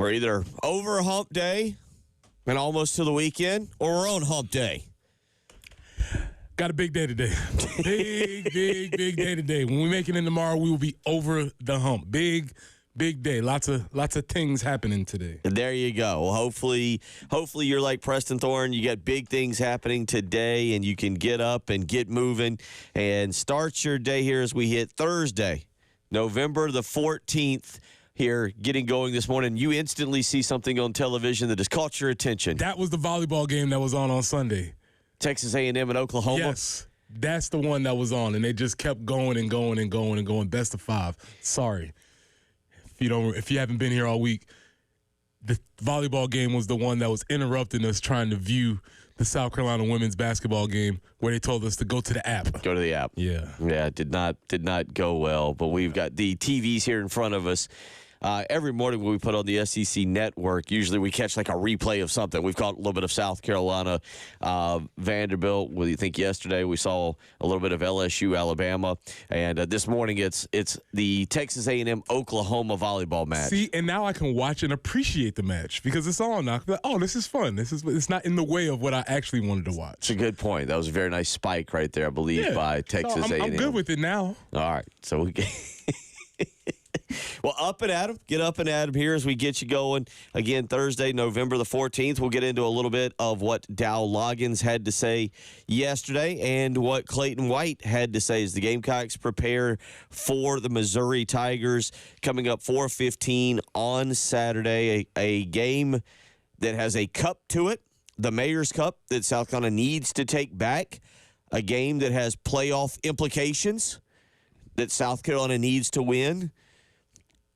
We're either over hump day and almost to the weekend, or we're on hump day. Got a big day today. Big day today. When we make it in tomorrow, we will be over the hump. Big day. Lots of things happening today. There you go. Well, hopefully you're like Preston Thorne. You got big things happening today, and you can get up and get moving and start your day here as we hit Thursday, November the 14th. Here, getting going this morning, you instantly see something on television that has caught your attention. That was the volleyball game that was on Sunday. Texas A&M and Oklahoma? Yes, that's the one that was on, and they just kept going and going and going and going. Best of 5. Sorry. If you haven't been here all week, the volleyball game was the one that was interrupting us trying to view the South Carolina women's basketball game where they told us to go to the app. Go to the app. Yeah. Yeah, it did not go well, but we've got the TVs here in front of us. Every morning when we put on the SEC network, usually we catch like a replay of something. We've caught a little bit of South Carolina, Vanderbilt. Well, you think yesterday we saw a little bit of LSU, Alabama, and this morning it's the Texas A&M Oklahoma volleyball match. See, and now I can watch and appreciate the match because it's on now. Oh, this is fun. It's not in the way of what I actually wanted to watch. It's a good point. That was a very nice spike right there, I believe, by Texas A&M. I'm good with it now. All right, so we. Well, get up and at 'em here as we get you going. Again, Thursday, November the 14th. We'll get into a little bit of what Dow Loggins had to say yesterday and what Clayton White had to say as the Gamecocks prepare for the Missouri Tigers coming up 4:15 on Saturday. A game that has a cup to it, the Mayor's Cup that South Carolina needs to take back. A game that has playoff implications that South Carolina needs to win.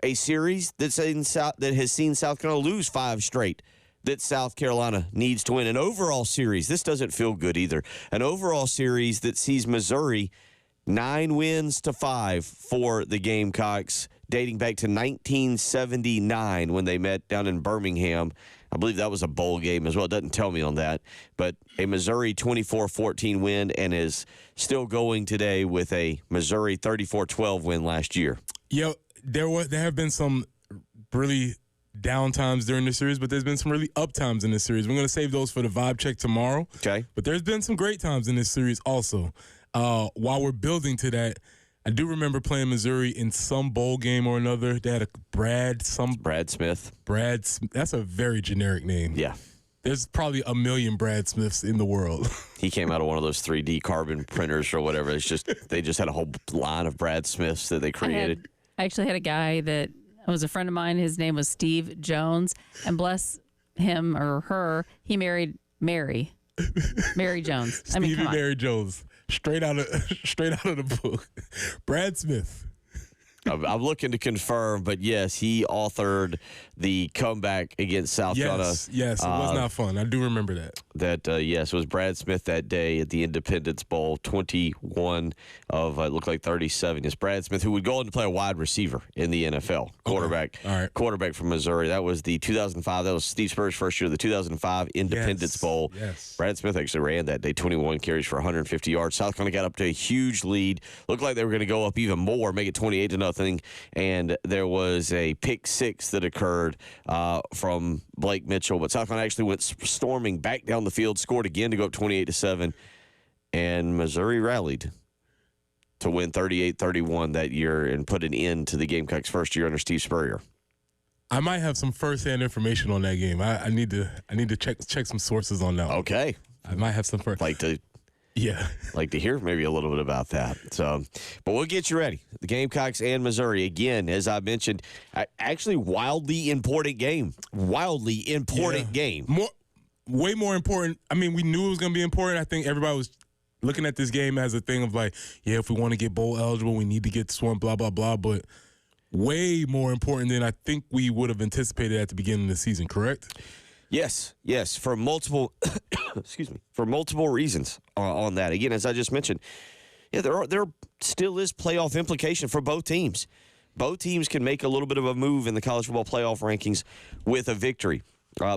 A series that has seen South Carolina lose 5 straight that South Carolina needs to win. An overall series, this doesn't feel good either. An overall series that sees Missouri 9 wins to 5 for the Gamecocks, dating back to 1979 when they met down in Birmingham. I believe that was a bowl game as well. It doesn't tell me on that. But a Missouri 24-14 win and is still going today with a Missouri 34-12 win last year. Yeah. There have been some really down times during the series, but there's been some really up times in this series. We're going to save those for the vibe check tomorrow. Okay. But there's been some great times in this series also. While we're building to that, I do remember playing Missouri in some bowl game or another. They had a Brad Smith. That's a very generic name. Yeah. There's probably a million Brad Smiths in the world. He came out of one of those 3D carbon printers or whatever. They just had a whole line of Brad Smiths that they created. I actually had a guy that was a friend of mine. His name was Steve Jones, and bless him or her, he married Mary Jones. Stevie Mary Jones, straight out of the book. Brad Smith. I'm looking to confirm, but yes, he authored the comeback against South Carolina. Yes, it was not fun. I do remember that. Yes, it was Brad Smith that day at the Independence Bowl, 21 of, it looked like 37. Yes, Brad Smith, who would go on to play a wide receiver in the NFL, quarterback. Okay. All right. Quarterback from Missouri. That was the 2005. That was Steve Spurrier's first year, the 2005 Independence Bowl. Yes. Brad Smith actually ran that day, 21 carries for 150 yards. South Carolina got up to a huge lead. Looked like they were going to go up even more, make it 28-0. And there was a pick 6 that occurred from Blake Mitchell. But South Carolina actually went storming back down the field, scored again to go up 28-7. And Missouri rallied to win 38-31 that year and put an end to the Gamecocks' first year under Steve Spurrier. I might have some first-hand information on that game. I need to check some sources on that one. Okay. I might have some first. Like to hear maybe a little bit about that. So, but we'll get you ready. The Gamecocks and Missouri, again, as I mentioned, actually wildly important game. Game. Way more important. I mean, we knew it was going to be important. I think everybody was looking at this game as a thing of like, yeah, if we want to get bowl eligible, we need to get sworn, blah, blah, blah. But way more important than I think we would have anticipated at the beginning of the season, correct? Yes, for multiple for multiple reasons on that. Again, as I just mentioned, yeah, there still is playoff implication for both teams. Both teams can make a little bit of a move in the college football playoff rankings with a victory.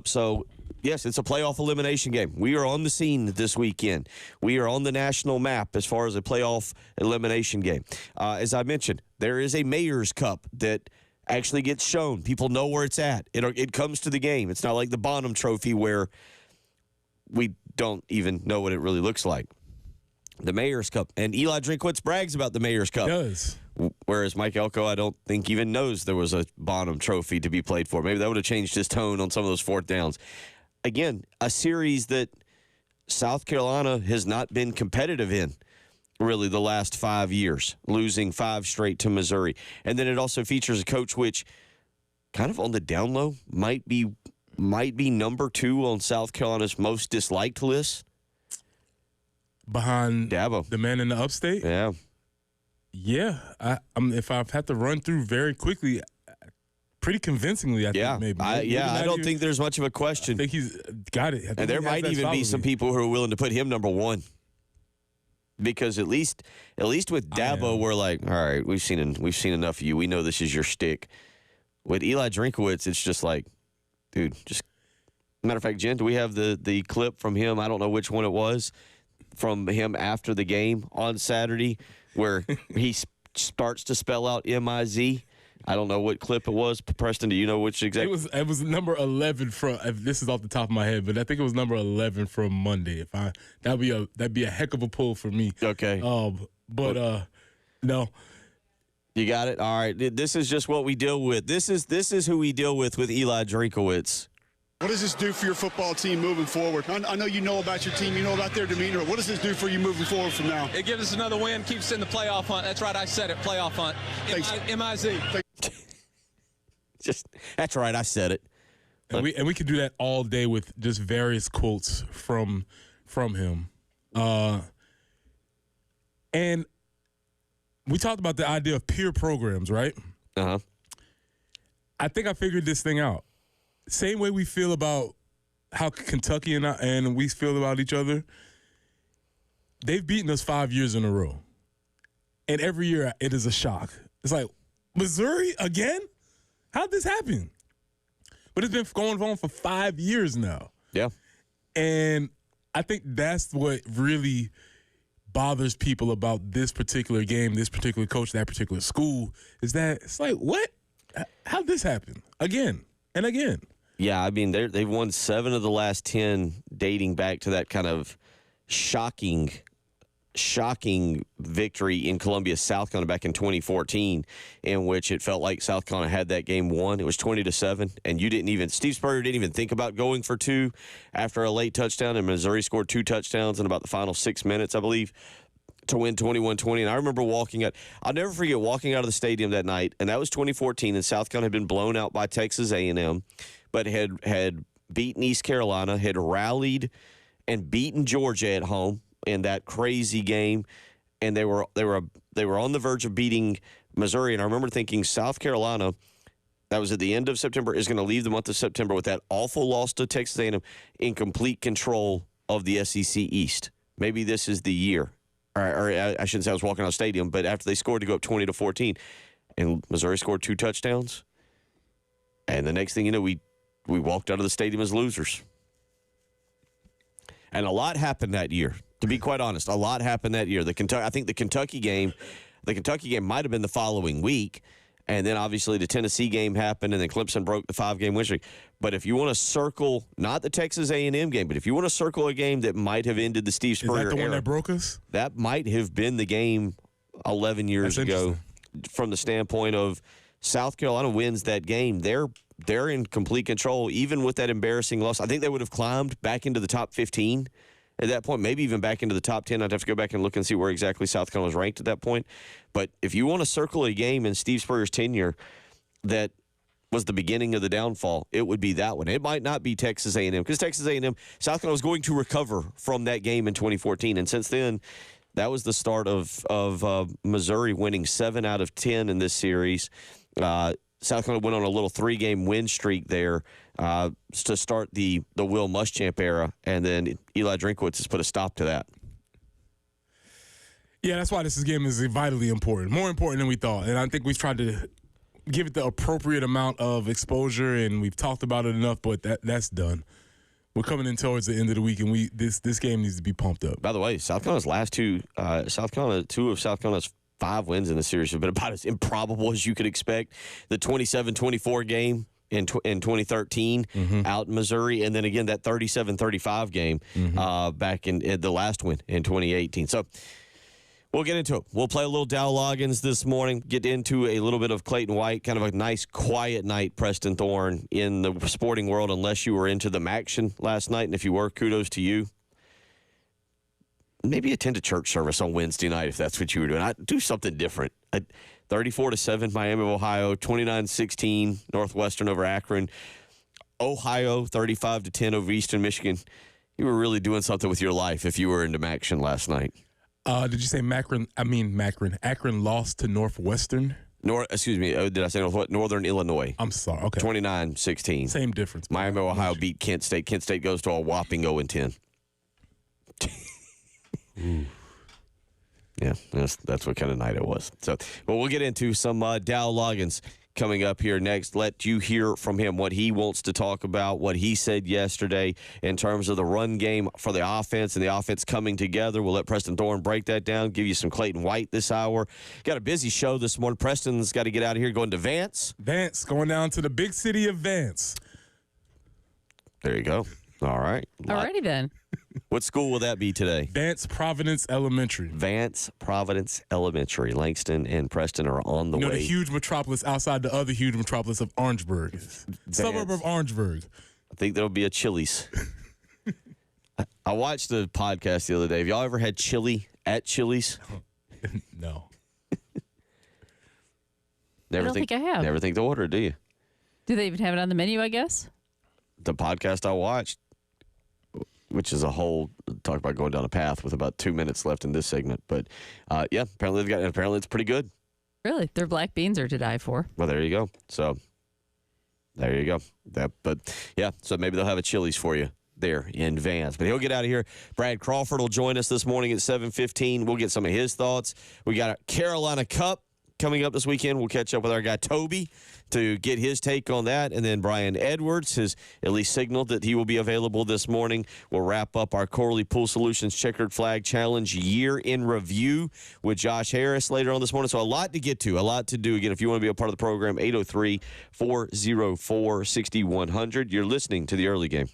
So, yes, it's a playoff elimination game. We are on the scene this weekend. We are on the national map as far as a playoff elimination game. As I mentioned, there is a Mayor's Cup that actually gets shown. People know where it's at. It comes to the game. It's not like the Bonham Trophy where we don't even know what it really looks like. The Mayor's Cup. And Eli Drinkwitz brags about the Mayor's Cup. He does. Whereas Mike Elko, I don't think even knows there was a Bonham Trophy to be played for. Maybe that would have changed his tone on some of those fourth downs. Again, a series that South Carolina has not been competitive in really the last 5 years, losing 5 straight to Missouri. And then it also features a coach which kind of on the down low might be number 2 on South Carolina's most disliked list. Behind Dabo, the man in the upstate? Yeah. Yeah. If I've had to run through very quickly, pretty convincingly, I think maybe. I don't think there's much of a question. I think he's got it. And there might even be some people who are willing to put him number 1. Because at least with Dabo, we're like, all right, we've seen enough of you. We know this is your shtick. With Eli Drinkwitz, it's just like, dude, just matter of fact, Jen, do we have the clip from him? I don't know which one it was. From him after the game on Saturday where he starts to spell out M-I-Z. I don't know what clip it was. Preston, do you know which exact? It was number 11 from. This is off the top of my head, but I think it was number 11 from Monday. That'd be a heck of a pull for me. Okay. No. You got it. All right. This is just what we deal with. This is who we deal with Eli Drinkwitz. What does this do for your football team moving forward? I know you know about your team, you know about their demeanor. What does this do for you moving forward from now? It gives us another win, keeps us in the playoff hunt. That's right, I said it, playoff hunt. M-I-Z. That's right, I said it. And we could do that all day with just various quotes from him. And we talked about the idea of peer programs, right? Uh-huh. I think I figured this thing out. Same way we feel about how Kentucky and we feel about each other. They've beaten us 5 years in a row. And every year it is a shock. It's like, Missouri again? How'd this happen? But it's been going on for 5 years now. Yeah. And I think that's what really bothers people about this particular game, this particular coach, that particular school, is that it's like, what? How'd this happen? Again and again. Yeah, I mean, they've won 7 of the last 10 dating back to that kind of shocking victory in Columbia, South Carolina back in 2014, in which it felt like South Carolina had that game won. It was 20-7, and Steve Spurrier didn't even think about going for 2 after a late touchdown, and Missouri scored 2 touchdowns in about the final 6 minutes, I believe, to win 21-20. And I remember I'll never forget walking out of the stadium that night, and that was 2014, and South Carolina had been blown out by Texas A&M, but had beaten East Carolina, had rallied and beaten Georgia at home in that crazy game, and they were on the verge of beating Missouri. And I remember thinking South Carolina, that was at the end of September, is going to leave the month of September with that awful loss to Texas A&M in complete control of the SEC East. Maybe this is the year. Or I shouldn't say I was walking out of the stadium, but after they scored to go up 20-14, and Missouri scored 2 touchdowns, and the next thing you know, we walked out of the stadium as losers. And a lot happened that year. To be quite honest, a lot happened that year. I think the Kentucky game might have been the following week, and then obviously the Tennessee game happened, and then Clemson broke the 5-game win streak. But if you want to circle, not the Texas A&M game, but if you want to circle a game that might have ended the Steve Spurrier era. Is that the one that broke us? That might have been the game 11 years ago from the standpoint of South Carolina wins that game. They're in complete control, even with that embarrassing loss. I think they would have climbed back into the top 15 at that point, maybe even back into the top 10. I'd have to go back and look and see where exactly South Carolina was ranked at that point. But if you want to circle a game in Steve Spurrier's tenure that was the beginning of the downfall, it would be that one. It might not be Texas A&M, because Texas A&M, South Carolina was going to recover from that game in 2014. And since then, that was the start of Missouri winning 7 out of 10 in this series. South Carolina went on a little 3-game win streak there to start the Will Muschamp era, and then Eli Drinkwitz has put a stop to that. Yeah, that's why this game is vitally important, more important than we thought. And I think we've tried to give it the appropriate amount of exposure, and we've talked about it enough, but that's done. We're coming in towards the end of the week, and this game needs to be pumped up. By the way, South Carolina's last two of South Carolina's 5 wins in the series have been about as improbable as you could expect. The 27-24 game in 2013 out in Missouri, and then again that 37-35 game back in the last win in 2018. So we'll get into it. We'll play a little Dow Loggins this morning, get into a little bit of Clayton White, kind of a nice quiet night, Preston Thorne, in the sporting world, unless you were into the action last night, and if you were, kudos to you. Maybe attend a church service on Wednesday night if that's what you were doing. Do something different. 34-7 Miami of Ohio, 29-16 Northwestern over Akron, Ohio 35-10 over Eastern Michigan. You were really doing something with your life if you were into action last night. Did you say Akron lost to Northwestern? Did I say Northern Illinois? I'm sorry. Okay. 29-16. Same difference. Miami of Ohio beat Kent State. Kent State goes to a whopping 0-10. Yeah, that's what kind of night it was. So, but we'll get into some Dow Loggins coming up here next. Let you hear from him what he wants to talk about, what he said yesterday in terms of the run game for the offense and the offense coming together. We'll let Preston Thorne break that down, give you some Clayton White this hour. Got a busy show this morning. Preston's got to get out of here going to Vance. Vance, going down to the big city of Vance. There you go. All right. Alrighty then. What school will that be today? Vance Providence Elementary. Vance Providence Elementary. Langston and Preston are on the way. The huge metropolis outside the other huge metropolis of Orangeburg. Suburb of Orangeburg. I think there'll be a Chili's. I watched the podcast the other day. Have y'all ever had chili at Chili's? No. I don't think I have. Never think to order, do you? Do they even have it on the menu, I guess? The podcast I watched, which is a whole talk about going down a path with about 2 minutes left in this segment. But, yeah, apparently it's pretty good. Really? Their black beans are to die for. Well, there you go. So, there you go. So maybe they'll have a Chili's for you there in Vance. But he'll get out of here. Brad Crawford will join us this morning at 7:15. We'll get some of his thoughts. We got a Carolina Cup coming up this weekend. We'll catch up with our guy Toby to get his take on that. And then Brian Edwards has at least signaled that he will be available this morning. We'll wrap up our Corley Pool Solutions Checkered Flag Challenge year in review with Josh Harris later on this morning. So a lot to get to, a lot to do. Again, if you want to be a part of the program, 803-404-6100. You're listening to the early game.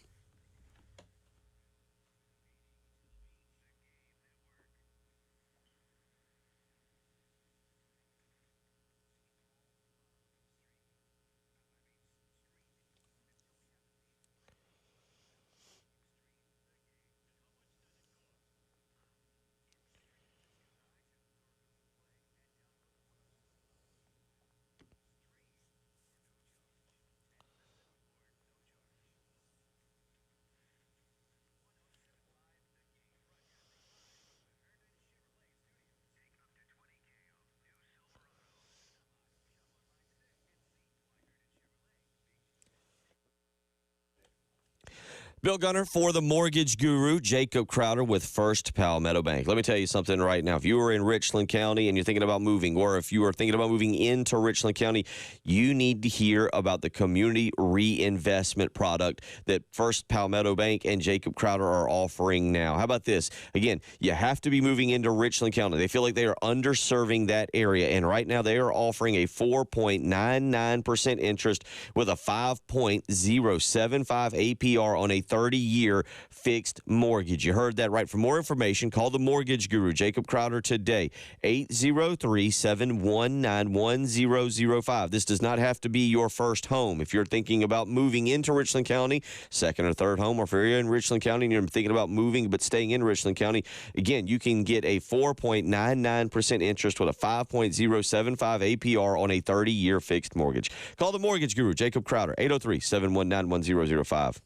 Bill Gunner for the mortgage guru, Jacob Crowder with First Palmetto Bank. Let me tell you something right now. If you are in Richland County and you're thinking about moving, or if you are thinking about moving into Richland County, you need to hear about the community reinvestment product that First Palmetto Bank and Jacob Crowder are offering now. How about this? Again, you have to be moving into Richland County. They feel like they are underserving that area, and right now they are offering a 4.99% interest with a 5.075 APR on a 30-year fixed mortgage. You heard that right. For more information, call the mortgage guru, Jacob Crowder, today, 803-719-1005. This does not have to be your first home. If you're thinking about moving into Richland County, second or third home, or if you're in Richland County and you're thinking about moving but staying in Richland County, again, you can get a 4.99% interest with a 5.075 APR on a 30-year fixed mortgage. Call the mortgage guru, Jacob Crowder, 803-719-1005.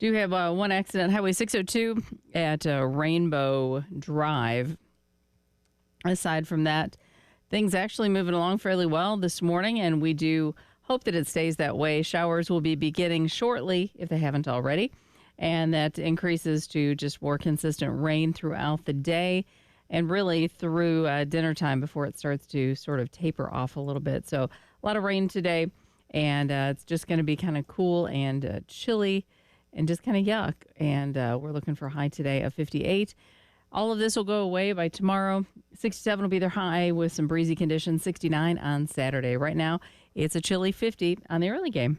Do have one accident, Highway 602 at Rainbow Drive. Aside from that, things actually moving along fairly well this morning, and we do hope that it stays that way. Showers will be beginning shortly, if they haven't already, and that increases to just more consistent rain throughout the day and really through dinner time before it starts to sort of taper off a little bit. So a lot of rain today, and it's just going to be kind of cool and chilly and just kind of yuck. And we're looking for a high today of 58. All of this will go away by tomorrow. 67 will be their high with some breezy conditions. 69 on Saturday. Right now, it's a chilly 50 on the early game.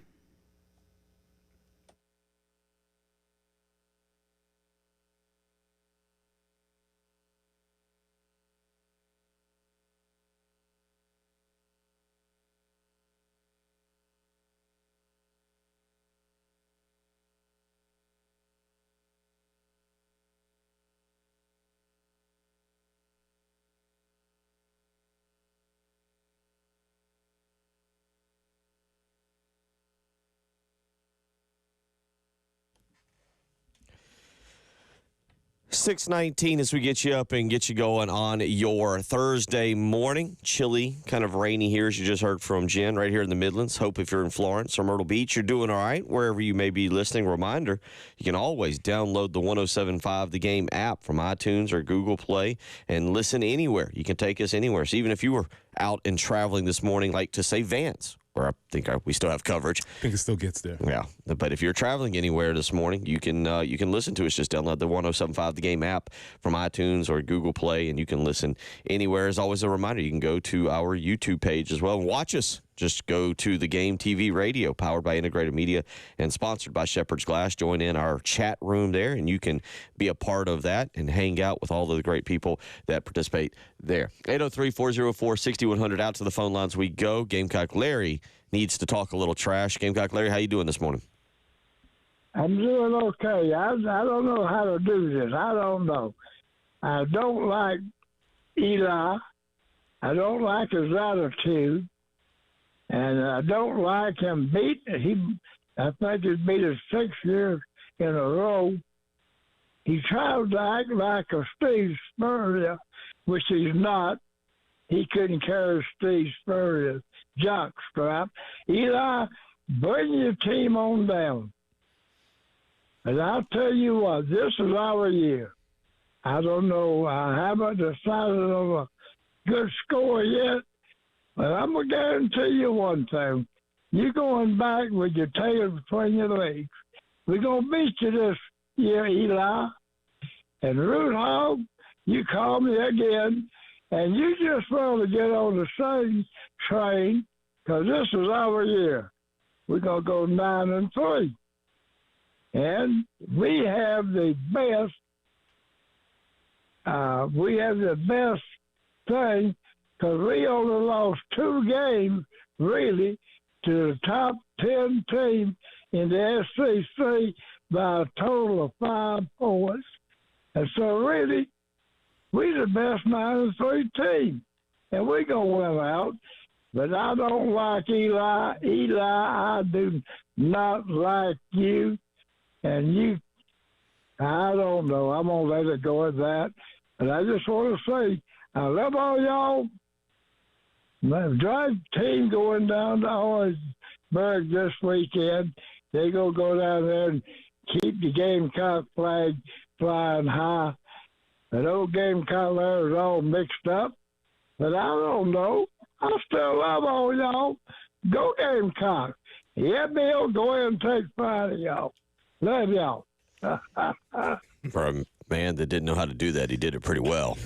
.619 as we get you up and get you going on your Thursday morning. Chilly, kind of rainy here, as you just heard from Jen, right here in the Midlands. Hope if you're in Florence or Myrtle Beach, you're doing all right. Wherever you may be listening, reminder, you can always download the 107.5 The Game app from iTunes or Google Play and listen anywhere. You can take us anywhere. So even if you were out and traveling this morning, like to say Vance, where I think we still have coverage. I think it still gets there. Yeah, but if you're traveling anywhere this morning, you can listen to us. Just download the 107.5 The Game app from iTunes or Google Play, and you can listen anywhere. As always, a reminder, you can go to our YouTube page as well and watch us. Just go to The Game TV Radio, powered by Integrated Media and sponsored by Shepherd's Glass. Join in our chat room there, and you can be a part of that and hang out with all of the great people that participate there. 803-404-6100. Out to the phone lines we go. Gamecock Larry needs to talk a little trash. Gamecock Larry, how you doing this morning? I'm doing okay. I don't know how to do this. I don't know. I don't like Eli. I don't like his attitude. And I don't like him I think he's beat us 6 years in a row. He tries to act like a Steve Spurrier, which he's not. He couldn't carry Steve Spurrier's jock strap. Eli, bring your team on down. And I'll tell you what, this is our year. I don't know. I haven't decided on a good score yet. But I'm going to guarantee you one thing. You're going back with your tail between your legs. We're going to beat you this year, Eli. And Root Hog, you call me again, and you just want to get on the same train because this is our year. We're going to go 9-3. And we have the best thing because we only lost 2 games, really, to the top 10 team in the SEC by a total of 5 points. And so, really, we're the best 9-3 team. And we're going to win out. But I don't like Eli. Eli, I do not like you. And you, I don't know. I'm going to let it go at that. But I just want to say, I love all y'all. My drive team going down to Orangeburg this weekend. They going to go down there and keep the Gamecock flag flying high. That old Gamecock there is all mixed up. But I don't know. I still love all y'all. Go Gamecock. Yeah, Bill, go ahead and take pride of y'all. Love y'all. For a man that didn't know how to do that, he did it pretty well.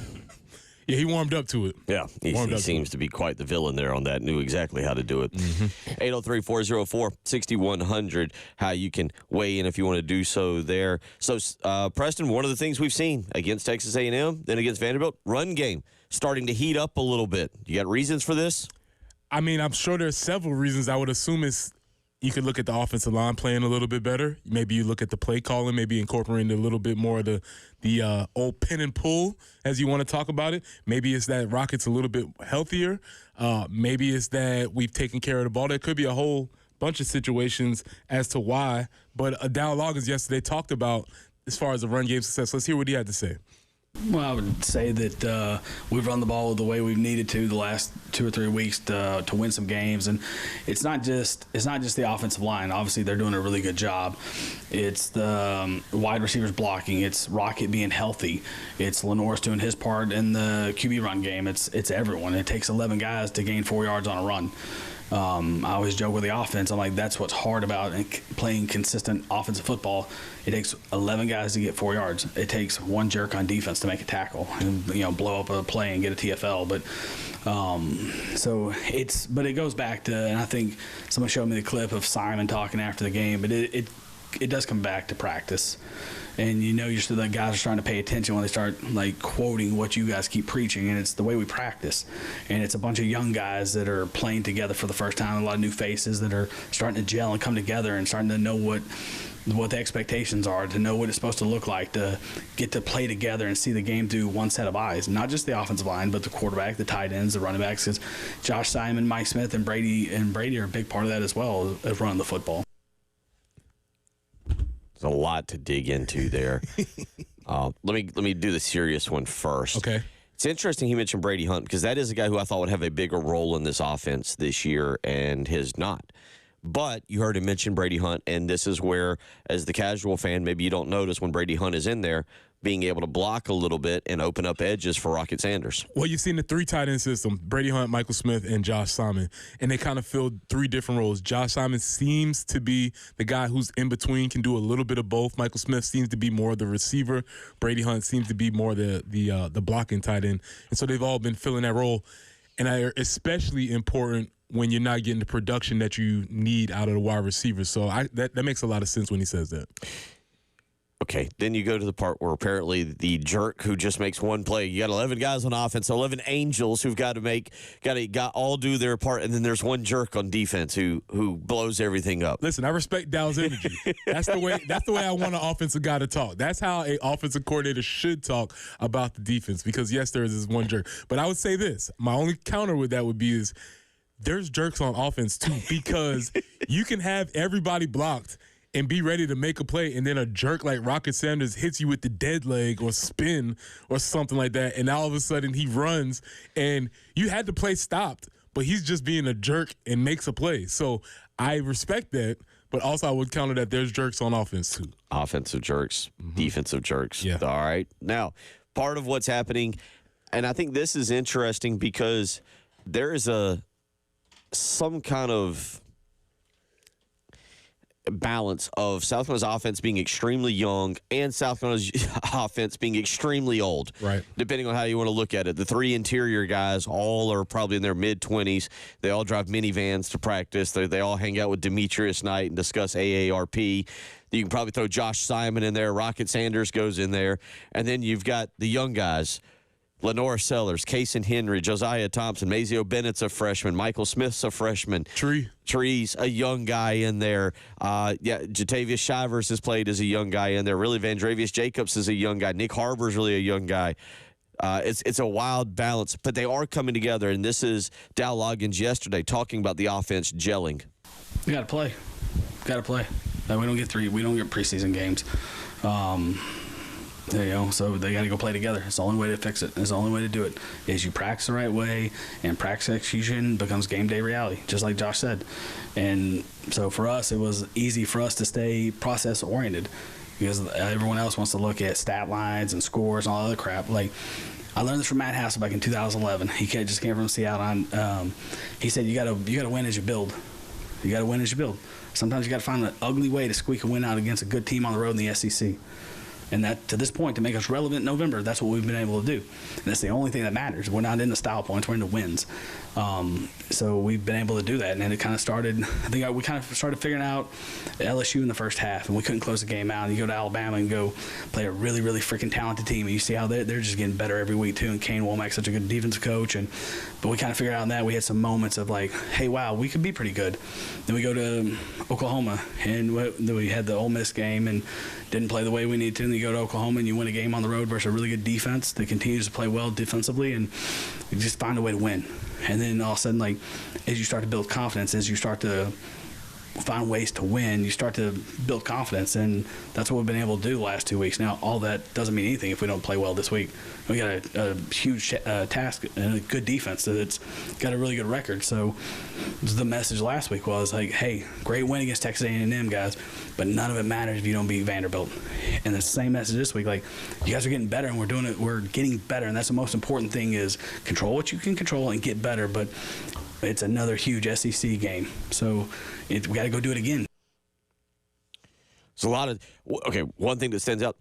Yeah, he warmed up to it. Yeah, he seems to be quite the villain there on that, knew exactly how to do it. 803-404-6100, how you can weigh in if you want to do so there. So, Preston, one of the things we've seen against Texas A&M, then against Vanderbilt, run game starting to heat up a little bit. You got reasons for this? I mean, I'm sure there's several reasons. I would assume you could look at the offensive line playing a little bit better. Maybe you look at the play calling, maybe incorporating a little bit more of the old pin and pull, as you want to talk about it. Maybe it's that Rockets a little bit healthier. Maybe it's that we've taken care of the ball. There could be a whole bunch of situations as to why. But Dow Loggins yesterday talked about as far as the run game success. Let's hear what he had to say. Well, I would say that we've run the ball the way we've needed to the last 2 or 3 weeks to win some games, and it's not just the offensive line. Obviously, they're doing a really good job. It's the wide receivers blocking. It's Rocket being healthy. It's Lenore's doing his part in the QB run game. It's everyone. It takes 11 guys to gain 4 yards on a run. I always joke with the offense. I'm like, that's what's hard about playing consistent offensive football. It takes 11 guys to get 4 yards. It takes one jerk on defense to make a tackle and blow up a play and get a TFL. But but it goes back to, and I think someone showed me the clip of Simon talking after the game. But it does come back to practice. And you're still the guys are starting to pay attention when they start quoting what you guys keep preaching, and it's the way we practice. And it's a bunch of young guys that are playing together for the first time, a lot of new faces that are starting to gel and come together and starting to know what the expectations are, to know what it's supposed to look like, to get to play together and see the game through one set of eyes, not just the offensive line, but the quarterback, the tight ends, the running backs. Because Josh Simon, Mike Smith, and Brady are a big part of that as well as running the football. There's a lot to dig into there. Let me do the serious one first. Okay. It's interesting he mentioned Brady Hunt because that is a guy who I thought would have a bigger role in this offense this year and has not. But you heard him mention Brady Hunt, and this is where, as the casual fan, maybe you don't notice when Brady Hunt is in there, being able to block a little bit and open up edges for Rocket Sanders. Well, you've seen the 3 tight end system, Brady Hunt, Michael Smith, and Josh Simon, and they kind of filled 3 different roles. Josh Simon seems to be the guy who's in between, can do a little bit of both. Michael Smith seems to be more the receiver. Brady Hunt seems to be more the blocking tight end. And so they've all been filling that role, and they're especially important when you're not getting the production that you need out of the wide receivers. So that makes a lot of sense when he says that. Okay, then you go to the part where apparently the jerk who just makes one play, you got 11 guys on offense, 11 angels who've got to all do their part, and then there's one jerk on defense who blows everything up. Listen, I respect Dow's energy. That's the way I want an offensive guy to talk. That's how an offensive coordinator should talk about the defense, because yes, there is this one jerk. But I would say this, my only counter with that would be is there's jerks on offense too, because you can have everybody blocked and be ready to make a play, and then a jerk like Rocket Sanders hits you with the dead leg or spin or something like that, and all of a sudden he runs, and you had the play stopped, but he's just being a jerk and makes a play. So I respect that, but also I would counter that there's jerks on offense too. Offensive jerks, defensive jerks. Yeah. All right. Now, part of what's happening, and I think this is interesting because there is some kind of balance of South Carolina's offense being extremely young and South Carolina's offense being extremely old. Right. Depending on how you want to look at it. The 3 interior guys all are probably in their mid-20s. They all drive minivans to practice. They all hang out with Demetrius Knight and discuss AARP. You can probably throw Josh Simon in there. Rocket Sanders goes in there. And then you've got the young guys. Lenore Sellers, Kason Henry, Josiah Thompson, Mazio Bennett's a freshman, Michael Smith's a freshman. Trees, a young guy in there. Jatavius Shivers has played as a young guy in there. Really, Vandravius Jacobs is a young guy. Nick Harbor's really a young guy. It's a wild balance, but they are coming together, and this is Dow Loggins yesterday talking about the offense gelling. We got to play. We don't get preseason games. So they got to go play together. It's the only way to fix it. It's the only way to do it is you practice the right way, and practice execution becomes game day reality, just like Josh said. And so for us, it was easy for us to stay process oriented because everyone else wants to look at stat lines and scores and all other crap. Like I learned this from Matt Hassel back in 2011. He just came from Seattle. He said you got to win as you build. You got to win as you build. Sometimes you got to find an ugly way to squeak a win out against a good team on the road in the SEC. And that, to this point, to make us relevant in November, that's what we've been able to do. And that's the only thing that matters. We're not in the style points. We're in the wins. So we've been able to do that. And then it kind of started, we kind of started figuring out LSU in the first half, and we couldn't close the game out. And you go to Alabama and go play a really, really freaking talented team, and you see how they're just getting better every week, too. And Kane Womack's such a good defensive coach. But we kind of figured out that we had some moments of like, hey, wow, we could be pretty good. Then we go to Oklahoma, and we had the Ole Miss game and didn't play the way we needed to. And you go to Oklahoma and you win a game on the road versus a really good defense that continues to play well defensively, and you just find a way to win. And then all of a sudden, like, as you start to build confidence, as you start to find ways to win, you start to build confidence, and that's what we've been able to do the last 2 weeks. Now, all that doesn't mean anything if we don't play well this week. We got a huge task and a good defense that's got a really good record. So the message last week was like, hey, great win against Texas A&M, guys, but none of it matters if you don't beat Vanderbilt. And the same message this week, like, you guys are getting better, and we're getting better, and that's the most important thing is control what you can control and get better. But it's another huge SEC game, so we got to go do it again. There's a lot of one thing that stands out: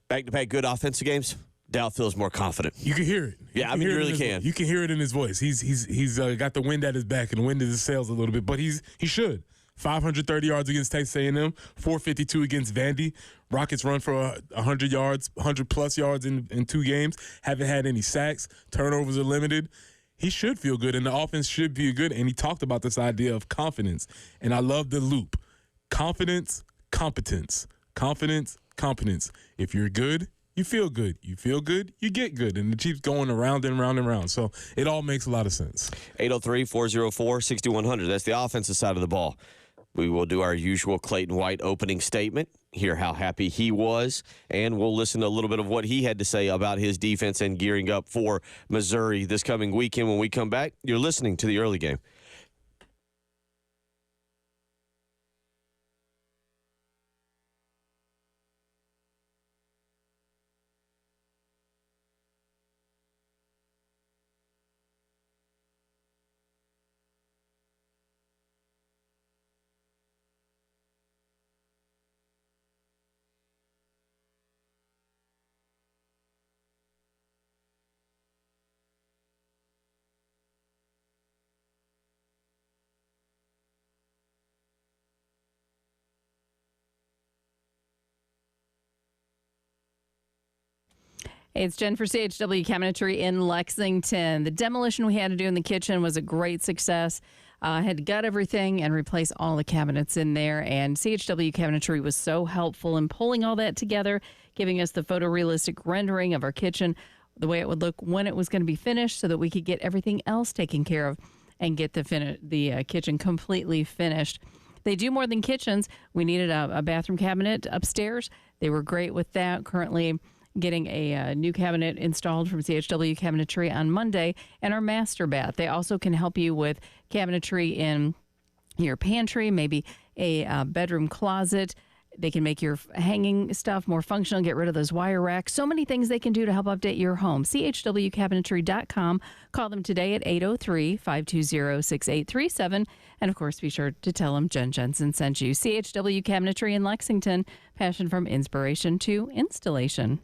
back-to-back good offensive games. Dow feels more confident. You can hear it. Yeah, I mean, you really can. You can hear it in his voice. He's got the wind at his back and the wind in his sails a little bit, but he should. 530 yards against Texas A&M, 452 against Vandy. Rockets run for 100 yards, 100-plus yards in 2 games. Haven't had any sacks. Turnovers are limited. He should feel good, and the offense should be good. And he talked about this idea of confidence, and I love the loop. Confidence, competence. Confidence, competence. If you're good, you feel good. You feel good, you get good. And it keeps going around and round and round. So it all makes a lot of sense. 803-404-6100. That's the offensive side of the ball. We will do our usual Clayton White opening statement, hear how happy he was, and we'll listen to a little bit of what he had to say about his defense and gearing up for Missouri this coming weekend. When we come back, you're listening to the early game. Hey, it's Jen for CHW Cabinetry in Lexington. The demolition we had to do in the kitchen was a great success. Had to gut everything and replace all the cabinets in there. And CHW Cabinetry was so helpful in pulling all that together, giving us the photorealistic rendering of our kitchen, the way it would look when it was going to be finished so that we could get everything else taken care of and get the kitchen completely finished. They do more than kitchens. We needed a bathroom cabinet upstairs. They were great with that. Currently getting a new cabinet installed from CHW Cabinetry on Monday, and our master bath. They also can help you with cabinetry in your pantry, maybe a bedroom closet. They can make your hanging stuff more functional, get rid of those wire racks. So many things they can do to help update your home. CHWCabinetry.com. Call them today at 803-520-6837. And, of course, be sure to tell them Jen Jensen sent you. CHW Cabinetry in Lexington. Passion from inspiration to installation.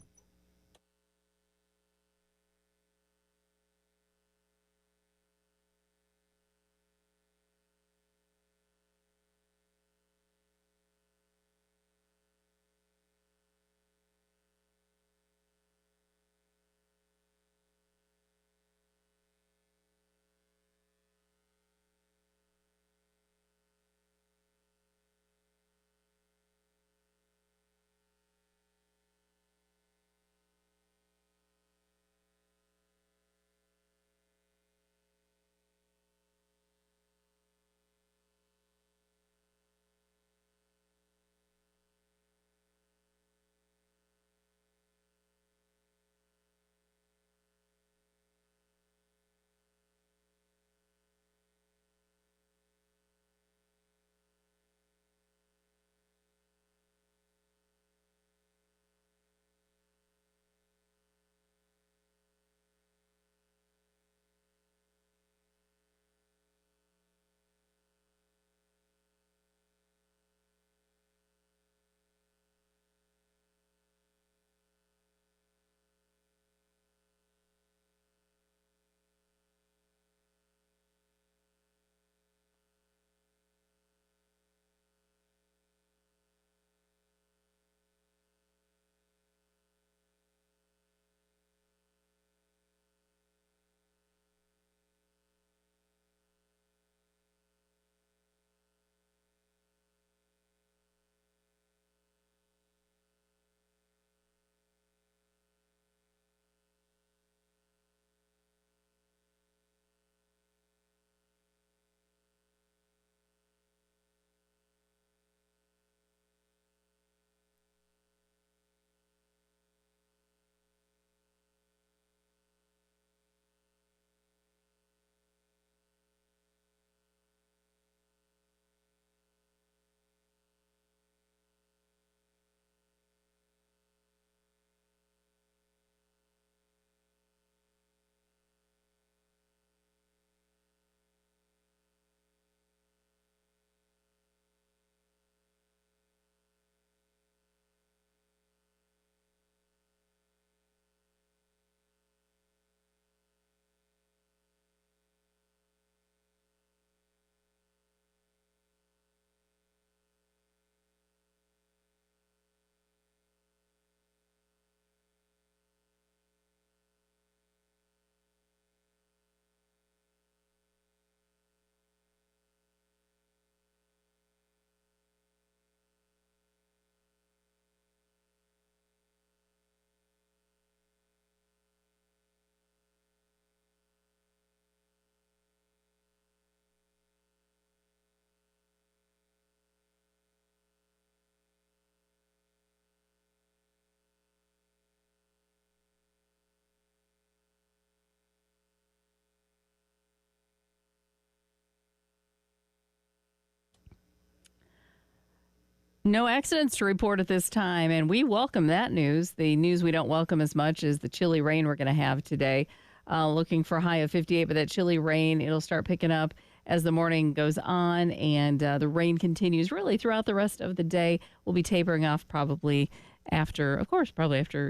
No accidents to report at this time, and we welcome that news. The news we don't welcome as much is the chilly rain we're going to have today. Looking for a high of 58, but that chilly rain, it'll start picking up as the morning goes on, and the rain continues really throughout the rest of the day. We'll be tapering off probably after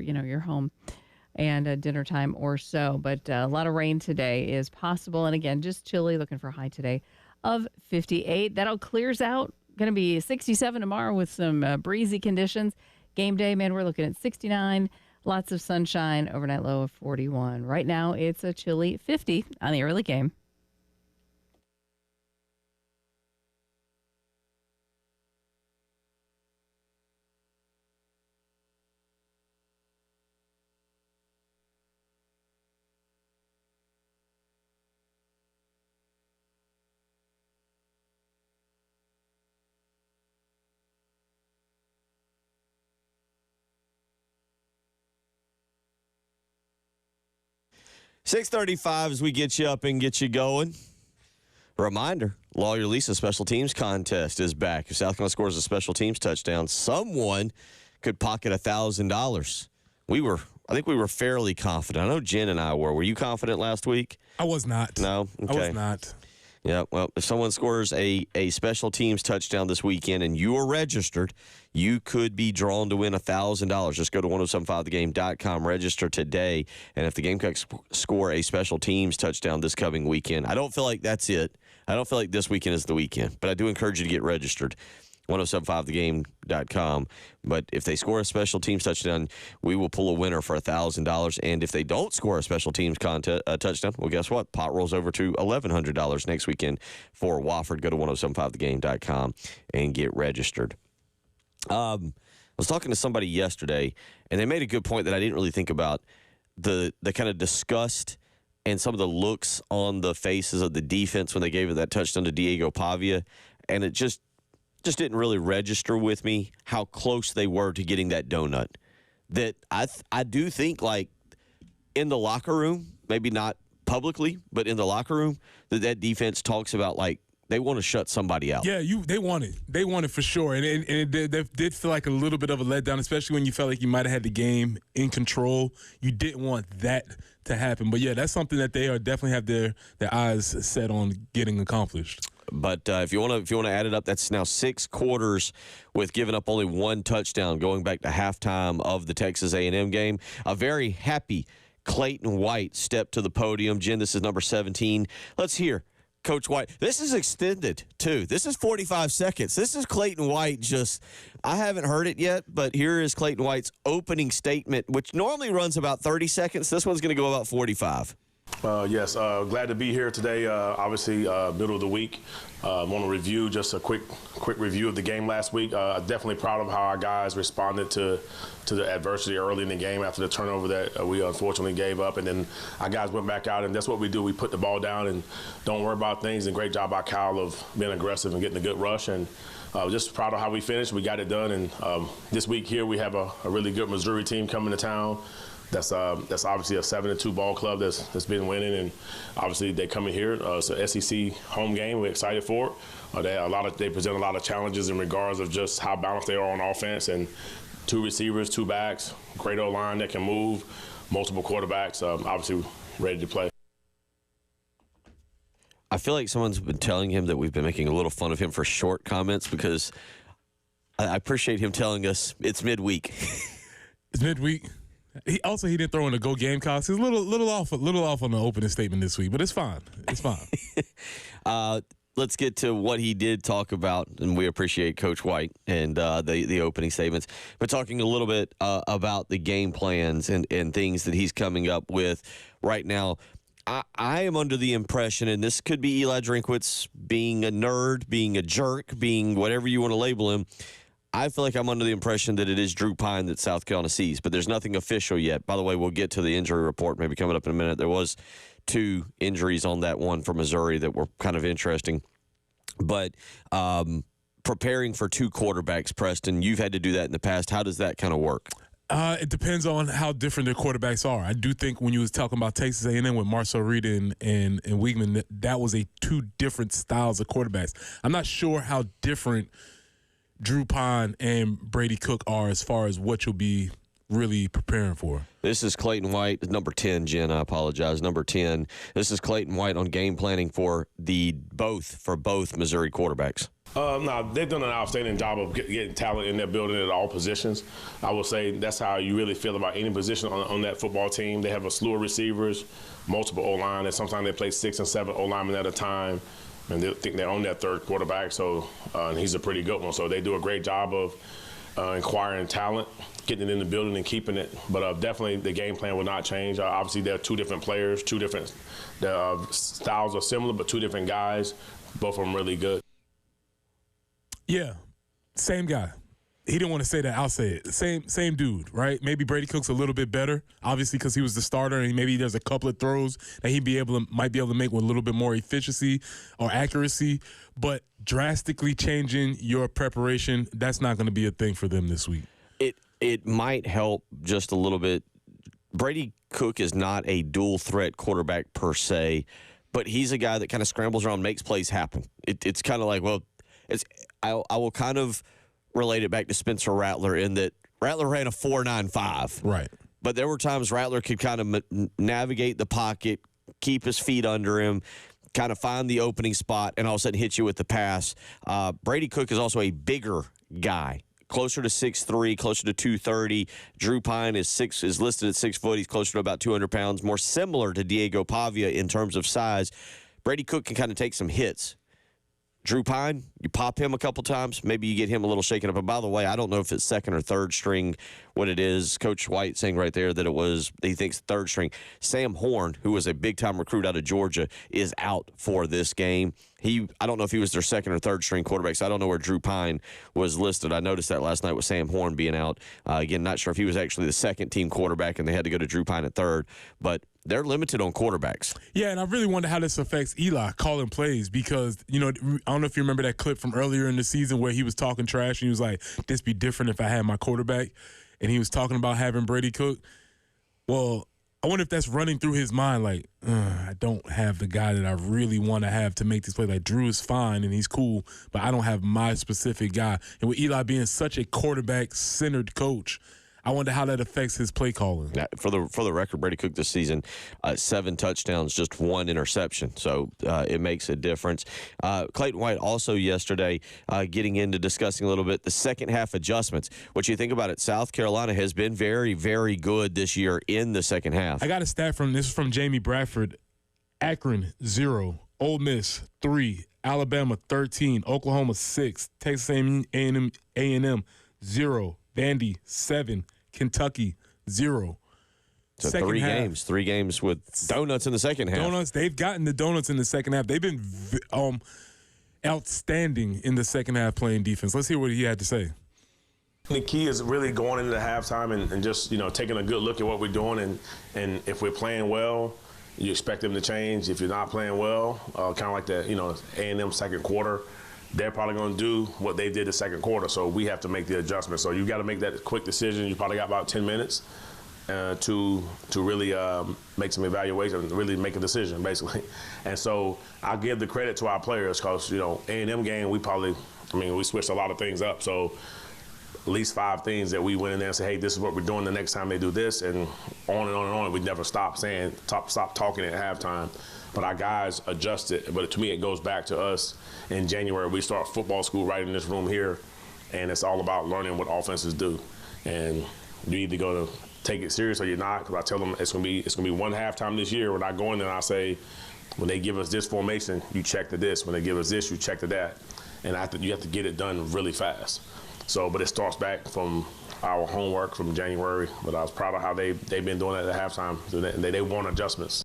you're home and dinner time or so. But a lot of rain today is possible, and again, just chilly. Looking for a high today of 58. That all clears out. Going to be 67 tomorrow with some breezy conditions. Game day, man, we're looking at 69. Lots of sunshine. Overnight low of 41. Right now, it's a chilly 50 on the early game. $6:35 as we get you up and get you going. Reminder, Lawyer Lisa Special Teams Contest is back. If South Carolina scores a special teams touchdown, someone could pocket $1,000. I think we were fairly confident. I know Jen and I were. Were you confident last week? I was not. No? Okay. I was not. Yeah, well, if someone scores a special teams touchdown this weekend and you are registered, you could be drawn to win $1,000. Just go to 1075thegame.com, register today, and if the Gamecocks score a special teams touchdown this coming weekend, I don't feel like that's it. I don't feel like this weekend is the weekend, but I do encourage you to get registered. 1075thegame.com. But if they score a special teams touchdown, we will pull a winner for $1,000. And if they don't score a special teams touchdown, well, guess what? Pot rolls over to $1,100 next weekend for Wofford. Go to 1075thegame.com and get registered. I was talking to somebody yesterday, and they made a good point that I didn't really think about. The kind of disgust and some of the looks on the faces of the defense when they gave it that touchdown to Diego Pavia. And it just didn't really register with me how close they were to getting that donut. That I do think, like, in the locker room, maybe not publicly, but in the locker room, that defense talks about, like, they want to shut somebody out. Yeah, they want it. They want it for sure. And it did feel like a little bit of a letdown, especially when you felt like you might have had the game in control. You didn't want that to happen. But, yeah, that's something that they definitely have their eyes set on getting accomplished. But if you want to add it up, that's now 6 quarters with giving up only 1 touchdown going back to halftime of the Texas A&M game. A very happy Clayton White stepped to the podium. Jen, this is number 17. Let's hear Coach White. This is extended, too. This is 45 seconds. This is Clayton White I haven't heard it yet, but here is Clayton White's opening statement, which normally runs about 30 seconds. This one's going to go about 45. Yes, glad to be here today. Obviously, middle of the week. Want to review just a quick review of the game last week. Definitely proud of how our guys responded to the adversity early in the game after the turnover that we unfortunately gave up, and then our guys went back out, and that's what we do. We put the ball down and don't worry about things. And great job by Kyle of being aggressive and getting a good rush. And just proud of how we finished. We got it done. And this week here we have a really good Missouri team coming to town. That's obviously a 7-2 ball club that's been winning, and obviously they come in here. It's an SEC home game. We're excited for it. They present a lot of challenges in regards of just how balanced they are on offense, and 2 receivers, 2 backs, great O-line that can move, multiple quarterbacks. Obviously ready to play. I feel like someone's been telling him that we've been making a little fun of him for short comments, because I appreciate him telling us it's midweek. It's midweek. He didn't throw in a go Gamecocks. He's a little off on the opening statement this week, but it's fine. It's fine. Let's get to what he did talk about, and we appreciate Coach White and the opening statements. But talking a little bit about the game plans and things that he's coming up with right now. I am under the impression, and this could be Eli Drinkwitz being a nerd, being a jerk, being whatever you want to label him. I feel like I'm under the impression that it is Drew Pine that South Carolina sees, but there's nothing official yet. By the way, we'll get to the injury report maybe coming up in a minute. There was 2 injuries on that one for Missouri that were kind of interesting. But preparing for 2 quarterbacks, Preston, you've had to do that in the past. How does that kind of work? It depends on how different their quarterbacks are. I do think when you was talking about Texas A&M with Marcel Reed and Weigman, that was 2 different styles of quarterbacks. I'm not sure how different Drew Pine and Brady Cook are as far as what you'll be really preparing for? This is Clayton White, number 10, Jen. I apologize. Number 10. This is Clayton White on game planning for both Missouri quarterbacks. No, they've done an outstanding job of getting talent in their building at all positions. I would say that's how you really feel about any position on that football team. They have a slew of receivers, multiple O-line, and sometimes they play 6 and 7 O-linemen at a time, and they think they're on their third quarterback, so and he's a pretty good one. So they do a great job of acquiring talent, getting it in the building and keeping it. But definitely the game plan will not change. Obviously, they're two different players, two different styles are similar, but two different guys, both of them really good. Yeah, same guy. He didn't want to say that. I'll say it. Same dude, right? Maybe Brady Cook's a little bit better, obviously, because he was the starter, and maybe there's a couple of throws that might be able to make with a little bit more efficiency or accuracy. But drastically changing your preparation, that's not going to be a thing for them this week. It might help just a little bit. Brady Cook is not a dual threat quarterback per se, but he's a guy that kind of scrambles around, makes plays happen. It's kind of like, well, I will kind of relate it back to Spencer Rattler in that Rattler ran a 4.95. Right. But there were times Rattler could kind of navigate the pocket, keep his feet under him, kind of find the opening spot, and all of a sudden hit you with the pass. Brady Cook is also a bigger guy, closer to 6'3", closer to 230. Drew Pine is listed at 6 foot. He's closer to about 200 pounds, more similar to Diego Pavia in terms of size. Brady Cook can kind of take some hits. Drew Pine, you pop him a couple times, maybe you get him a little shaken up. And by the way, I don't know if it's second or third string, what it is. Coach White saying right there that he thinks third string. Sam Horn, who was a big-time recruit out of Georgia, is out for this game. I don't know if he was their second or third string quarterback, so I don't know where Drew Pine was listed. I noticed that last night with Sam Horn being out. Again, not sure if he was actually the second team quarterback and they had to go to Drew Pine at third, but they're limited on quarterbacks. Yeah, and I really wonder how this affects Eli calling plays because, I don't know if you remember that clip from earlier in the season where he was talking trash and he was like, this be different if I had my quarterback, and he was talking about having Brady Cook. Well, I wonder if that's running through his mind like, I don't have the guy that I really want to have to make this play. Like, Drew is fine and he's cool, but I don't have my specific guy. And with Eli being such a quarterback-centered coach, I wonder how that affects his play calling. For the record, Brady Cook this season, 7 touchdowns, just 1 interception. So it makes a difference. Clayton White also yesterday getting into discussing a little bit the second half adjustments. What you think about it, South Carolina has been very, very good this year in the second half. I got a stat from Jamie Bradford. Akron, 0. Ole Miss, 3. Alabama, 13. Oklahoma, 6. Texas A&M, 0. Vandy, 7. Kentucky, 0. So three games with donuts in the second half. Donuts, they've gotten the donuts in the second half. They've been outstanding in the second half playing defense. Let's hear what he had to say. The key is really going into halftime and just, taking a good look at what we're doing. And if we're playing well, you expect them to change. If you're not playing well, kind of like the, A&M second quarter, they're probably going to do what they did the second quarter. So we have to make the adjustment. So you got to make that quick decision. You probably got about 10 minutes to really make some evaluation and really make a decision, basically. And so I give the credit to our players because, A&M game, we switched a lot of things up. So at least 5 things that we went in there and said, hey, this is what we're doing the next time they do this, and on and on and on. We never stop talking at halftime. But our guys adjusted. But to me, it goes back to us in January. We start football school right in this room here, and it's all about learning what offenses do. And you either going to take it serious or you're not. Because I tell them it's gonna be one halftime this year when I go in there and I say, when they give us this formation, you check to this. When they give us this, you check to that. And you have to get it done really fast. But it starts back from our homework from January. But I was proud of how they've been doing it at halftime. They want adjustments.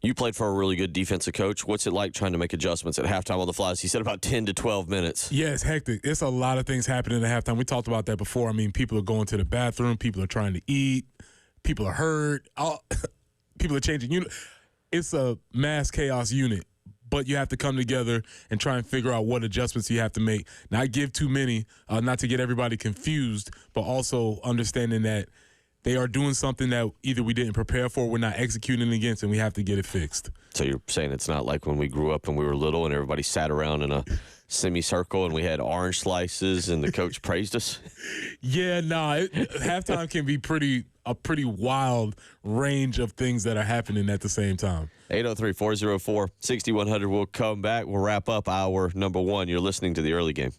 You played for a really good defensive coach. What's it like trying to make adjustments at halftime on the fly? He said about 10 to 12 minutes. Yeah, it's hectic. It's a lot of things happening at halftime. We talked about that before. People are going to the bathroom. People are trying to eat. People are hurt. People are changing. It's a mass chaos unit. But you have to come together and try and figure out what adjustments you have to make. Not give too many, not to get everybody confused, but also understanding that they are doing something that either we didn't prepare for, we're not executing against, and we have to get it fixed. So you're saying it's not like when we grew up and we were little and everybody sat around in a semicircle and we had orange slices and the coach praised us? Yeah, halftime can be a pretty wild range of things that are happening at the same time. 803-404-6100. We'll come back. We'll wrap up hour number one. You're listening to the early game.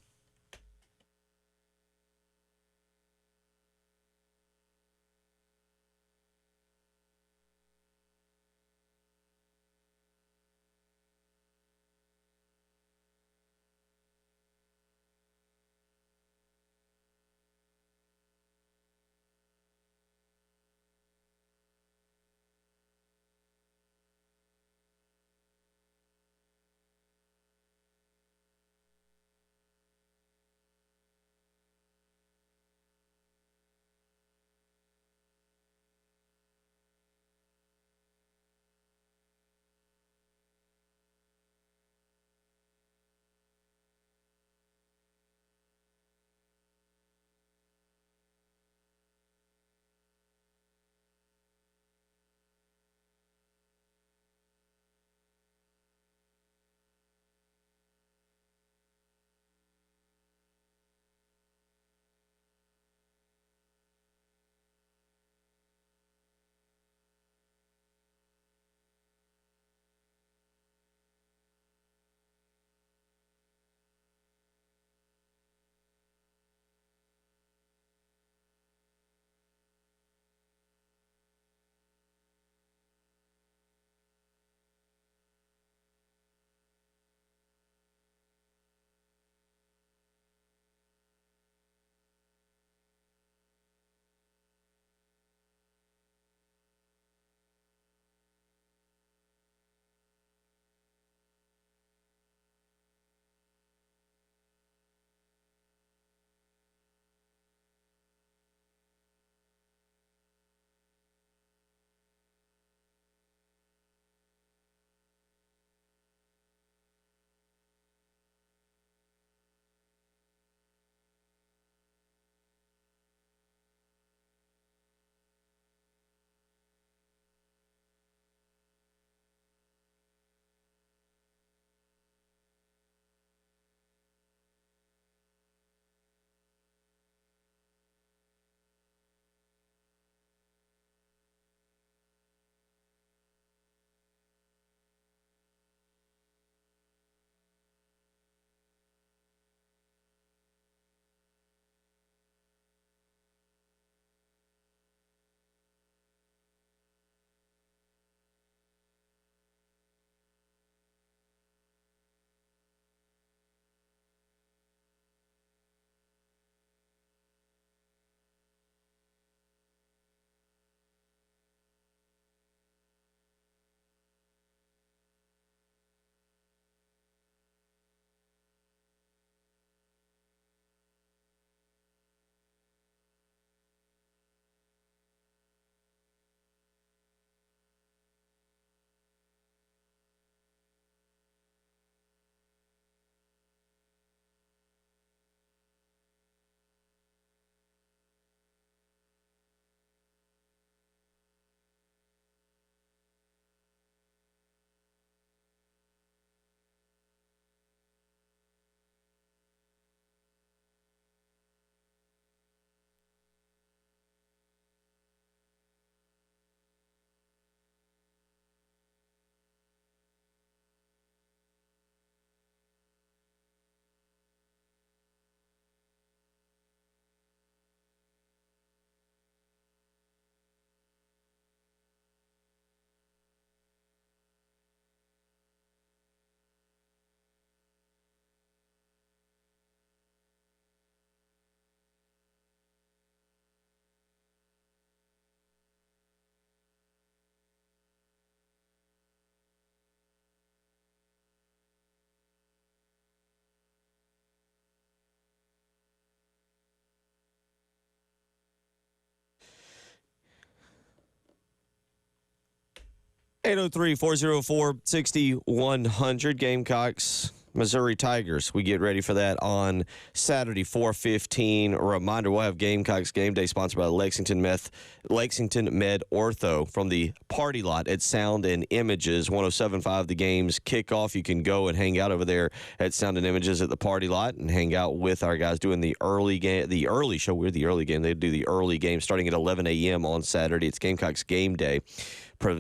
Eight zero three 404 6100. Gamecocks Missouri Tigers. We get ready for that on Saturday, 4:15. A reminder, we'll have Gamecocks Game Day sponsored by Lexington Med Ortho from the party lot at Sound and Images. 107.5 the game's kickoff. You can go and hang out over there at Sound and Images at the party lot and hang out with our guys doing the early game, the early show. We're the early game. They do the early game starting at 11 a.m. on Saturday. It's Gamecocks Game Day.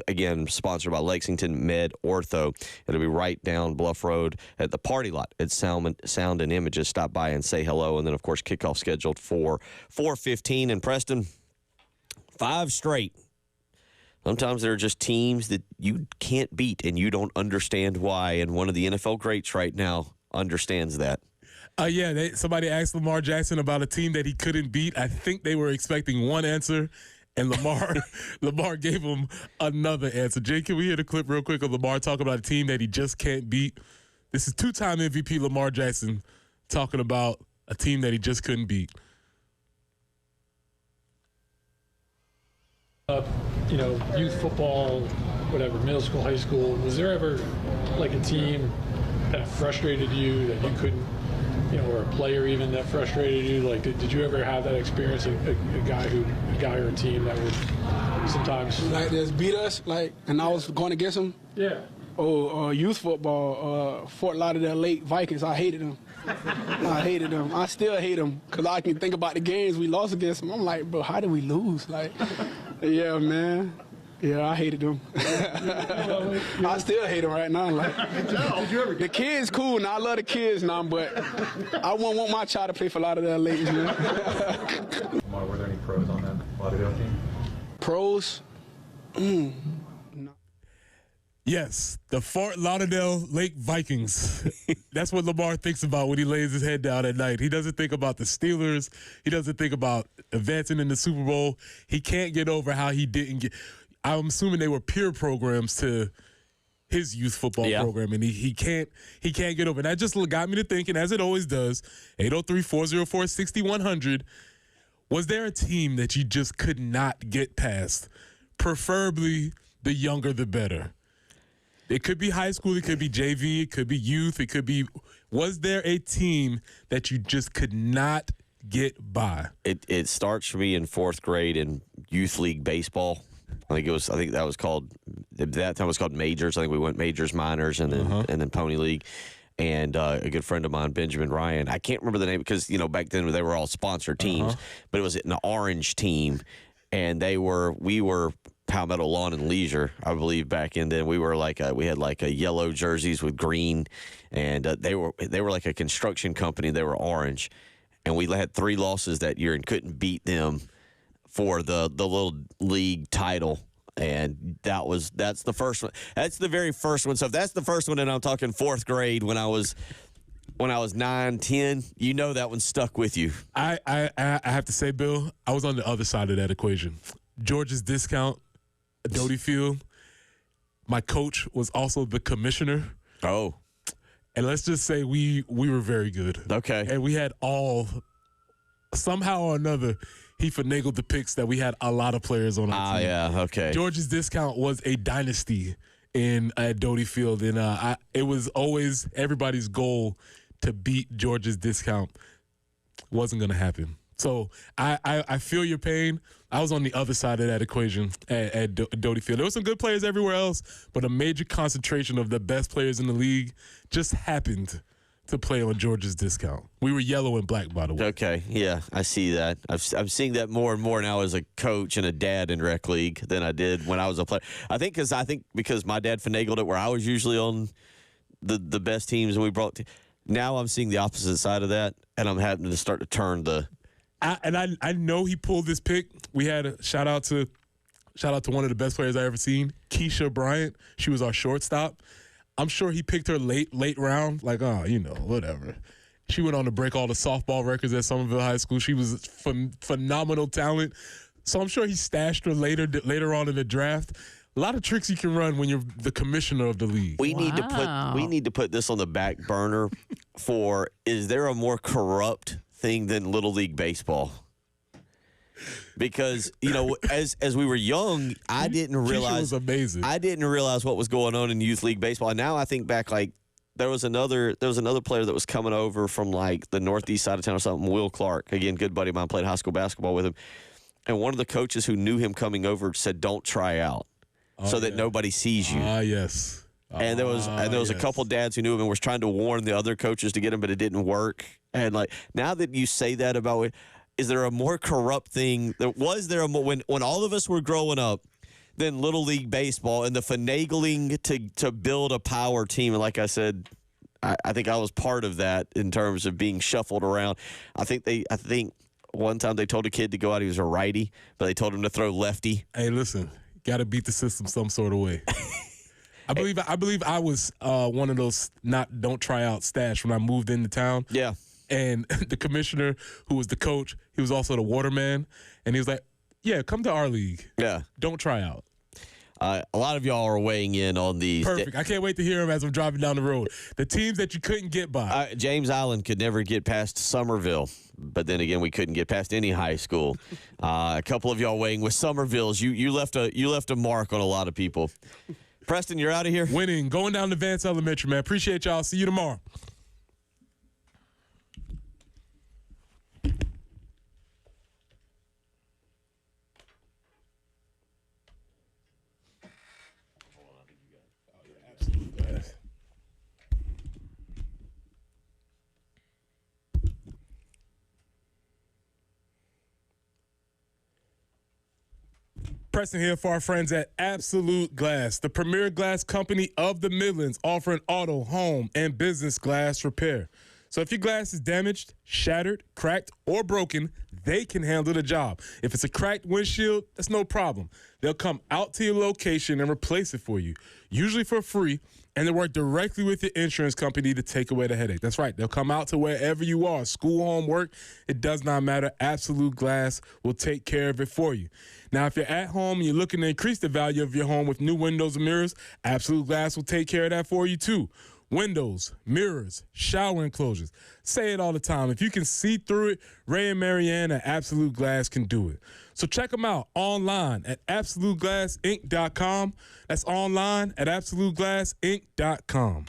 Again, sponsored by Lexington Med Ortho. It'll be right down Bluff Road at the party lot at Sound and Images. Stop by and say hello. And then, of course, kickoff scheduled for 4:15. And Preston, 5 straight. Sometimes there are just teams that you can't beat and you don't understand why. And one of the NFL greats right now understands that. Somebody asked Lamar Jackson about a team that he couldn't beat. I think they were expecting one answer. And Lamar gave him another answer. Jay, can we hear the clip real quick of Lamar talking about a team that he just can't beat? This is 2-time MVP Lamar Jackson talking about a team that he just couldn't beat. Youth football, whatever, middle school, high school, was there ever like a team that frustrated you that you couldn't, or a player even that frustrated you? Like, did you ever have that experience, a guy or a team that would sometimes like just beat us, and I was going against them? Yeah. Youth football, Fort Lauderdale Lake Vikings. I hated them. I still hate them because I can think about the games we lost against them. I'm like, bro, how did we lose? Yeah, man. Yeah, I hated them. I still hate them right now. The kids cool now. I love the kids now, but I wouldn't want my child to play for Lauderdale Lake, man. Were there any pros on that Lauderdale team? Pros? No. Yes, the Fort Lauderdale Lake Vikings. That's what Lamar thinks about when he lays his head down at night. He doesn't think about the Steelers. He doesn't think about advancing in the Super Bowl. He can't get over how he didn't get. I'm assuming they were peer programs to his youth football program, and he can't get over it. That just got me to thinking, as it always does, 803-404-6100, was there a team that you just could not get past? Preferably the younger the better. It could be high school, it could be JV, it could be youth, it could be – was there a team that you just could not get by? It starts for me in 4th grade in youth league baseball. That time it was called majors. I think we went majors, minors, and then pony league. And a good friend of mine, Benjamin Ryan, I can't remember the name because back then they were all sponsored teams, but it was an orange team, and we were Palmetto Lawn and Leisure, I believe, back in then. We were we had a yellow jerseys with green, and they were like a construction company. They were orange, and we had 3 losses that year and couldn't beat them for the little league title. And that's the first one. That's the very first one. So if that's the first one, and I'm talking 4th grade when I was 9, 10, that one stuck with you. I have to say, Bill, I was on the other side of that equation. George's Discount, Doty Field. My coach was also the commissioner. Oh. And let's just say we were very good. Okay. And we had somehow or another, he finagled the picks that we had a lot of players on our team. Yeah, okay. George's Discount was a dynasty at Doty Field, and it was always everybody's goal to beat George's Discount. Wasn't going to happen. So I feel your pain. I was on the other side of that equation at Doty Field. There were some good players everywhere else, but a major concentration of the best players in the league just happened to play on George's Discount. We were yellow and black, by the way. Okay, yeah, I see that. I'm seeing that more and more now as a coach and a dad in rec league than I did when I was a player. I think because my dad finagled it where I was usually on the best teams and we brought. Now I'm seeing the opposite side of that, and I'm having to start to turn the. I know he pulled this pick. We had a shout out to one of the best players I ever seen, Keisha Bryant. She was our shortstop. I'm sure he picked her late round, whatever. She went on to break all the softball records at Somerville High School. She was phenomenal talent. So I'm sure he stashed her later on in the draft. A lot of tricks you can run when you're the commissioner of the league. We need to put this on the back burner for, is there a more corrupt thing than Little League Baseball? Because, as we were young, I didn't realize. Was amazing. I didn't realize what was going on in youth league baseball. And now I think back, there was another player that was coming over from like the northeast side of town or something. Will Clark, again, good buddy of mine, played high school basketball with him. And one of the coaches who knew him coming over said, "Don't try out, so that nobody sees you." Yes. And there was a couple dads who knew him and was trying to warn the other coaches to get him, but it didn't work. And like now that you say that about it, is there a more corrupt thing? Was there when all of us were growing up than Little League baseball and the finagling to build a power team? And like I said, I think I was part of that in terms of being shuffled around. I think one time they told a kid to go out. He was a righty, but they told him to throw lefty. Hey, listen, got to beat the system some sort of way. I believe I was one of those don't try out stash when I moved into town. Yeah. And the commissioner, who was the coach, he was also the waterman, and he was like, "Yeah, come to our league. Yeah, don't try out." A lot of y'all are weighing in on these. Perfect. I can't wait to hear them as I'm driving down the road. The teams that you couldn't get by. James Island could never get past Somerville, but then again, we couldn't get past any high school. A couple of y'all weighing with Somerville's. You left a mark on a lot of people. Preston, you're out of here? Winning. Going down to Vance Elementary, man. Appreciate y'all. See you tomorrow. Preston here for our friends at Absolute Glass, the premier glass company of the Midlands, offering auto, home, and business glass repair. So if your glass is damaged, shattered, cracked, or broken, they can handle the job. If it's a cracked windshield, that's no problem. They'll come out to your location and replace it for you, usually for free, and they work directly with your insurance company to take away the headache. That's right. They'll come out to wherever you are, school, home, work. It does not matter. Absolute Glass will take care of it for you. Now, if you're at home and you're looking to increase the value of your home with new windows and mirrors, Absolute Glass will take care of that for you too. Windows, mirrors, shower enclosures. Say it all the time. If you can see through it, Ray and Marianne at Absolute Glass can do it. So check them out online at AbsoluteGlassInc.com. That's online at AbsoluteGlassInc.com.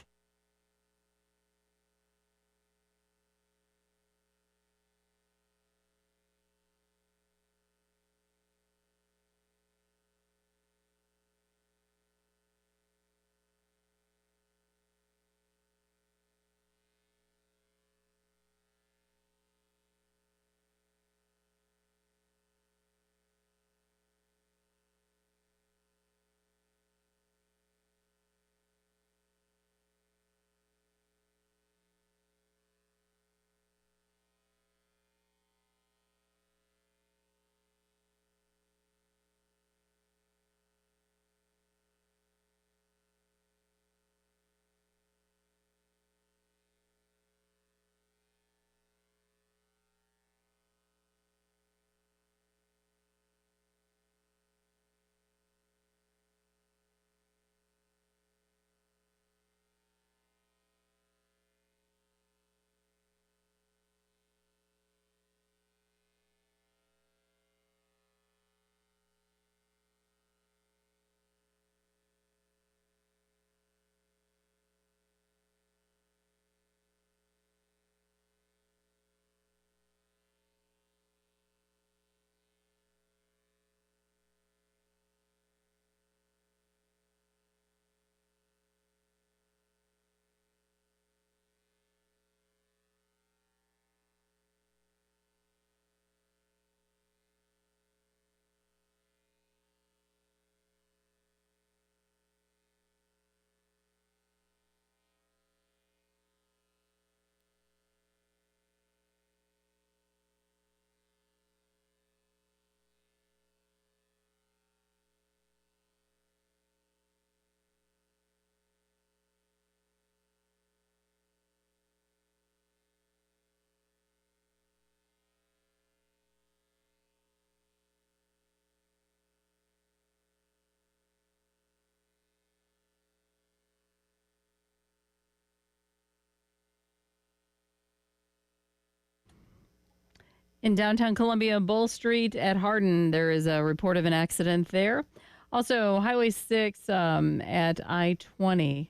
In downtown Columbia, Bull Street at Hardin, there is a report of an accident there. Also, Highway 6 at I-20.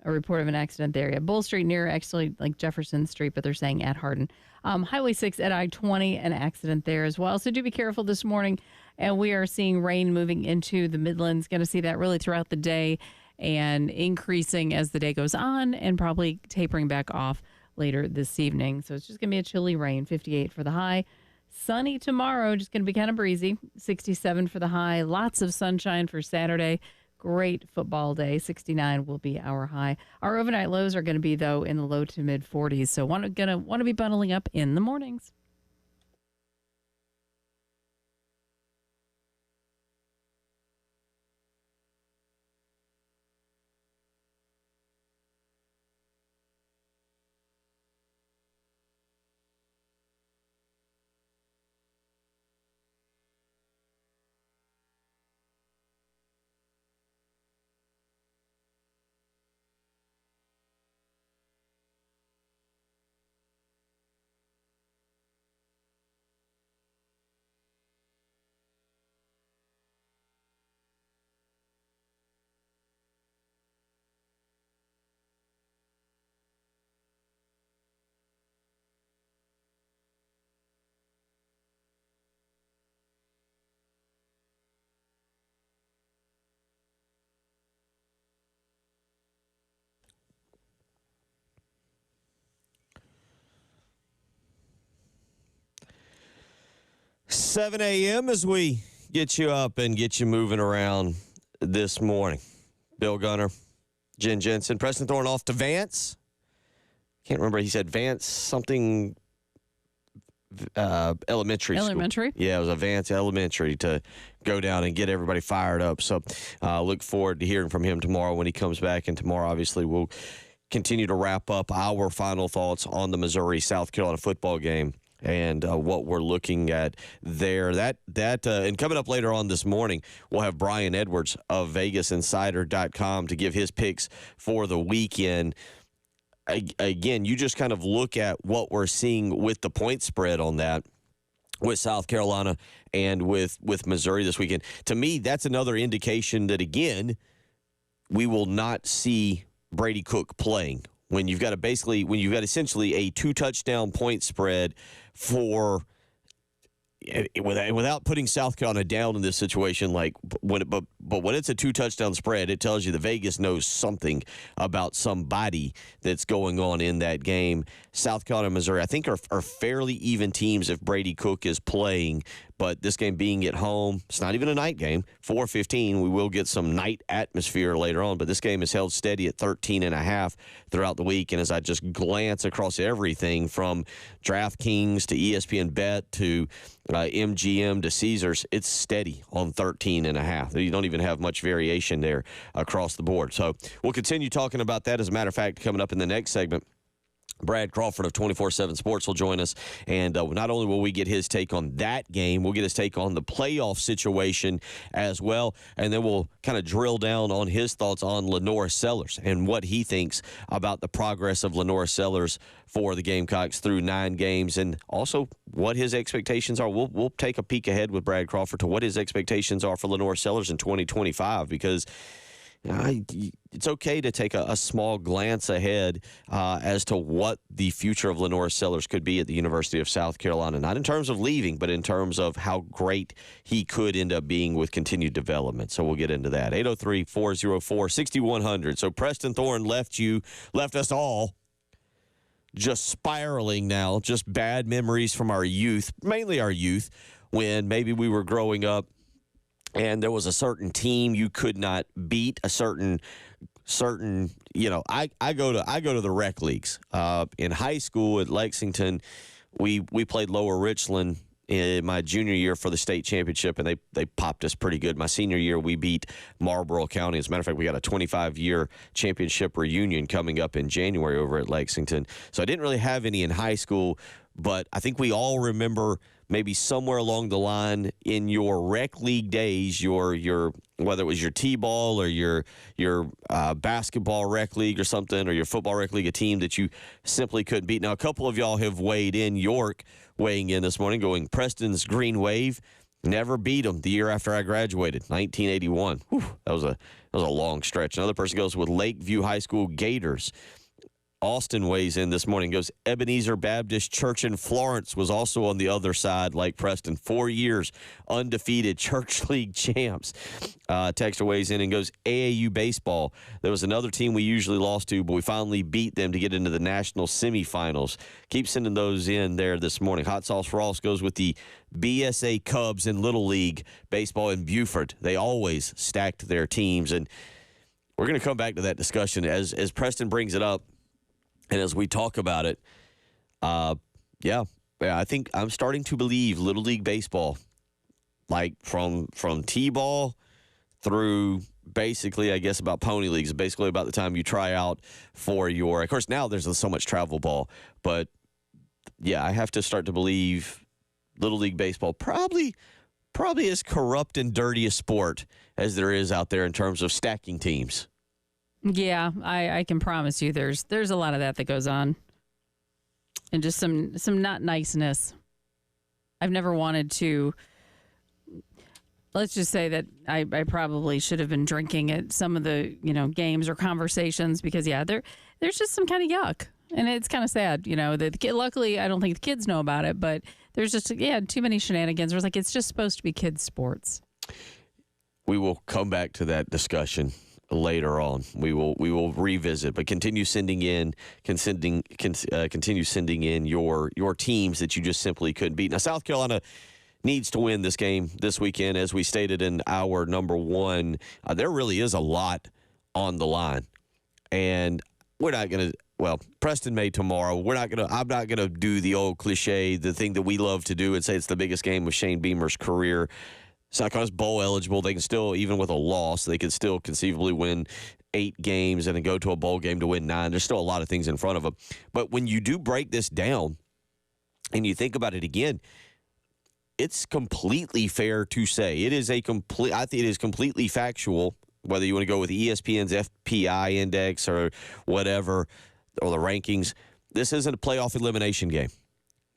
a report of an accident there. Yeah, Bull Street near actually like Jefferson Street, but they're saying at Hardin. Highway 6 at I-20, an accident there as well. So do be careful this morning. And we are seeing rain moving into the Midlands. Going to see that really throughout the day and increasing as the day goes on and probably tapering back off later this evening. So it's just going to be a chilly rain, 58 for the high. Sunny tomorrow, just going to be kind of breezy, 67 for the high. Lots of sunshine for Saturday. Great football day. 69 will be our high. Our overnight lows are going to be, though, in the low to mid 40s. So want to be bundling up in the mornings. Seven a.m. as we get you up and get you moving around this morning. Bill Gunner, Jen Jensen, Preston Thorne off to Vance. Can't remember. He said Vance something elementary school. Elementary? Yeah, it was a Vance Elementary to go down and get everybody fired up. So look forward to hearing from him tomorrow when he comes back. And tomorrow, obviously, we'll continue to wrap up our final thoughts on the Missouri-South Carolina football game and what we're looking at there. And coming up later on this morning, we'll have Brian Edwards of VegasInsider.com to give his picks for the weekend. Again, you just kind of look at what we're seeing with the point spread on that with South Carolina and with Missouri this weekend. To me, that's another indication that, again, we will not see Brady Cook playing. When you've got essentially a 2-touchdown point spread without putting South Carolina down in this situation, but when it's a 2-touchdown spread, it tells you that Vegas knows something about somebody that's going on in that game. South Carolina and Missouri, I think, are fairly even teams if Brady Cook is playing. But this game being at home, it's not even a night game. 4:15, we will get some night atmosphere later on. But this game is held steady at 13.5 throughout the week. And as I just glance across everything from DraftKings to ESPN Bet to MGM to Caesars, it's steady on 13.5. You don't even have much variation there across the board. So we'll continue talking about that. As a matter of fact, coming up in the next segment, Brad Crawford of 24/7 Sports will join us, and not only will we get his take on that game, we'll get his take on the playoff situation as well, and then we'll kind of drill down on his thoughts on Lenore Sellers and what he thinks about the progress of Lenore Sellers for the Gamecocks through 9 games, and also what his expectations are. We'll take a peek ahead with Brad Crawford to what his expectations are for Lenore Sellers in 2025, because it's okay to take a small glance ahead as to what the future of Lenore Sellers could be at the University of South Carolina. Not in terms of leaving, but in terms of how great he could end up being with continued development. So we'll get into that. 803-404-6100. So Preston Thorne left us all just spiraling now, just bad memories from our youth, mainly our youth, when maybe we were growing up and there was a certain team you could not beat, a certain I go to the rec leagues. In high school at Lexington, we played Lower Richland in my junior year for the state championship, and they popped us pretty good. My senior year, we beat Marlboro County. As a matter of fact, we got a 25-year championship reunion coming up in January over at Lexington. So I didn't really have any in high school, but I think we all remember maybe somewhere along the line in your rec league days, your whether it was your T-ball or your basketball rec league or something, or your football rec league, a team that you simply couldn't beat. Now, a couple of y'all have weighed in. York weighing in this morning, going Preston's Green Wave. Never beat them the year after I graduated, 1981. Whew, that was a long stretch. Another person goes with Lakeview High School Gators. Austin weighs in this morning, goes Ebenezer Baptist Church in Florence was also on the other side, like Preston. 4 years undefeated church league champs. Texter weighs in and goes AAU baseball. There was another team we usually lost to, but we finally beat them to get into the national semifinals. Keep sending those in there this morning. Hot Sauce Ross goes with the BSA Cubs in Little League baseball in Beaufort. They always stacked their teams, and we're going to come back to that discussion as Preston brings it up. And as we talk about it, I think I'm starting to believe Little League baseball, like from T-ball through basically, I guess, about Pony Leagues, basically about the time you try out for your – of course, now there's so much travel ball. But, yeah, I have to start to believe Little League baseball probably as corrupt and dirty a sport as there is out there in terms of stacking teams. Yeah, I can promise you there's a lot of that goes on. And just some not niceness. I've never wanted to, let's just say that I probably should have been drinking at some of the, games or conversations because, there's just some kind of yuck. And it's kind of sad, luckily I don't think the kids know about it, but there's just, too many shenanigans. It's like it's just supposed to be kids' sports. We will come back to that discussion later on. We will revisit, but continue sending in your teams that you just simply couldn't beat. Now, South Carolina needs to win this game this weekend, as we stated in our number one. There really is a lot on the line, and we're not going to. Well, Preston may tomorrow. I'm not gonna do the old cliche, the thing that we love to do, and say it's the biggest game of Shane Beamer's career. South Carolina's bowl eligible. They can still, even with a loss, they could still conceivably win 8 games and then go to a bowl game to win 9. There's still a lot of things in front of them. But when you do break this down and you think about it again, it's completely fair to say I think it is completely factual, whether you want to go with ESPN's FPI index or whatever, or the rankings. This isn't a playoff elimination game.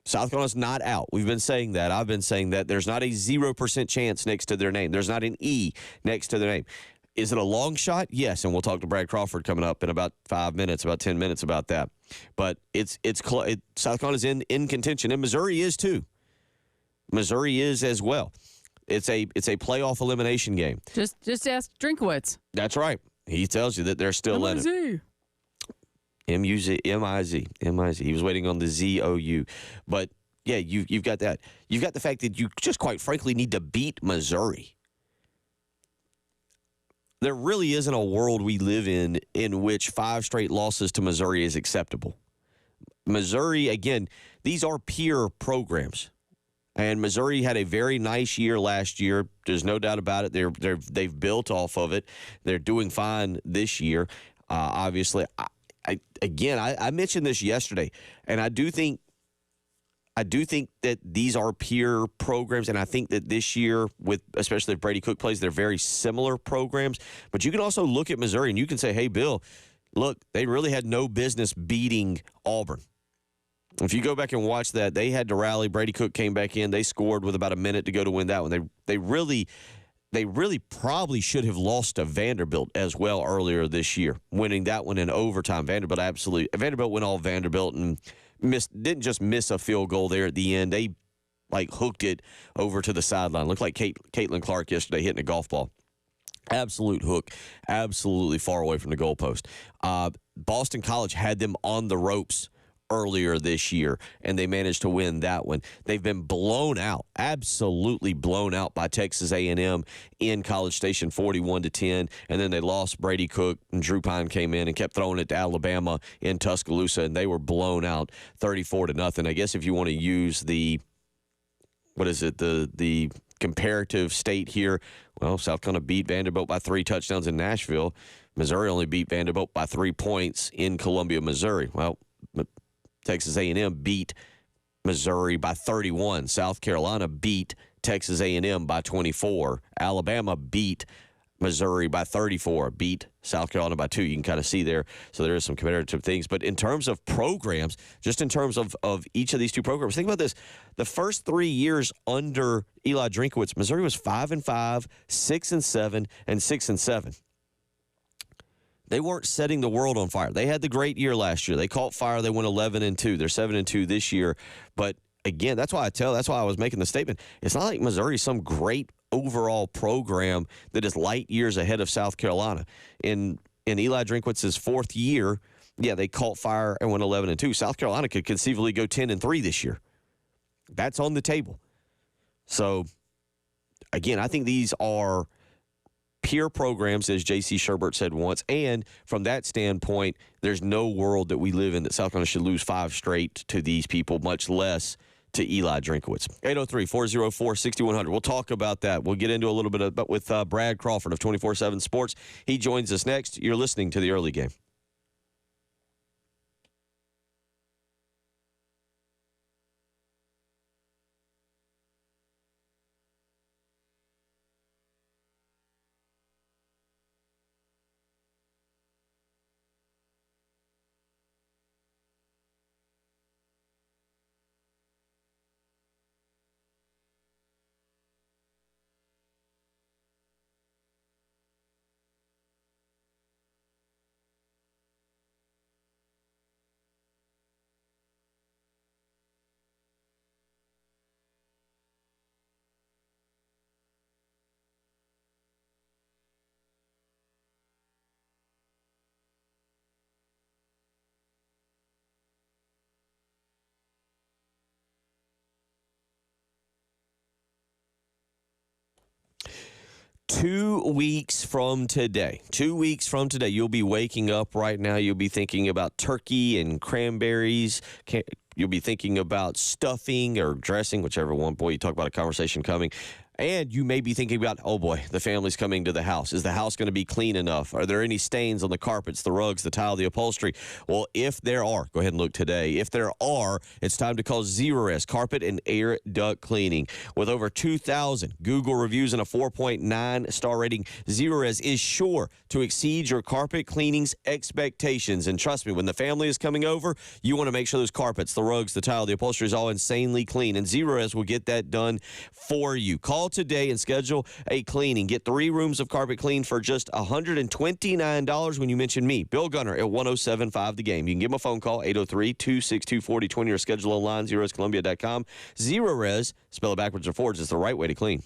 South Carolina's not out. We've been saying that. I've been saying that. There's not a 0% chance next to their name. There's not an E next to their name. Is it a long shot? Yes, and we'll talk to Brad Crawford coming up in about 10 minutes about that. But South Carolina's in contention, and Missouri is too. Missouri is as well. It's a playoff elimination game. Just ask Drinkowitz. That's right. He tells you that they're still in it. M-U-Z, M-I-Z. He was waiting on the Z-O-U. But, yeah, you've got that. You've got the fact that you just quite frankly need to beat Missouri. There really isn't a world we live in which 5 straight losses to Missouri is acceptable. Missouri, again, these are peer programs. And Missouri had a very nice year last year. There's no doubt about it. They've built off of it. They're doing fine this year. Obviously, I mentioned this yesterday, and I do think that these are peer programs, and I think that this year, especially if Brady Cook plays, they're very similar programs. But you can also look at Missouri, and you can say, hey, Bill, look, they really had no business beating Auburn. If you go back and watch that, they had to rally. Brady Cook came back in. They scored with about a minute to go to win that one. They really probably should have lost to Vanderbilt as well earlier this year, winning that one in overtime. Vanderbilt went all Vanderbilt and didn't just miss a field goal there at the end. They hooked it over to the sideline. Looked like Caitlin Clark yesterday hitting a golf ball. Absolute hook, absolutely far away from the goalpost. Boston College had them on the ropes earlier this year, and they managed to win that one. They've been blown out, absolutely blown out by Texas A&M in College Station 41-10, and then they lost Brady Cook, and Drew Pine came in and kept throwing it to Alabama in Tuscaloosa, and they were blown out 34-0. I guess if you want to use the comparative state here, well, South Carolina beat Vanderbilt by 3 touchdowns in Nashville. Missouri only beat Vanderbilt by 3 points in Columbia, Missouri. Well, Texas A&M beat Missouri by 31. South Carolina beat Texas A&M by 24. Alabama beat Missouri by 34, beat South Carolina by 2. You can kind of see there. So there is some comparative things. But in terms of programs, just in terms of each of these two programs, think about this. The first 3 years under Eli Drinkowitz, Missouri was 5-5, 6-7, and 6-7. They weren't setting the world on fire. They had the great year last year. They caught fire. They went 11-2. They're 7-2 this year. But again, that's why I was making the statement. It's not like Missouri's some great overall program that is light years ahead of South Carolina. In Eli Drinkwitz's fourth year, yeah, they caught fire and went 11-2. South Carolina could conceivably go 10-3 this year. That's on the table. So, again, I think these are peer programs, as J.C. Sherbert said once, and from that standpoint, there's no world that we live in that South Carolina should lose 5 straight to these people, much less to Eli Drinkowitz. 803-404-6100. We'll talk about that. We'll get into a little bit with Brad Crawford of 24/7 Sports. He joins us next. You're listening to The Early Game. Two weeks from today, you'll be waking up right now. You'll be thinking about turkey and cranberries. You'll be thinking about stuffing or dressing, whichever one. Boy, you talk about a conversation coming. And you may be thinking about, oh boy, the family's coming to the house. Is the house going to be clean enough? Are there any stains on the carpets, the rugs, the tile, the upholstery? Well, if there are, go ahead and look today. If there are, it's time to call Zerorez Carpet and Air Duct Cleaning. With over 2,000 Google reviews and a 4.9 star rating, Zerorez is sure to exceed your carpet cleaning's expectations. And trust me, when the family is coming over, you want to make sure those carpets, the rugs, the tile, the upholstery is all insanely clean. And Zerorez will get that done for you. Call today and schedule a cleaning. Get 3 rooms of carpet cleaned for just $129 when you mention me, Bill Gunner, at 107.5 The Game. You can give him a phone call, 803-262-4020, or schedule online, ZerorezColumbia.com. Zerorez, spell it backwards or forwards, is the right way to clean.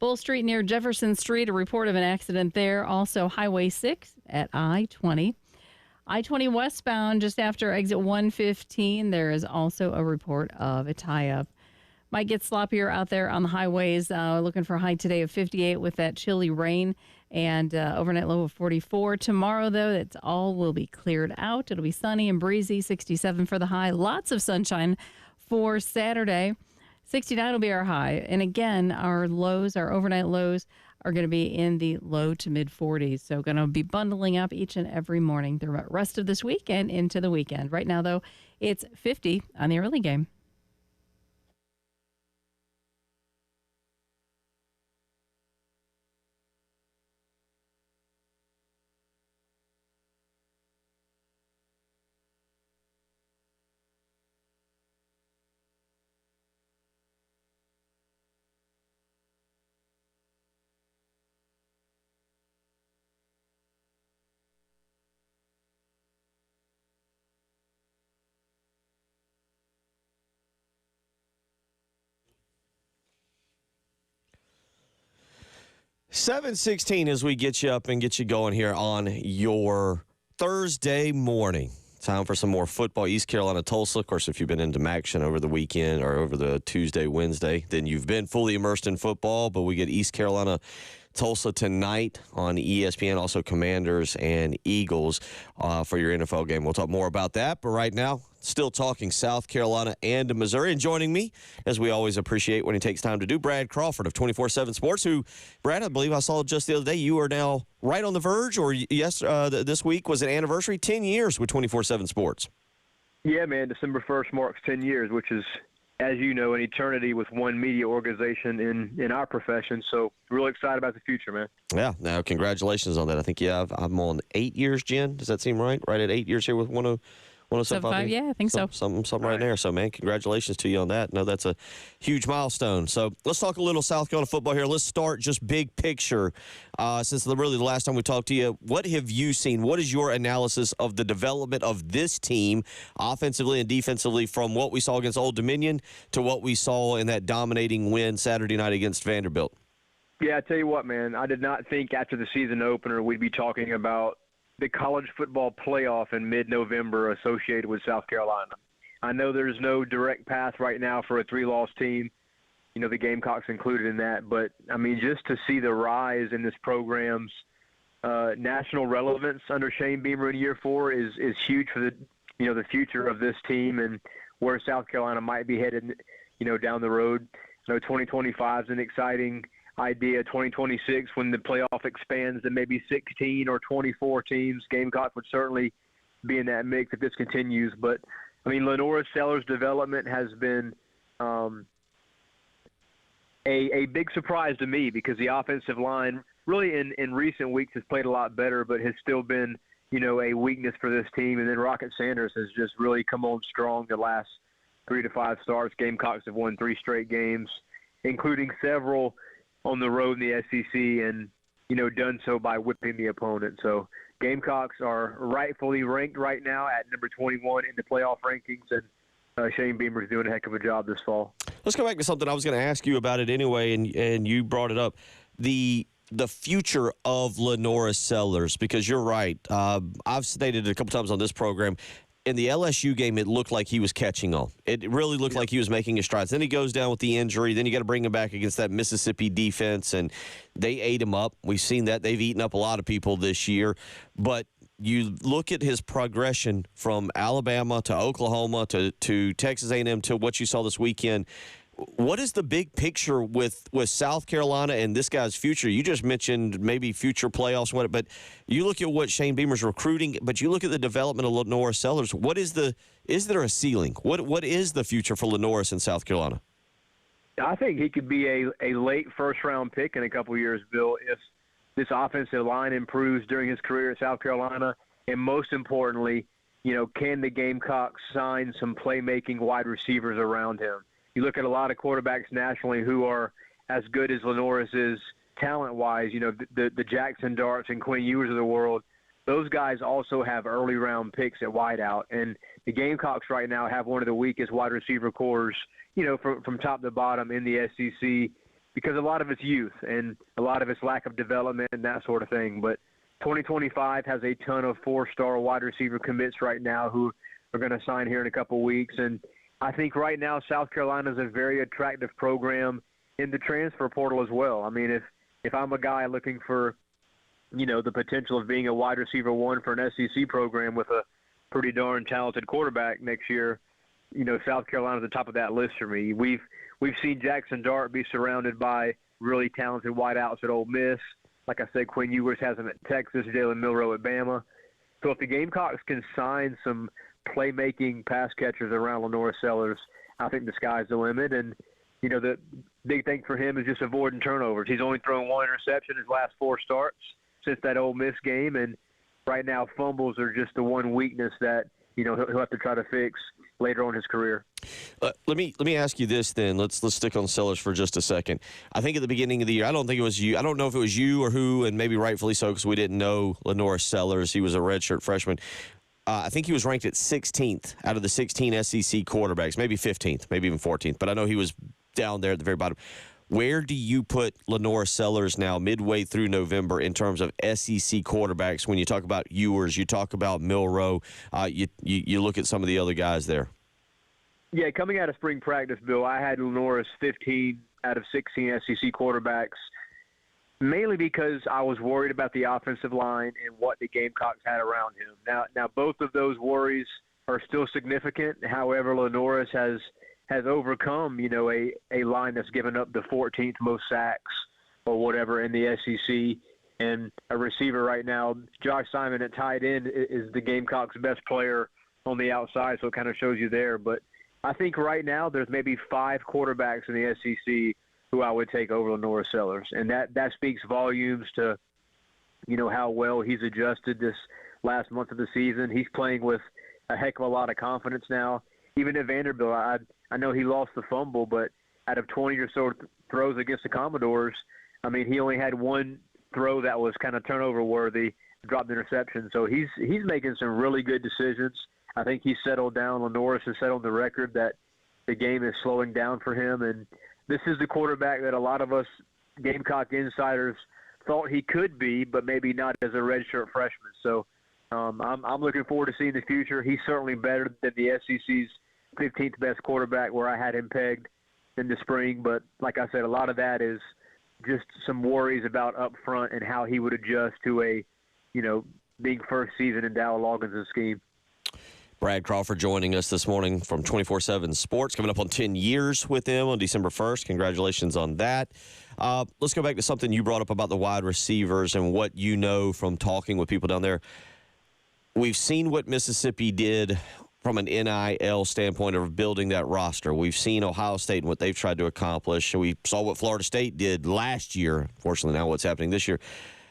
Bull Street near Jefferson Street, a report of an accident there. Also, Highway 6 at I-20. I-20 westbound just after exit 115, there is also a report of a tie-up. Might get sloppier out there on the highways. Looking for a high today of 58 with that chilly rain and overnight low of 44. Tomorrow, though, that's all will be cleared out. It'll be sunny and breezy, 67 for the high. Lots of sunshine for Saturday. 69 will be our high. And again, our lows, our overnight lows, are going to be in the low to mid 40s. So going to be bundling up each and every morning through the rest of this week and into the weekend. Right now, though, it's 50 on the early game. $7:16 as we get you up and get you going here on your Thursday morning. Time for some more football. East Carolina, Tulsa. Of course, if you've been into action over the weekend or over the Tuesday, Wednesday, then you've been fully immersed in football. But we get East Carolina, Tulsa tonight on ESPN. Also, Commanders and Eagles for your NFL game. We'll talk more about that. But right now, still talking South Carolina and Missouri. And joining me, as we always appreciate when he takes time to do, Brad Crawford of 24/7 Sports, who, Brad, I believe I saw just the other day, you are now right on the verge, or this week was an anniversary, 10 years with 24/7 Sports. Yeah, man, December 1st marks 10 years, which is, as you know, an eternity with one media organization in our profession. So really excited about the future, man. Yeah, now congratulations on that. I think, I'm on 8 years, Jen. Does that seem right? Right at 8 years here with 107.5? Yeah, I think so. Something right there. So, man, congratulations to you on that. No, that's a huge milestone. So let's talk a little South Carolina football here. Let's start just big picture. Since the last time we talked to you, what have you seen? What is your analysis of the development of this team offensively and defensively from what we saw against Old Dominion to what we saw in that dominating win Saturday night against Vanderbilt? Yeah, I tell you what, man, I did not think after the season opener we'd be talking about the college football playoff in mid-November associated with South Carolina. I know there's no direct path right now for a 3-loss team, the Gamecocks included in that, but, I mean, just to see the rise in this program's national relevance under Shane Beamer in year 4 is huge for the future of this team and where South Carolina might be headed, down the road. 2025 is an exciting idea. 2026, when the playoff expands to maybe 16 or 24 teams, Gamecocks would certainly be in that mix if this continues. But, I mean, Lenora Sellers' development has been a big surprise to me because the offensive line really in recent weeks has played a lot better but has still been, a weakness for this team. And then Rocket Sanders has just really come on strong the last 3 to 5 starts. Gamecocks have won 3 straight games, including several on the road in the SEC and, done so by whipping the opponent. So Gamecocks are rightfully ranked right now at number 21 in the playoff rankings, and Shane Beamer's doing a heck of a job this fall. Let's go back to something I was going to ask you about it anyway, and you brought it up. The future of Lenora Sellers, because you're right. I've stated it a couple times on this program. In the LSU game, it looked like he was catching on. It really looked like he was making his strides. Then he goes down with the injury. Then you got to bring him back against that Mississippi defense, and they ate him up. We've seen that. They've eaten up a lot of people this year. But you look at his progression from Alabama to Oklahoma to Texas A&M to what you saw this weekend. What is the big picture with South Carolina and this guy's future? You just mentioned maybe future playoffs, but you look at what Shane Beamer's recruiting, but you look at the development of Lenora Sellers. Is there a ceiling? What is the future for Lenoris in South Carolina? I think he could be a late first-round pick in a couple of years, Bill, if this offensive line improves during his career at South Carolina. And most importantly, can the Gamecocks sign some playmaking wide receivers around him? You look at a lot of quarterbacks nationally who are as good as Lenoris is talent-wise, the Jackson Darts and Quinn Ewers of the world. Those guys also have early-round picks at wideout. And the Gamecocks right now have one of the weakest wide receiver cores, from top to bottom in the SEC. because a lot of it's youth and a lot of it's lack of development and that sort of thing. But 2025 has a ton of 4-star wide receiver commits right now who are going to sign here in a couple of weeks. And I think right now South Carolina is a very attractive program in the transfer portal as well. I mean, if I'm a guy looking for, the potential of being a wide receiver one for an SEC program with a pretty darn talented quarterback next year, South Carolina's at the top of that list for me. We've seen Jackson Dart be surrounded by really talented wideouts at Ole Miss. Like I said, Quinn Ewers has him at Texas, Jalen Milroe at Bama. So if the Gamecocks can sign some playmaking pass catchers around Lenora Sellers, I think the sky's the limit. And, the big thing for him is just avoiding turnovers. He's only thrown one interception his last 4 starts since that Ole Miss game. And right now fumbles are just the one weakness that, he'll have to try to fix later on in his career. Let me ask you this then. Let's stick on Sellers for just a second. I think at the beginning of the year, I don't think it was you. I don't know if it was you or who, and maybe rightfully so because we didn't know Lenora Sellers. He was a redshirt freshman. I think he was ranked at 16th out of the 16 SEC quarterbacks, maybe 15th, maybe even 14th. But I know he was down there at the very bottom. Where do you put Lenora Sellers now midway through November in terms of SEC quarterbacks when you talk about Ewers, you talk about Milroe, you look at some of the other guys there? Yeah, coming out of spring practice, Bill, I had Lenora's 15 out of 16 SEC quarterbacks, mainly because I was worried about the offensive line and what the Gamecocks had around him. Now both of those worries are still significant. However, Lenora's has overcome, a line that's given up the 14th most sacks or whatever in the SEC. And a receiver right now, Josh Simon at tight end is the Gamecocks' best player on the outside, so it kind of shows you there. But I think right now there's maybe 5 quarterbacks in the SEC who I would take over Lenora Sellers. And that speaks volumes to, how well he's adjusted this last month of the season. He's playing with a heck of a lot of confidence now. Even at Vanderbilt, I know he lost the fumble, but out of 20 or so throws against the Commodores, I mean, he only had one throw that was kind of turnover worthy, dropped the interception. So he's making some really good decisions. I think he's settled down. Lenoris has set on the record that the game is slowing down for him, and this is the quarterback that a lot of us Gamecock insiders thought he could be, but maybe not as a redshirt freshman. So I'm looking forward to seeing the future. He's certainly better than the SEC's 15th best quarterback where I had him pegged in the spring. But like I said, a lot of that is just some worries about up front and how he would adjust to being first season in Dow Loggins' scheme. Brad Crawford joining us this morning from 24/7 Sports, coming up on 10 years with him on December 1st. Congratulations on that. Let's go back to something you brought up about the wide receivers and what you know from talking with people down there. We've seen what Mississippi did from an NIL standpoint of building that roster. We've seen Ohio State and what they've tried to accomplish. We saw what Florida State did last year. Unfortunately, now what's happening this year.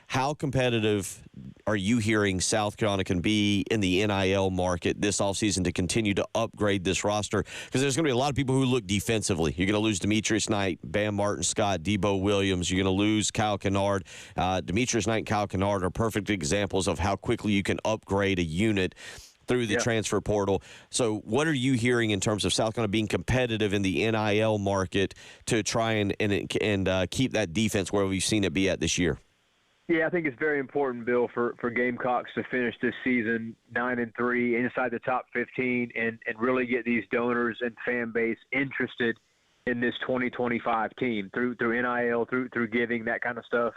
How competitive are you hearing South Carolina can be in the NIL market this offseason to continue to upgrade this roster? Because there's going to be a lot of people who look defensively. You're going to lose Demetrius Knight, Bam Martin-Scott, Debo Williams. You're going to lose Kyle Kennard. Demetrius Knight and Kyle Kennard are perfect examples of how quickly you can upgrade a unit through the transfer portal. So what are you hearing in terms of South Carolina being competitive in the NIL market to try and keep that defense where we've seen it be at this year? Yeah, I think it's very important, Bill, for Gamecocks to finish this season 9-3 inside the top 15 and really get these donors and fan base interested in this 2025 team through NIL, through giving, that kind of stuff.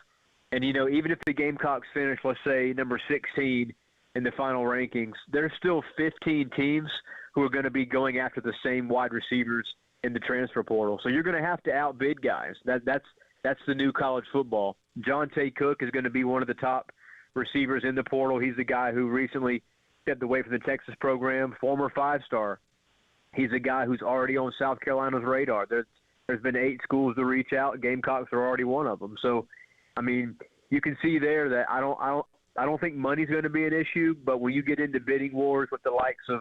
And, even if the Gamecocks finish, let's say, number 16 in the final rankings, there's still 15 teams who are going to be going after the same wide receivers in the transfer portal. So you're going to have to outbid guys. That's the new college football. Jonte Cook is going to be one of the top receivers in the portal. He's the guy who recently stepped away from the Texas program, former 5-star. He's a guy who's already on South Carolina's radar. There's been 8 schools to reach out. Gamecocks are already one of them. So, I mean, you can see there that I don't think money's going to be an issue, but when you get into bidding wars with the likes of,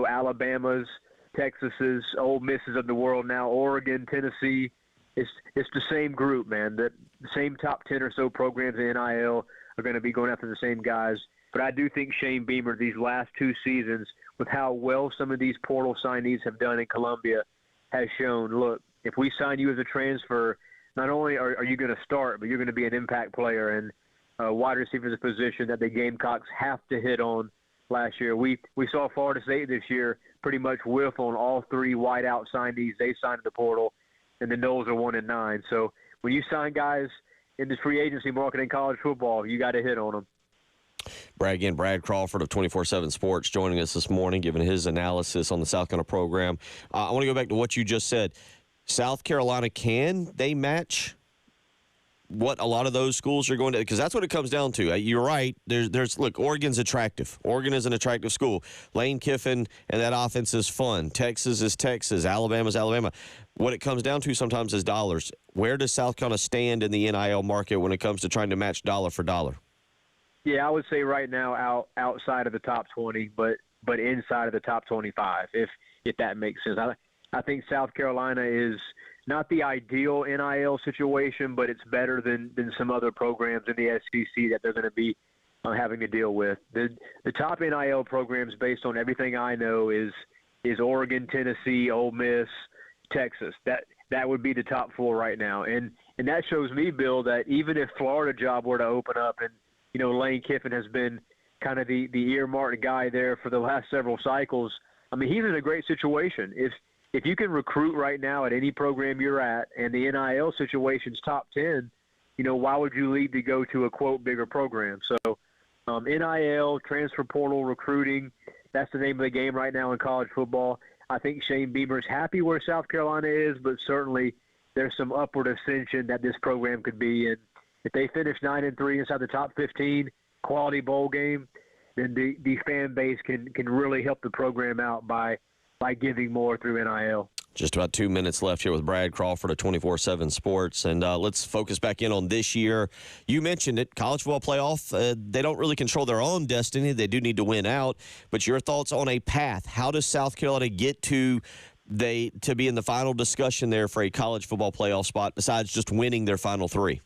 Alabama's, Texas's, Ole Misses of the world now, Oregon, Tennessee, it's the same group, man. The same top 10 or so programs in NIL are going to be going after the same guys. But I do think Shane Beamer, these last 2 seasons, with how well some of these portal signees have done in Columbia, has shown, look, if we sign you as a transfer, not only are you going to start, but you're going to be an impact player. And wide receiver is a position that the Gamecocks have to hit on last year. We saw Florida State this year pretty much whiff on all three wideout signees they signed in the portal, and the Noles are 1-9. So when you sign guys in this free agency market in college football, you got to hit on them. Brad Crawford of 24/7 Sports joining us this morning, giving his analysis on the South Carolina program. I want to go back to what you just said. South Carolina, can they match what a lot of those schools are going to? Because that's what it comes down to. You're right. Look, Oregon's attractive. Oregon is an attractive school. Lane Kiffin and that offense is fun. Texas is Texas. Alabama's Alabama. What it comes down to sometimes is dollars. Where does South Carolina stand in the NIL market when it comes to trying to match dollar for dollar? Yeah, I would say right now outside of the top 20, but inside of the top 25, if that makes sense. I think South Carolina is not the ideal NIL situation, but it's better than some other programs in the SEC that they're going to be having to deal with. The top NIL programs, based on everything I know, is Oregon, Tennessee, Ole Miss, Texas. That would be the top four right now, and that shows me, Bill, that even if Florida job were to open up, and Lane Kiffin has been kind of the earmarked guy there for the last several cycles. I mean, he's in a great situation. If you can recruit right now at any program you're at, and the NIL situation's top 10, why would you leave to go to a, quote, bigger program? So NIL, transfer portal, recruiting, that's the name of the game right now in college football. I think Shane Beamer's happy where South Carolina is, but certainly there's some upward ascension that this program could be in. If they finish 9-3 inside the top 15, quality bowl game, then the fan base can really help the program out by giving more through NIL. Just about 2 minutes left here with Brad Crawford of 24/7 Sports, and let's focus back in on this year. You mentioned it, college football playoff. They don't really control their own destiny. They do need to win out. But your thoughts on a path? How does South Carolina get to be in the final discussion there for a college football playoff spot besides just winning their final three?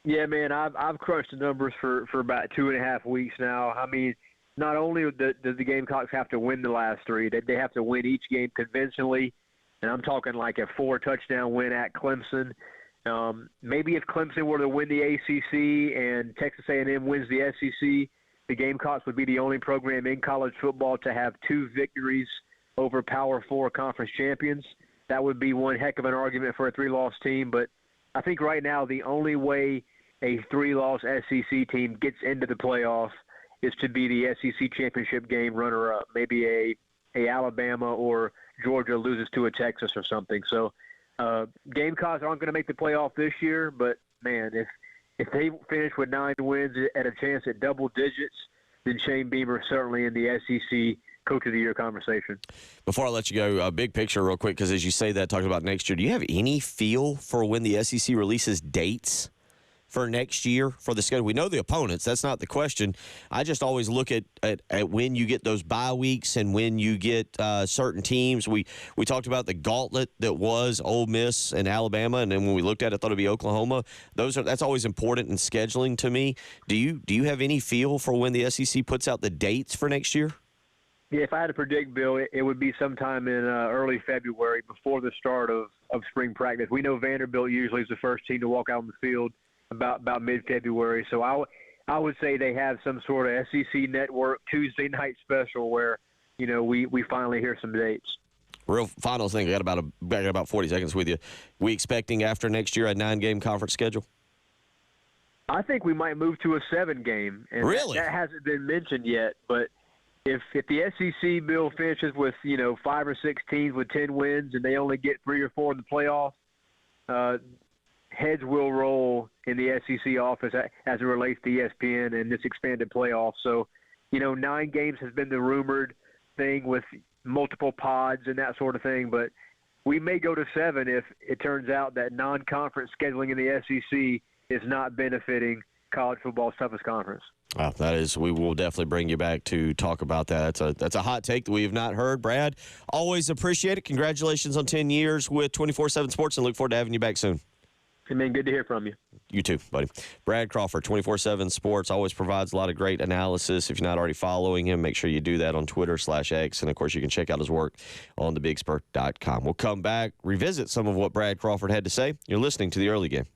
Yeah, man, I've crunched the numbers for about 2.5 weeks now. I mean, not only does the Gamecocks have to win the last three, they have to win each game convincingly, and I'm talking like a 4-touchdown win at Clemson. Maybe if Clemson were to win the ACC and Texas A&M wins the SEC, the Gamecocks would be the only program in college football to have 2 victories over Power 4 conference champions. That would be one heck of an argument for a 3-loss team, but I think right now the only way a 3-loss SEC team gets into the playoff is to be the SEC championship game runner-up. Maybe a Alabama or Georgia loses to a Texas or something. So Gamecocks aren't going to make the playoff this year, but, man, if they finish with 9 wins at a chance at double digits, then Shane Beamer certainly in the SEC Coach of the Year conversation. Before I let you go, big picture real quick, because as you say that, talking about next year, do you have any feel for when the SEC releases dates for next year for the schedule? We know the opponents. That's not the question. I just always look at when you get those bye weeks and when you get certain teams. We talked about the gauntlet that was Ole Miss and Alabama, and then when we looked at it, I thought it'd be Oklahoma. That's always important in scheduling to me. Do you have any feel for when the SEC puts out the dates for next year? Yeah, if I had to predict, Bill, it would be sometime in early February before the start of spring practice. We know Vanderbilt usually is the first team to walk out on the field about mid-February. So I would say they have some sort of SEC Network Tuesday night special where, we finally hear some dates. Real final thing, I got about 40 seconds with you. We expecting after next year a 9-game conference schedule? I think we might move to a 7-game. And really? That hasn't been mentioned yet, but if the SEC, Bill, finishes with 5 or 6 teams with 10 wins and they only get 3 or 4 in the playoffs, heads will roll in the SEC office as it relates to ESPN and this expanded playoff. So, 9 games has been the rumored thing with multiple pods and that sort of thing, but we may go to 7 if it turns out that non-conference scheduling in the SEC is not benefiting college football's toughest conference. Wow, we will definitely bring you back to talk about that. That's a hot take that we have not heard. Brad, always appreciate it. Congratulations on 10 years with 24/7 Sports, and look forward to having you back soon. Hey, man, good to hear from you. You too, buddy. Brad Crawford, 24/7 Sports, always provides a lot of great analysis. If you're not already following him, make sure you do that on Twitter/X. And, of course, you can check out his work on thebigspur.com. We'll come back, revisit some of what Brad Crawford had to say. You're listening to The Early Game.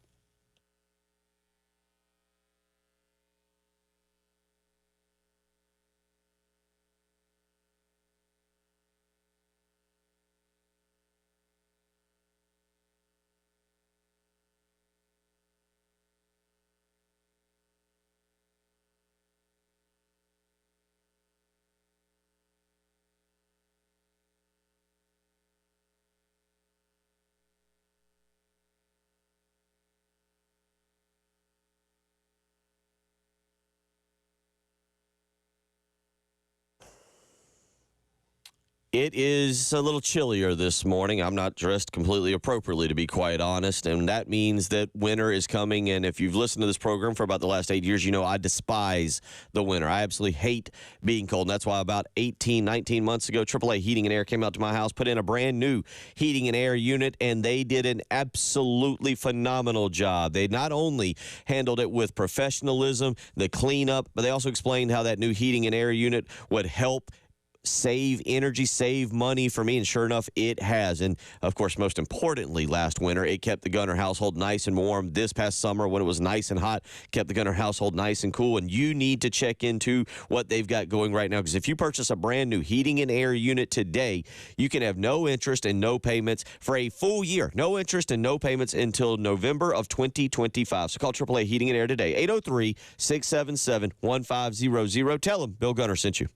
It is a little chillier this morning. I'm not dressed completely appropriately, to be quite honest, and that means that winter is coming. And if you've listened to this program for about the last 8 years, you know I despise the winter. I absolutely hate being cold, and that's why about 18, 19 months ago, AAA Heating and Air came out to my house, put in a brand new heating and air unit, and they did an absolutely phenomenal job. They not only handled it with professionalism, the cleanup, but they also explained how that new heating and air unit would help save energy, save money for me, and sure enough, it has. And, of course, most importantly, last winter, it kept the Gunner household nice and warm. This past summer, when it was nice and hot, kept the Gunner household nice and cool. And you need to check into what they've got going right now, because if you purchase a brand new heating and air unit today, you can have no interest and no payments for a full year. No interest and no payments until November of 2025. So call AAA Heating and Air today, 803-677-1500. Tell them Bill Gunner sent you.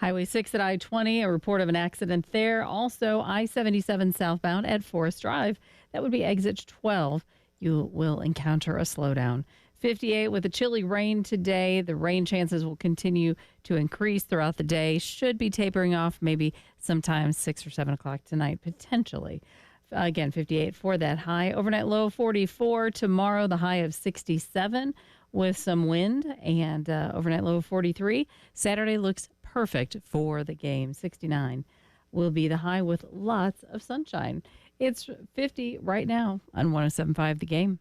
Highway 6 at I-20, a report of an accident there. Also, I-77 southbound at Forest Drive. That would be exit 12. You will encounter a slowdown. 58 with a chilly rain today. The rain chances will continue to increase throughout the day. Should be tapering off maybe sometime 6 or 7 o'clock tonight, potentially. Again, 58 for that high. Overnight low 44. Tomorrow, the high of 67 with some wind, and overnight low of 43. Saturday looks perfect for the game. 69 will be the high with lots of sunshine. It's 50 right now on 107.5 The Game.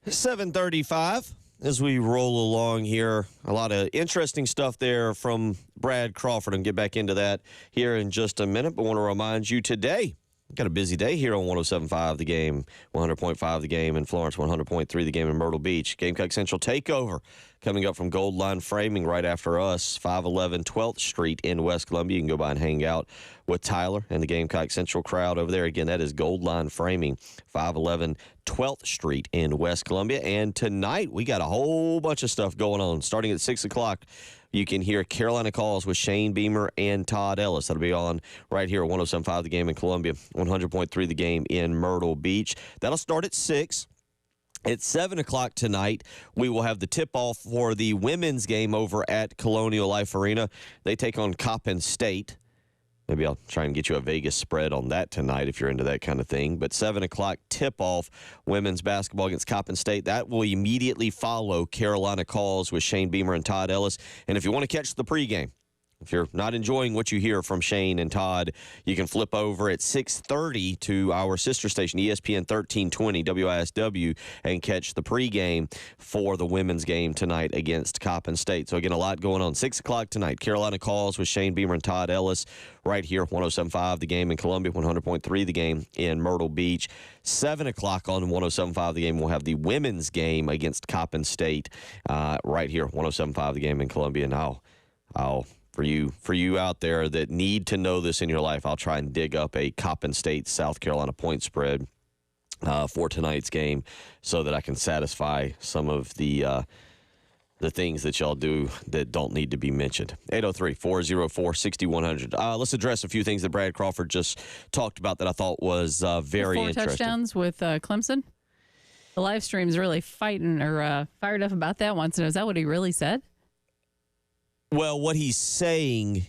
$7:35 as we roll along here. A lot of interesting stuff there from Brad Crawford, and get back into that here in just a minute. But want to remind you today, got a busy day here on 107.5 The Game, 100.5 The Game in Florence, 100.3 The Game in Myrtle Beach. Gamecock Central Takeover coming up from Gold Line Framing right after us, 511 12th Street in West Columbia. You can go by and hang out with Tyler and the Gamecock Central crowd over there. Again, that is Gold Line Framing, 511 12th Street in West Columbia. And tonight, we got a whole bunch of stuff going on. Starting at 6 o'clock, you can hear Carolina Calls with Shane Beamer and Todd Ellis. That'll be on right here at 107.5 The Game in Columbia, 100.3 The Game in Myrtle Beach. That'll start at 6. At 7 o'clock tonight, we will have the tip-off for the women's game over at Colonial Life Arena. They take on Coppin State. Maybe I'll try and get you a Vegas spread on that tonight if you're into that kind of thing. But 7 o'clock tip-off, women's basketball against Coppin State. That will immediately follow Carolina Calls with Shane Beamer and Todd Ellis. And if you want to catch the pregame, if you're not enjoying what you hear from Shane and Todd, you can flip over at 6:30 to our sister station, ESPN 1320 WISW, and catch the pregame for the women's game tonight against Coppin State. So, again, a lot going on. 6 o'clock tonight, Carolina Calls with Shane Beamer and Todd Ellis right here, 107.5 The Game in Columbia, 100.3 The Game in Myrtle Beach. 7 o'clock on 107.5 The Game, we'll have the women's game against Coppin State right here, 107.5 The Game in Columbia. And I'll For you out there that need to know this in your life, I'll try and dig up a Coppin State, South Carolina point spread for tonight's game so that I can satisfy some of the things that y'all do that don't need to be mentioned. 803-404-6100. Let's address a few things that Brad Crawford just talked about that I thought was very interesting. 4 touchdowns with Clemson. The live stream's really fighting or fired up about that one. So is that what he really said? Well, what he's saying,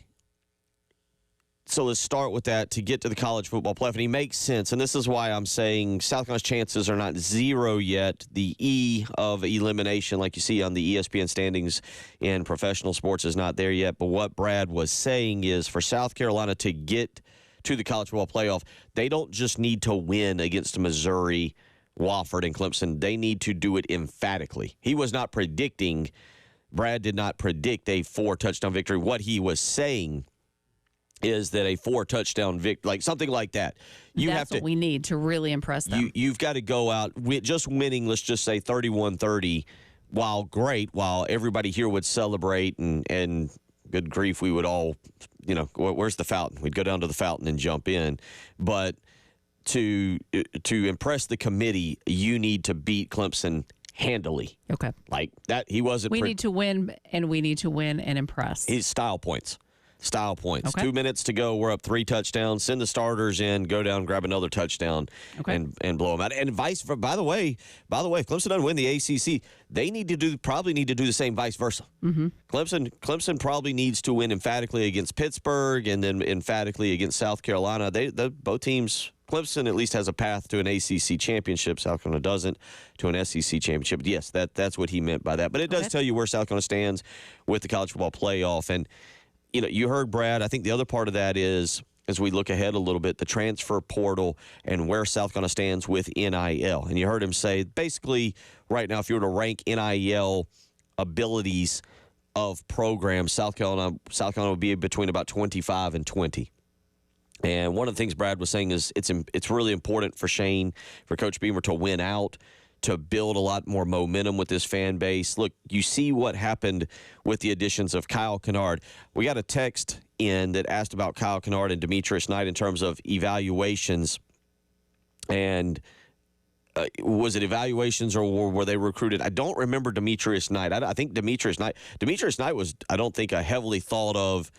so let's start with that to get to the college football playoff, and he makes sense, and this is why I'm saying South Carolina's chances are not zero yet. The E of elimination, like you see on the ESPN standings in professional sports, is not there yet, but what Brad was saying is for South Carolina to get to the college football playoff, they don't just need to win against Missouri, Wofford, and Clemson. They need to do it emphatically. He was not predicting Brad did not predict a 4-touchdown victory. What he was saying is that a 4-touchdown victory, like something like that, that's what we need to really impress them. You've got to go out just winning, let's just say 31-30, while everybody here would celebrate and good grief, we would all, where's the fountain? We'd go down to the fountain and jump in. But to impress the committee, you need to beat Clemson handily. Okay. Like that, he wasn't. We need to win, and we need to win and impress. His style points. Okay. 2 minutes to go. We're up 3 touchdowns. Send the starters in. Go down, grab another touchdown, and blow them out. And by the way, if Clemson doesn't win the ACC, they probably need to do the same, vice versa. Mm-hmm. Clemson probably needs to win emphatically against Pittsburgh and then emphatically against South Carolina. Both teams. Clemson at least has a path to an ACC championship. South Carolina doesn't to an SEC championship. But yes, that's what he meant by that. But it does tell you where South Carolina stands with the college football playoff. And, you heard Brad. I think the other part of that is, as we look ahead a little bit, the transfer portal and where South Carolina stands with NIL. And you heard him say, basically, right now, if you were to rank NIL abilities of programs, South Carolina would be between about 25 and 20. And one of the things Brad was saying is it's really important for Shane, for Coach Beamer to win out, to build a lot more momentum with this fan base. Look, you see what happened with the additions of Kyle Kennard. We got a text in that asked about Kyle Kennard and Demetrius Knight in terms of evaluations. And was it evaluations or were they recruited? I don't remember Demetrius Knight. I think Demetrius Knight was, I don't think, a heavily thought of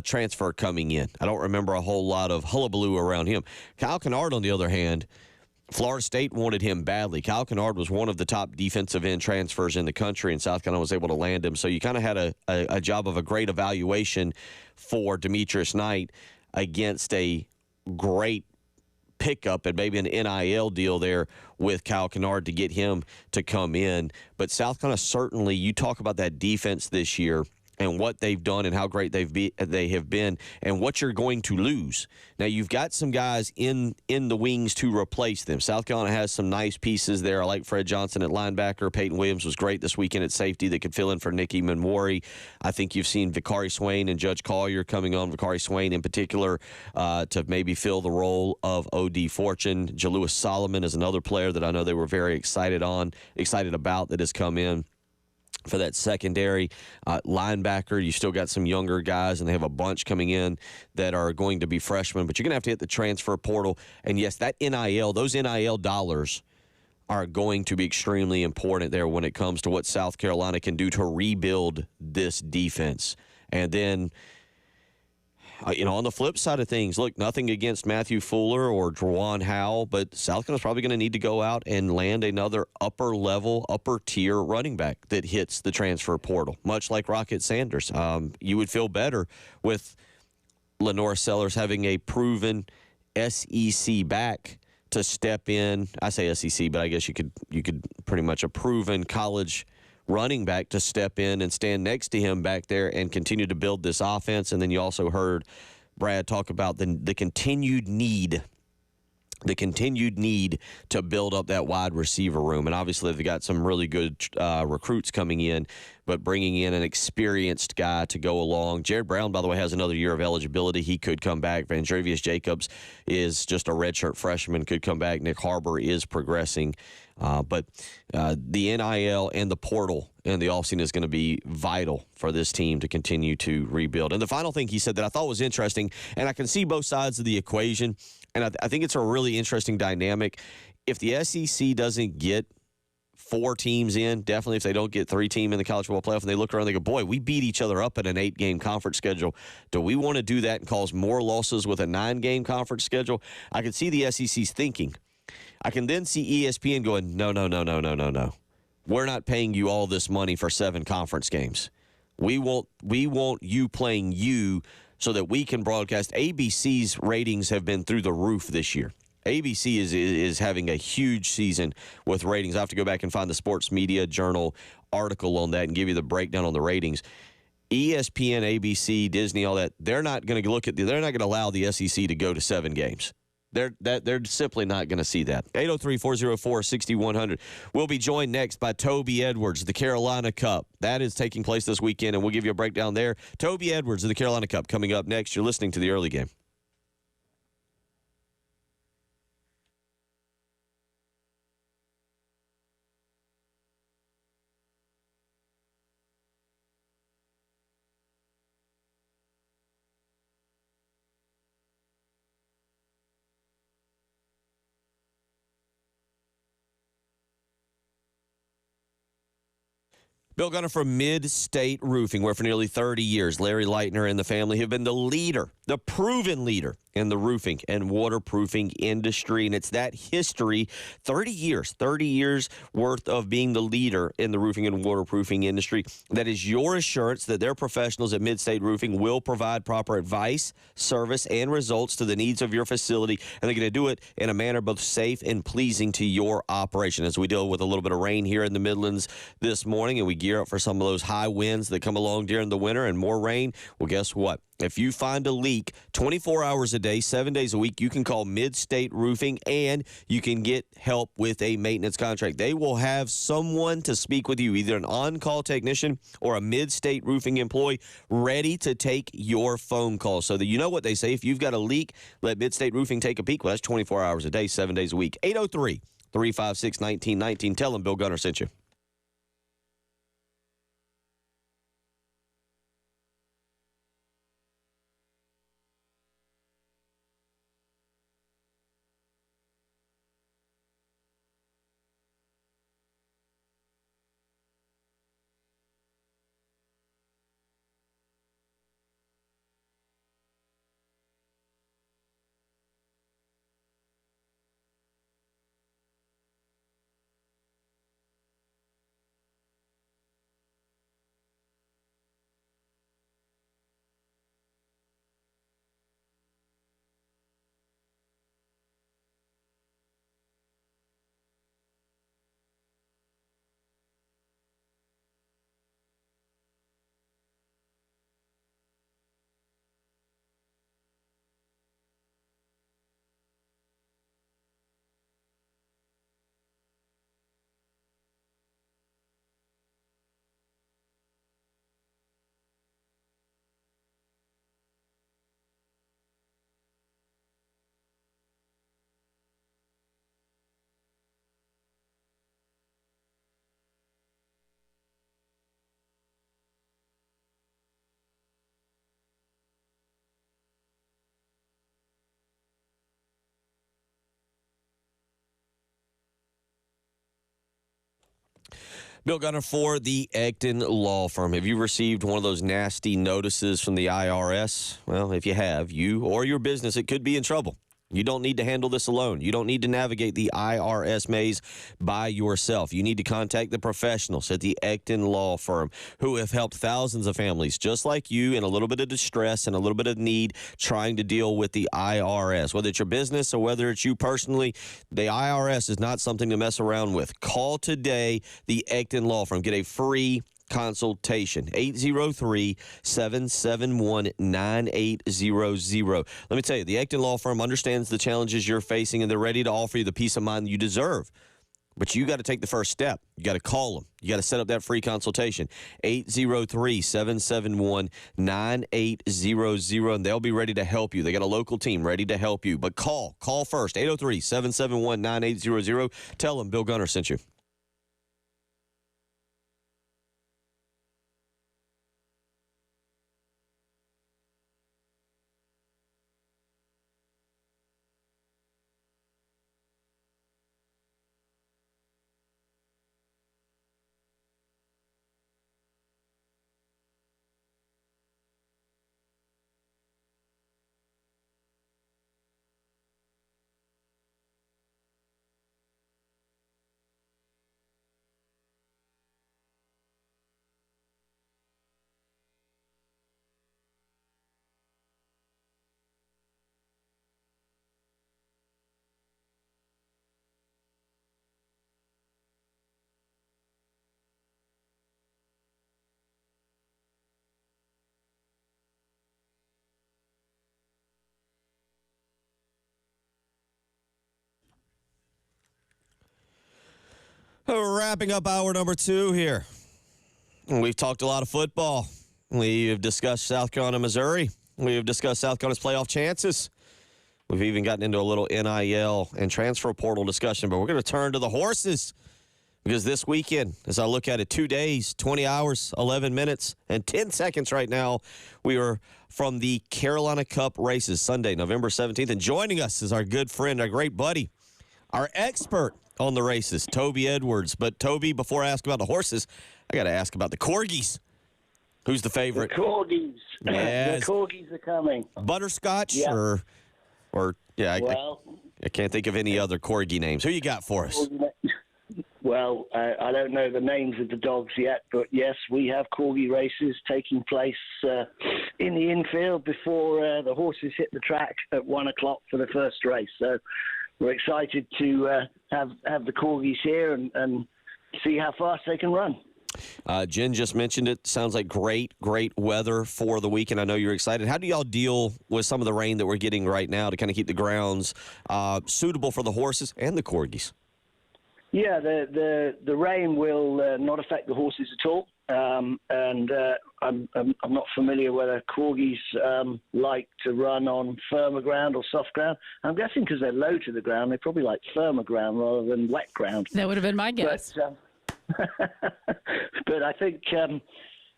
transfer coming in. I don't remember a whole lot of hullabaloo around him. Kyle Kennard, on the other hand, Florida State wanted him badly. Kyle Kennard was one of the top defensive end transfers in the country, and South Carolina was able to land him. So you kind of had a job of a great evaluation for Demetrius Knight against a great pickup and maybe an NIL deal there with Kyle Kennard to get him to come in. But South Carolina certainly, you talk about that defense this year and what they've done and how great they have been and what you're going to lose. Now, you've got some guys in the wings to replace them. South Carolina has some nice pieces there. I like Fred Johnson at linebacker. Peyton Williams was great this weekend at safety that could fill in for Nicky Manwari. I think you've seen Vicari Swain and Judge Collier coming on, Vicari Swain in particular, to maybe fill the role of O.D. Fortune. Jalewis Solomon is another player that I know they were very excited about that has come in for that secondary. Linebacker, you still got some younger guys, and they have a bunch coming in that are going to be freshmen, but you're going to have to hit the transfer portal. And yes, that NIL, those NIL dollars are going to be extremely important there when it comes to what South Carolina can do to rebuild this defense. And then, on the flip side of things, look, nothing against Matthew Fuller or Juwan Howell, but South Carolina's probably going to need to go out and land another upper-tier running back that hits the transfer portal, much like Rocket Sanders. You would feel better with Lenore Sellers having a proven SEC back to step in. I say SEC, but I guess you could pretty much a proven college running back to step in and stand next to him back there and continue to build this offense. And then you also heard Brad talk about the continued need to build up that wide receiver room. And obviously they've got some really good recruits coming in, but bringing in an experienced guy to go along. Jared Brown, by the way, has another year of eligibility. He could come back. Vandrevius Jacobs is just a redshirt freshman, could come back. Nick Harbor is progressing. But the NIL and the portal and the offseason is going to be vital for this team to continue to rebuild. And the final thing he said that I thought was interesting, and I can see both sides of the equation, and I think it's a really interesting dynamic. If the SEC doesn't get 4 teams in, definitely if they don't get 3 teams in the college football playoff, and they look around and they go, boy, we beat each other up at an 8-game conference schedule. Do we want to do that and cause more losses with a 9-game conference schedule? I can see the SEC's thinking. I can then see ESPN going, no. We're not paying you all this money for 7 conference games. We want you playing you so that we can broadcast. ABC's ratings have been through the roof this year. ABC is having a huge season with ratings. I have to go back and find the Sports Media Journal article on that and give you the breakdown on the ratings. ESPN, ABC, Disney, all that, they're not going to allow the SEC to go to 7 games. They're simply not going to see that. 803-404-6100. We'll be joined next by Toby Edwards, the Carolina Cup. That is taking place this weekend, and we'll give you a breakdown there. Toby Edwards of the Carolina Cup coming up next. You're listening to The Early Game. Bill Gunner from Mid-State Roofing, where for nearly 30 years, Larry Leitner and the family have been the proven leader in the roofing and waterproofing industry. And it's that history, 30 years worth of being the leader in the roofing and waterproofing industry. That is your assurance that their professionals at Mid-State Roofing will provide proper advice, service, and results to the needs of your facility. And they're going to do it in a manner both safe and pleasing to your operation. As we deal with a little bit of rain here in the Midlands this morning, and we gear up for some of those high winds that come along during the winter and more rain, well, guess what? If you find a leak 24 hours a day, 7 days a week, you can call Mid-State Roofing, and you can get help with a maintenance contract. They will have someone to speak with you, either an on-call technician or a Mid-State Roofing employee, ready to take your phone call. So that you know what they say. If you've got a leak, let Mid-State Roofing take a peek. Well, that's 24 hours a day, 7 days a week. 803-356-1919. Tell them Bill Gunner sent you. Bill Gunner for the Egton Law Firm. Have you received one of those nasty notices from the IRS? Well, if you have, you or your business, it could be in trouble. You don't need to handle this alone. You don't need to navigate the IRS maze by yourself. You need to contact the professionals at the Egton Law Firm, who have helped thousands of families just like you in a little bit of distress and a little bit of need trying to deal with the IRS. Whether it's your business or whether it's you personally, the IRS is not something to mess around with. Call today the Egton Law Firm. Get a free consultation. 803-771-9800. Let me tell you, the Egton Law Firm understands the challenges you're facing, and they're ready to offer you the peace of mind you deserve. But you got to take the first step. You got to call them. You got to set up that free consultation. 803-771-9800, and they'll be ready to help you. They got a local team ready to help you. But call first. 803-771-9800. Tell them Bill Gunner sent you. Wrapping up hour number 2 here. We've talked a lot of football. We have discussed South Carolina, Missouri. We have discussed South Carolina's playoff chances. We've even gotten into a little NIL and transfer portal discussion, but we're going to turn to the horses because this weekend, as I look at it, 2 days, 20 hours, 11 minutes, and 10 seconds right now, we are from the Carolina Cup races, Sunday, November 17th, and joining us is our good friend, our great buddy, our expert on the races, Toby Edwards. But, Toby, before I ask about the horses, I got to ask about the Corgis. Who's the favorite? The Corgis. Yes. The Corgis are coming. Butterscotch or yeah, I can't think of any other Corgi names. Who you got for us? Well, I don't know the names of the dogs yet, but yes, we have Corgi races taking place in the infield before the horses hit the track at 1 o'clock for the first race. So we're excited to have the Corgis here and see how fast they can run. Jen just mentioned it. Sounds like great weather for the weekend. I know you're excited. How do y'all deal with some of the rain that we're getting right now to kind of keep the grounds suitable for the horses and the corgis? Yeah, the rain will not affect the horses at all. I'm not familiar whether corgis like to run on firmer ground or soft ground. I'm guessing because they're low to the ground, they probably like firmer ground rather than wet ground. That would have been my guess. But I think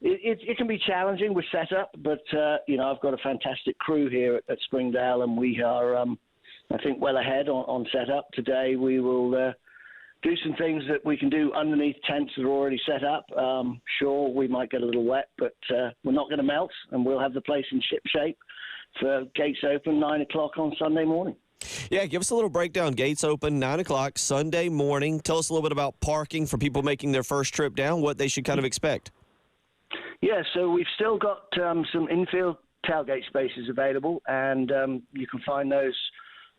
it can be challenging with setup. But I've got a fantastic crew here at Springdale, and we are, I think, well ahead on setup. Today we will do some things that we can do underneath tents that are already set up. Sure, we might get a little wet, but we're not going to melt, and we'll have the place in ship shape for gates open 9 o'clock on Sunday morning. Yeah, give us a little breakdown. Gates open 9 o'clock Sunday morning. Tell us a little bit about parking for people making their first trip down, what they should kind of expect. Yeah, so we've still got some infield tailgate spaces available, and you can find those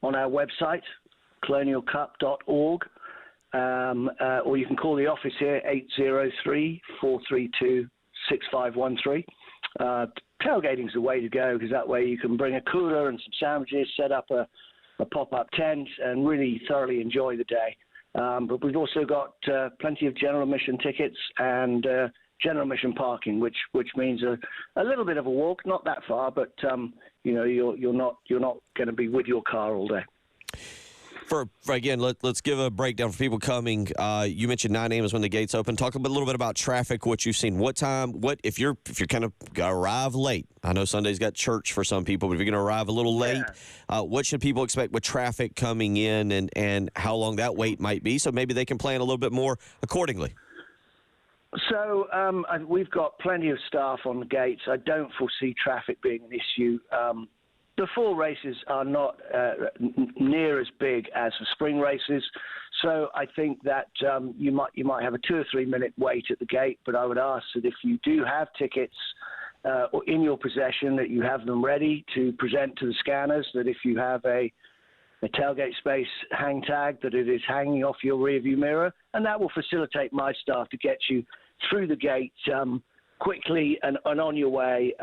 on our website, colonialcup.org. Or you can call the office here, 803-432-6513. Tailgating's the way to go, because that way you can bring a cooler and some sandwiches, set up a pop-up tent, and really thoroughly enjoy the day. But we've also got plenty of general admission tickets and general admission parking, which means a little bit of a walk, not that far, but you're not going to be with your car all day. For again, let's give a breakdown for people coming. You mentioned 9 a.m. is when the gates open. Talk a little bit about traffic, what you've seen. What time? What if you're kind of gonna arrive late? I know Sunday's got church for some people, but if you're going to arrive a little late, what should people expect with traffic coming in, and how long that wait might be, so maybe they can plan a little bit more accordingly? So we've got plenty of staff on the gates. I don't foresee traffic being an issue. The fall races are not near as big as the spring races, so I think that you might have a 2 or 3 minute wait at the gate. But I would ask that if you do have tickets in your possession, that you have them ready to present to the scanners. That if you have a tailgate space hang tag, that it is hanging off your rearview mirror, and that will facilitate my staff to get you through the gate quickly and on your way,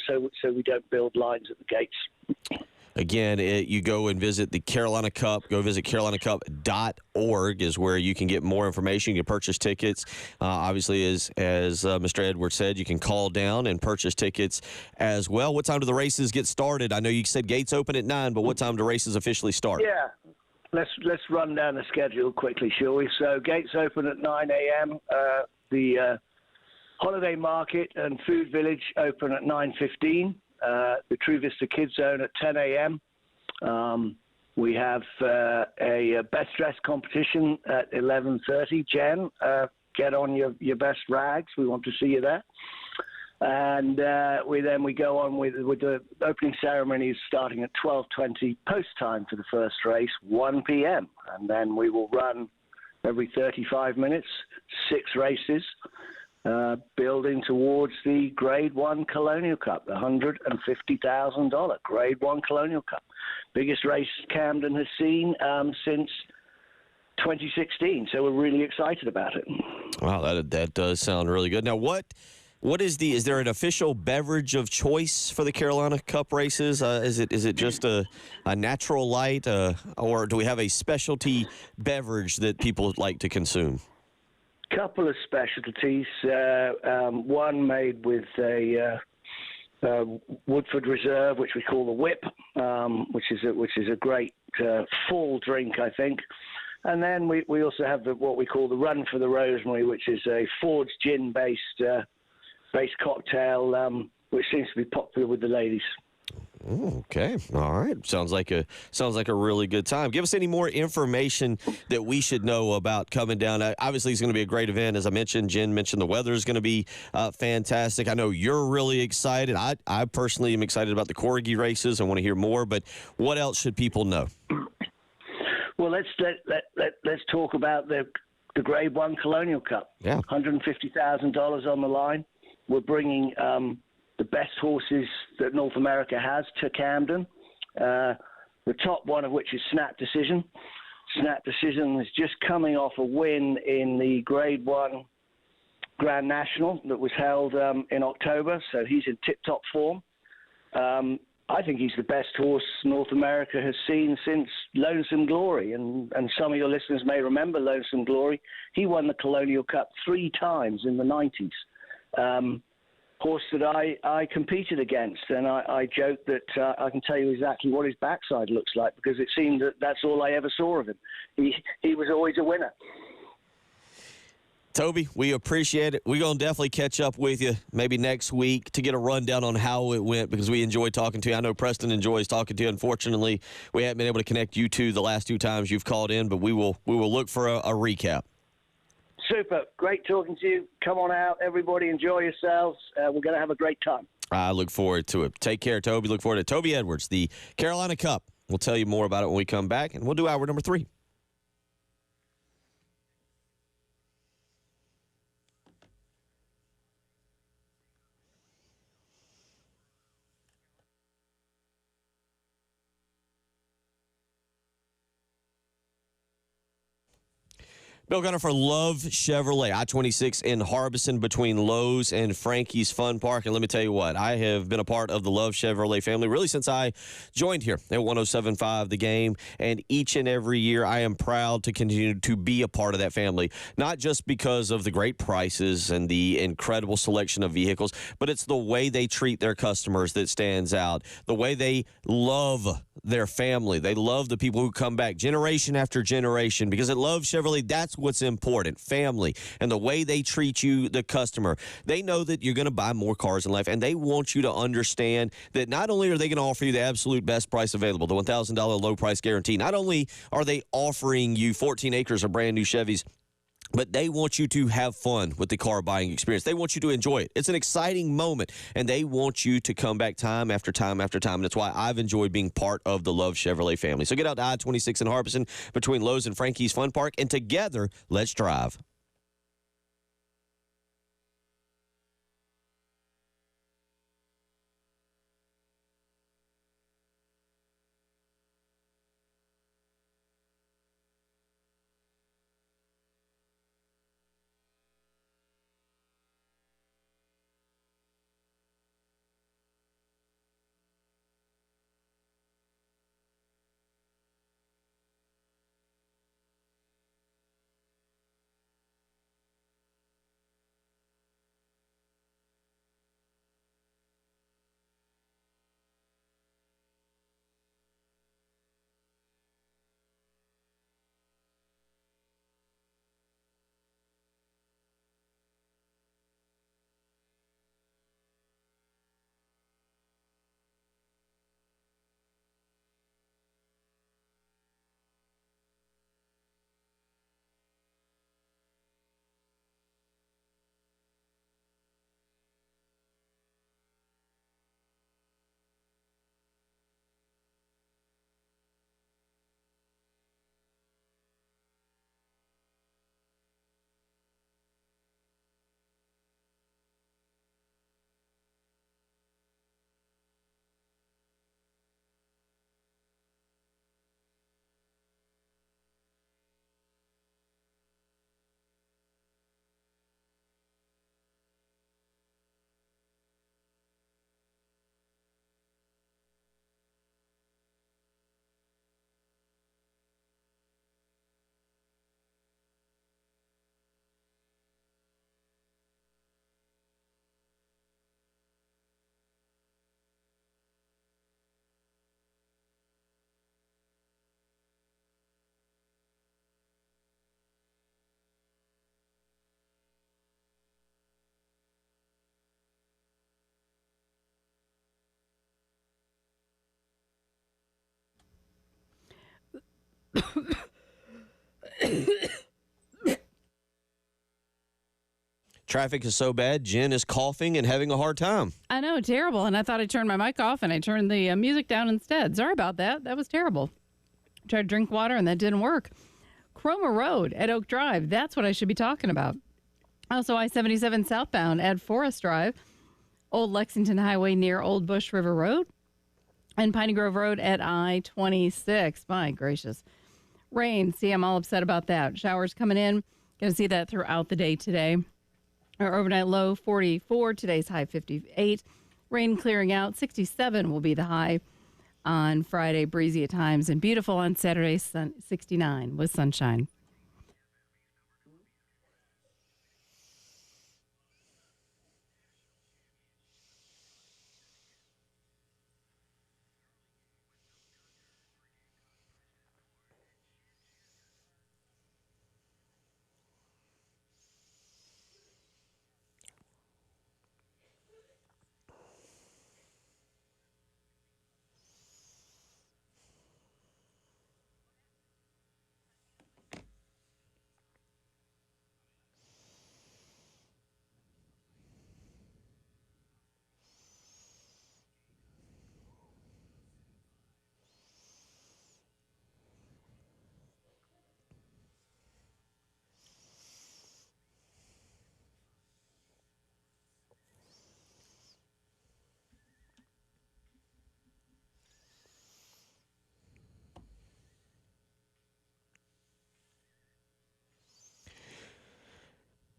so we don't build lines at the gates. Again, you go and visit the Carolina Cup. Go visit carolinacup.org is where you can get more information. You can purchase tickets. Obviously, as Mr. Edwards said, you can call down and purchase tickets as well. What time do the races get started? I know you said gates open at 9, but what time do races officially start? Yeah, let's run down the schedule quickly, shall we? So gates open at 9 a.m. The Holiday Market and Food Village open at 9:15. The True Vista Kids Zone at 10 a.m. We have a best dress competition at 11:30. Jen, get on your best rags. We want to see you there. And we go on with the opening ceremonies starting at 12:20 post time for the first race, 1 p.m. And then we will run every 35 minutes, 6 races. Building towards the Grade 1 Colonial Cup, the $150,000 Grade 1 Colonial Cup. Biggest race Camden has seen since 2016, so we're really excited about it. Wow, that does sound really good. Now, what is there an official beverage of choice for the Carolina Cup races? Is it just a natural light, or do we have a specialty beverage that people like to consume? Couple of specialties. One made with a Woodford Reserve, which we call the Whip, which is a great fall drink, I think. And then we also have what we call the Run for the Rosemary, which is a Ford's gin-based cocktail, which seems to be popular with the ladies. Okay. All right. Sounds like a really good time. Give us any more information that we should know about coming down. Obviously, it's going to be a great event. As I mentioned, Jen mentioned the weather is going to be fantastic. I know you're really excited. I personally am excited about the corgi races. I want to hear more. But what else should people know? Well, let's talk about the Grade 1 Colonial Cup. Yeah. $150,000 on the line. We're bringing the best horses that North America has to Camden. The top one of which is Snap Decision. Snap Decision is just coming off a win in the Grade 1 Grand National that was held in October, so he's in tip-top form. I think he's the best horse North America has seen since Lonesome Glory, and some of your listeners may remember Lonesome Glory. He won the Colonial Cup 3 times in the 90s. Horse that I competed against, and I joke that I can tell you exactly what his backside looks like, because it seemed that that's all I ever saw of him. He was always a winner. Toby, we appreciate it. We're going to definitely catch up with you maybe next week to get a rundown on how it went, because we enjoyed talking to you. I know Preston enjoys talking to you. Unfortunately, we haven't been able to connect you two the last 2 times you've called in, but we will look for a recap. Super. Great talking to you. Come on out, everybody. Enjoy yourselves. We're going to have a great time. I look forward to it. Take care, Toby. Look forward to it. Toby Edwards, the Carolina Cup. We'll tell you more about it when we come back, and we'll do hour number 3. Bill Gunner for Love Chevrolet, I-26 in Harbison between Lowe's and Frankie's Fun Park. And let me tell you what, I have been a part of the Love Chevrolet family really since I joined here at 107.5 The Game. And each and every year, I am proud to continue to be a part of that family, not just because of the great prices and the incredible selection of vehicles, but it's the way they treat their customers that stands out, the way they love their family. They love the people who come back generation after generation, because at Love Chevrolet, that's what's important, family, and the way they treat you, the customer. They know that you're going to buy more cars in life, and they want you to understand that not only are they going to offer you the absolute best price available, the $1,000 low price guarantee, not only are they offering you 14 acres of brand new Chevys, but they want you to have fun with the car buying experience. They want you to enjoy it. It's an exciting moment, and they want you to come back time after time after time. And that's why I've enjoyed being part of the Love Chevrolet family. So get out to I-26 in Harbison between Lowe's and Frankie's Fun Park, and together, let's drive. Traffic is so bad, Jen is coughing and having a hard time. I know, terrible. And I thought I turned my mic off, and I turned the music down instead. Sorry about that. That was terrible. Tried to drink water, and that didn't work. Cromer Road at Oak Drive. That's what I should be talking about. Also, I-77 southbound at Forest Drive. Old Lexington Highway near Old Bush River Road. And Piney Grove Road at I-26. My gracious. Rain. See, I'm all upset about that. Showers coming in. Going to see that throughout the day today. Our overnight low 44, today's high 58. Rain clearing out, 67 will be the high on Friday, breezy at times, and beautiful on Saturday, 69 with sunshine.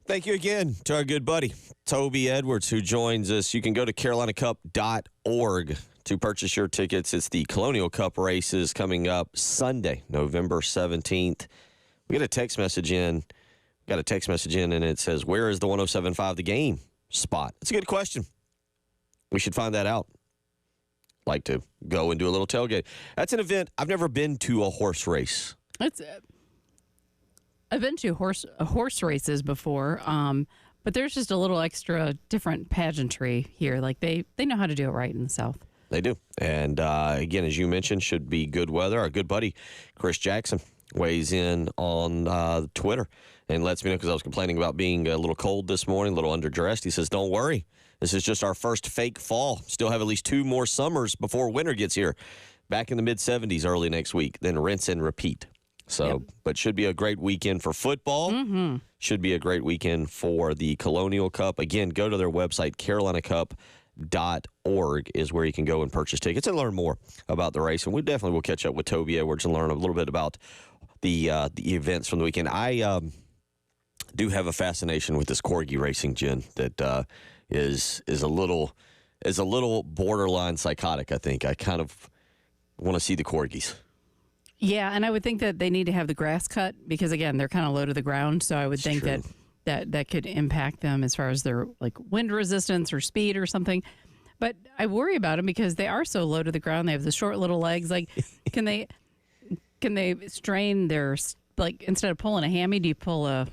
Thank you again to our good buddy, Toby Edwards, who joins us. You can go to carolinacup.org to purchase your tickets. It's the Colonial Cup races coming up Sunday, November 17th. We got a text message in. And it says, where is the 107.5 The Game spot? It's a good question. We should find that out. Like to go and do a little tailgate. That's an event. I've never been to a horse race. I've been to horse races before, but there's just a little extra different pageantry here. Like they know how to do it right in the South. They do. And again, as you mentioned, should be good weather. Our good buddy, Chris Jackson, weighs in on Twitter and lets me know, because I was complaining about being a little cold this morning, a little underdressed. He says, don't worry. This is just our first fake fall. Still have at least 2 more summers before winter gets here. Back in the mid-70s early next week. Then rinse and repeat. So, But should be a great weekend for football. Mm-hmm. Should be a great weekend for the Colonial Cup. Again, go to their website, carolinacup.org is where you can go and purchase tickets and learn more about the race. And we definitely will catch up with Toby Edwards and learn a little bit about the events from the weekend. I do have a fascination with this corgi racing, Jen, that is a little borderline psychotic, I think. I kind of want to see the corgis. Yeah, and I would think that they need to have the grass cut because, again, they're kind of low to the ground. So I would think that could impact them as far as their like wind resistance or speed or something. But I worry about them because they are so low to the ground. They have the short little legs. Like, can they strain their, like, instead of pulling a hammy, do you pull a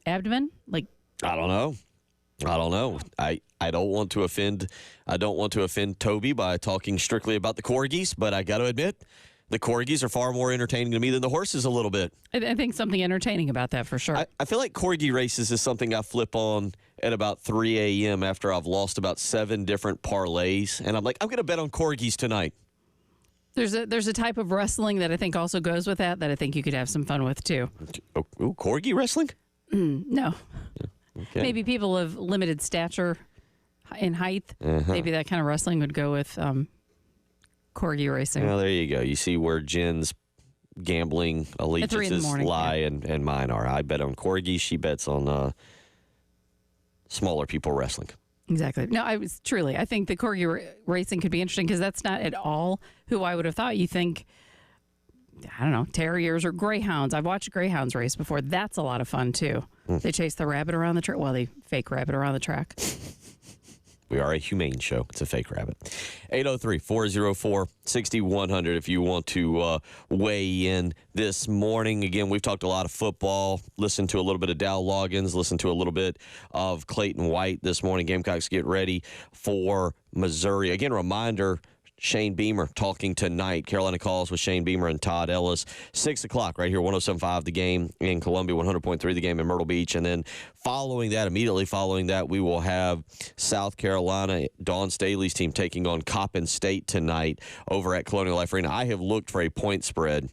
abdomen? Like, I don't know. I don't want to offend Toby by talking strictly about the corgis, but I got to admit, the corgis are far more entertaining to me than the horses a little bit. I think something entertaining about that for sure. I feel like corgi races is something I flip on at about 3 a.m. after I've lost about 7 different parlays, and I'm like, I'm going to bet on corgis tonight. There's a type of wrestling that I think also goes with that I think you could have some fun with too. Ooh, corgi wrestling? No. Okay. Maybe people of limited stature in height. Maybe that kind of wrestling would go with corgi racing. Well, there you go. You see where Jen's gambling allegiances lie and mine are. I bet on corgis. She bets on smaller people wrestling. Exactly. No, I think the corgi racing could be interesting because that's not at all who I would have thought. You think, I don't know, terriers or greyhounds. I've watched greyhounds race before. That's a lot of fun, too. They chase the rabbit around the track. Well, they fake rabbit around the track. We are a humane show. It's a fake rabbit. 803-404-6100 if you want to weigh in this morning. Again, we've talked a lot of football, listened to a little bit of Dow Loggins, listened to a little bit of Clayton White this morning. Gamecocks get ready for Missouri. Again, reminder, Shane Beamer talking tonight. Carolina Calls with Shane Beamer and Todd Ellis. 6 o'clock right here, 107.5 The Game in Columbia, 100.3 The Game in Myrtle Beach. And then immediately following that, we will have South Carolina, Dawn Staley's team taking on Coppin State tonight over at Colonial Life Arena. I have looked for a point spread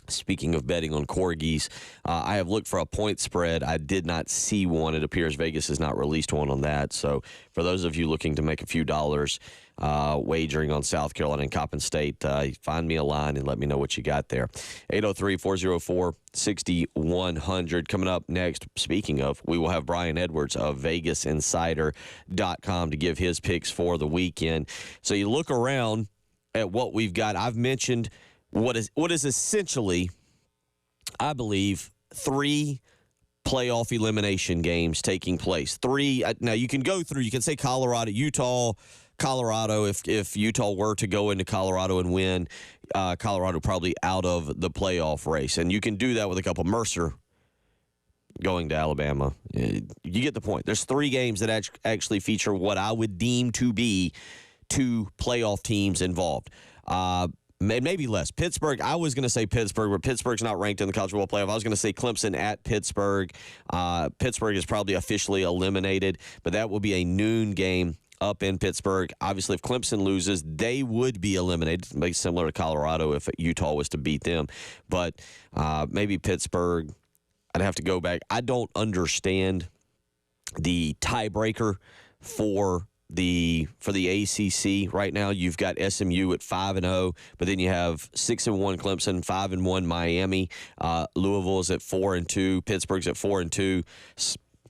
Speaking of betting on corgis, I have looked for a point spread. I did not see one. It appears Vegas has not released one on that. So for those of you looking to make a few dollars wagering on South Carolina and Coppin State, find me a line and let me know what you got there. 803-404-6100. Coming up next, speaking of, we will have Brian Edwards of VegasInsider.com to give his picks for the weekend. So you look around at what we've got. I've mentioned what is essentially, I believe, 3 playoff elimination games taking place. 3. Now, you can go through, you can say Colorado, Utah, Colorado. If Utah were to go into Colorado and win, Colorado probably out of the playoff race. And you can do that with a couple. Mercer going to Alabama. You get the point. There's 3 games that actually feature what I would deem to be 2 playoff teams involved. Maybe less. Pittsburgh, I was going to say Pittsburgh, but Pittsburgh's not ranked in the college football playoff. I was going to say Clemson at Pittsburgh. Pittsburgh is probably officially eliminated, but that will be a noon game up in Pittsburgh. Obviously, if Clemson loses, they would be eliminated, maybe similar to Colorado if Utah was to beat them. But maybe Pittsburgh, I'd have to go back. I don't understand the tiebreaker for the ACC right now. You've got SMU at 5-0, but then you have 6-1 Clemson, 5-1 Miami. Louisville is at 4-2. Pittsburgh's at 4-2.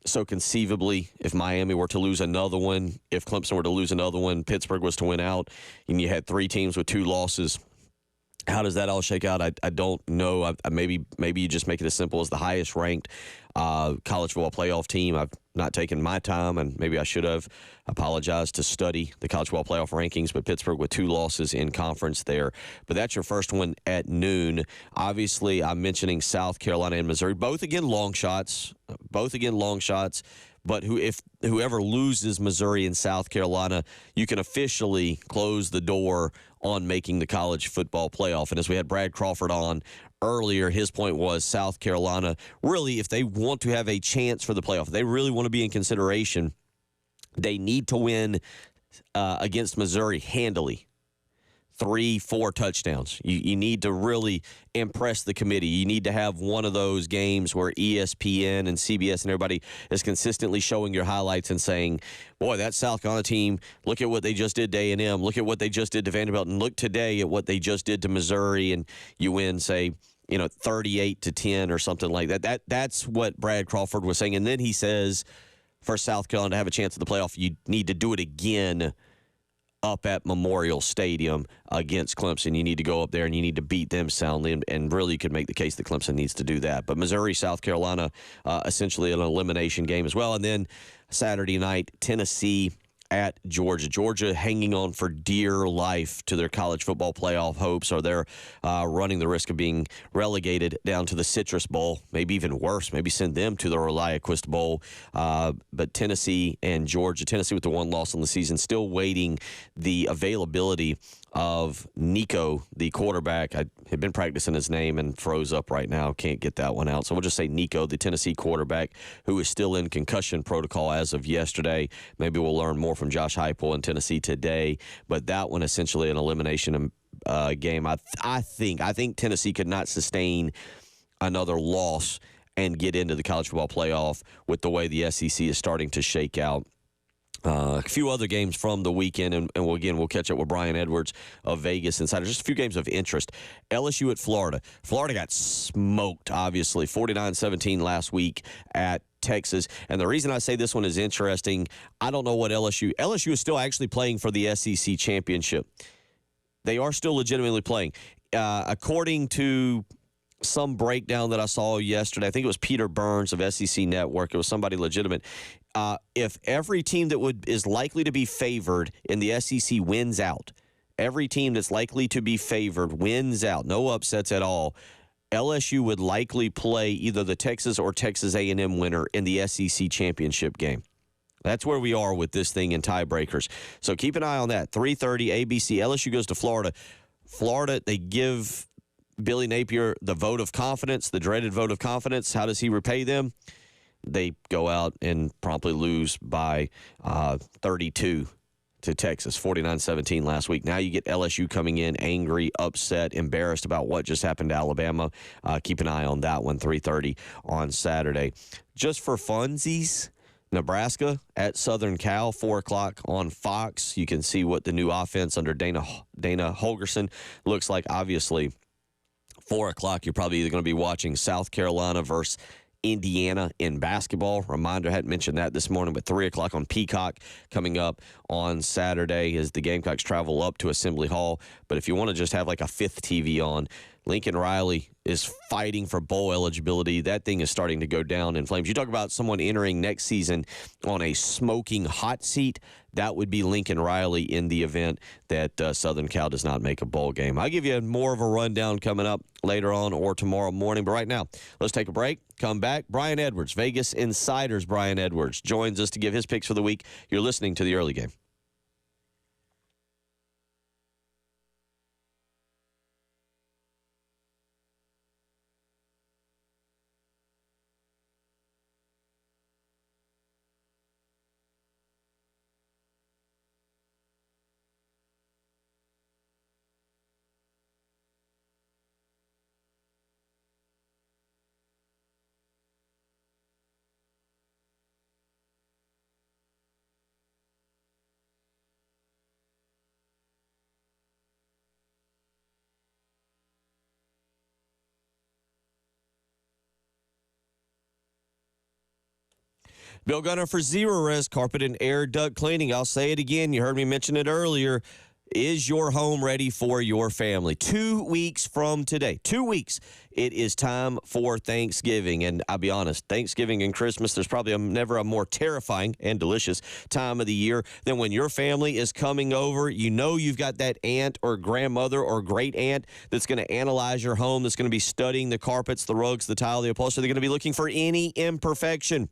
So conceivably, if Miami were to lose another one, if Clemson were to lose another one, Pittsburgh was to win out, and you had 3 teams with 2 losses. How does that all shake out? I don't know. Maybe you just make it as simple as the highest ranked college football playoff team. I've not taken my time, and maybe I should have. Apologized to study the college football playoff rankings, but Pittsburgh with 2 losses in conference there. But that's your first one at noon. Obviously, I'm mentioning South Carolina and Missouri. Both again long shots. But whoever loses Missouri and South Carolina, you can officially close the door on making the college football playoff. And as we had Brad Crawford on earlier, his point was South Carolina, really, if they want to have a chance for the playoff, if they really want to be in consideration, they need to win against Missouri handily. 3-4 touchdowns. You need to really impress the committee. You need to have one of those games where ESPN and CBS and everybody is consistently showing your highlights and saying, boy, that South Carolina team, look at what they just did to A&M. Look at what they just did to Vanderbilt. And look today at what they just did to Missouri. And you win, say, 38-10 or something like that. That's what Brad Crawford was saying. And then he says, for South Carolina to have a chance at the playoff, you need to do it again up at Memorial Stadium against Clemson. You need to go up there and you need to beat them soundly, and really you could make the case that Clemson needs to do that. But Missouri, South Carolina, essentially an elimination game as well. And then Saturday night, Tennessee at Georgia. Georgia hanging on for dear life to their college football playoff hopes, or they're running the risk of being relegated down to the Citrus Bowl, maybe even worse, maybe send them to the ReliaQuist Bowl. But Tennessee and Georgia, Tennessee with the 1 loss on the season, still waiting the availability of Nico, the quarterback. I had been practicing his name and froze up right now. Can't get that one out. So we'll just say Nico, the Tennessee quarterback, who is still in concussion protocol as of yesterday. Maybe we'll learn more from Josh Heupel in Tennessee today. But that one essentially an elimination game. I think Tennessee could not sustain another loss and get into the college football playoff with the way the SEC is starting to shake out. A few other games from the weekend, and we'll catch up with Brian Edwards of Vegas Insider. Just a few games of interest. LSU at Florida. Florida got smoked, obviously, 49-17 last week at Texas. And the reason I say this one is interesting, I don't know what LSU is still actually playing for the SEC championship. They are still legitimately playing. According to some breakdown that I saw yesterday, I think it was Peter Burns of SEC Network. It was somebody legitimate. If every team that is likely to be favored in the SEC wins out, every team that's likely to be favored wins out, no upsets at all, LSU would likely play either the Texas or Texas A&M winner in the SEC championship game. That's where we are with this thing in tiebreakers. So keep an eye on that. 3:30 ABC. LSU goes to Florida. Florida, they give Billy Napier the vote of confidence, the dreaded vote of confidence. How does he repay them? They go out and promptly lose by 32 to Texas, 49-17 last week. Now you get LSU coming in angry, upset, embarrassed about what just happened to Alabama. Keep an eye on that one, 3:30 on Saturday. Just for funsies, Nebraska at Southern Cal, 4 o'clock on Fox. You can see what the new offense under Dana Holgorsen looks like. Obviously, 4 o'clock, you're probably either going to be watching South Carolina versus Indiana in basketball. Reminder, I hadn't mentioned that this morning, but 3 o'clock on Peacock coming up on Saturday as the Gamecocks travel up to Assembly Hall. But if you want to just have like a fifth TV on, Lincoln Riley is fighting for bowl eligibility. That thing is starting to go down in flames. You talk about someone entering next season on a smoking hot seat. That would be Lincoln Riley in the event that Southern Cal does not make a bowl game. I'll give you more of a rundown coming up later on or tomorrow morning. But right now, let's take a break. Come back. Brian Edwards, Vegas Insiders Brian Edwards, joins us to give his picks for the week. You're listening to The Early Game. Bill Gunner for Zerorez Carpet and Air Duct Cleaning. I'll say it again. You heard me mention it earlier. Is your home ready for your family? 2 weeks from today, 2 weeks, it is time for Thanksgiving. And I'll be honest, Thanksgiving and Christmas, there's probably never a more terrifying and delicious time of the year than when your family is coming over. You know you've got that aunt or grandmother or great aunt that's going to analyze your home, that's going to be studying the carpets, the rugs, the tile, the upholstery. They're going to be looking for any imperfection.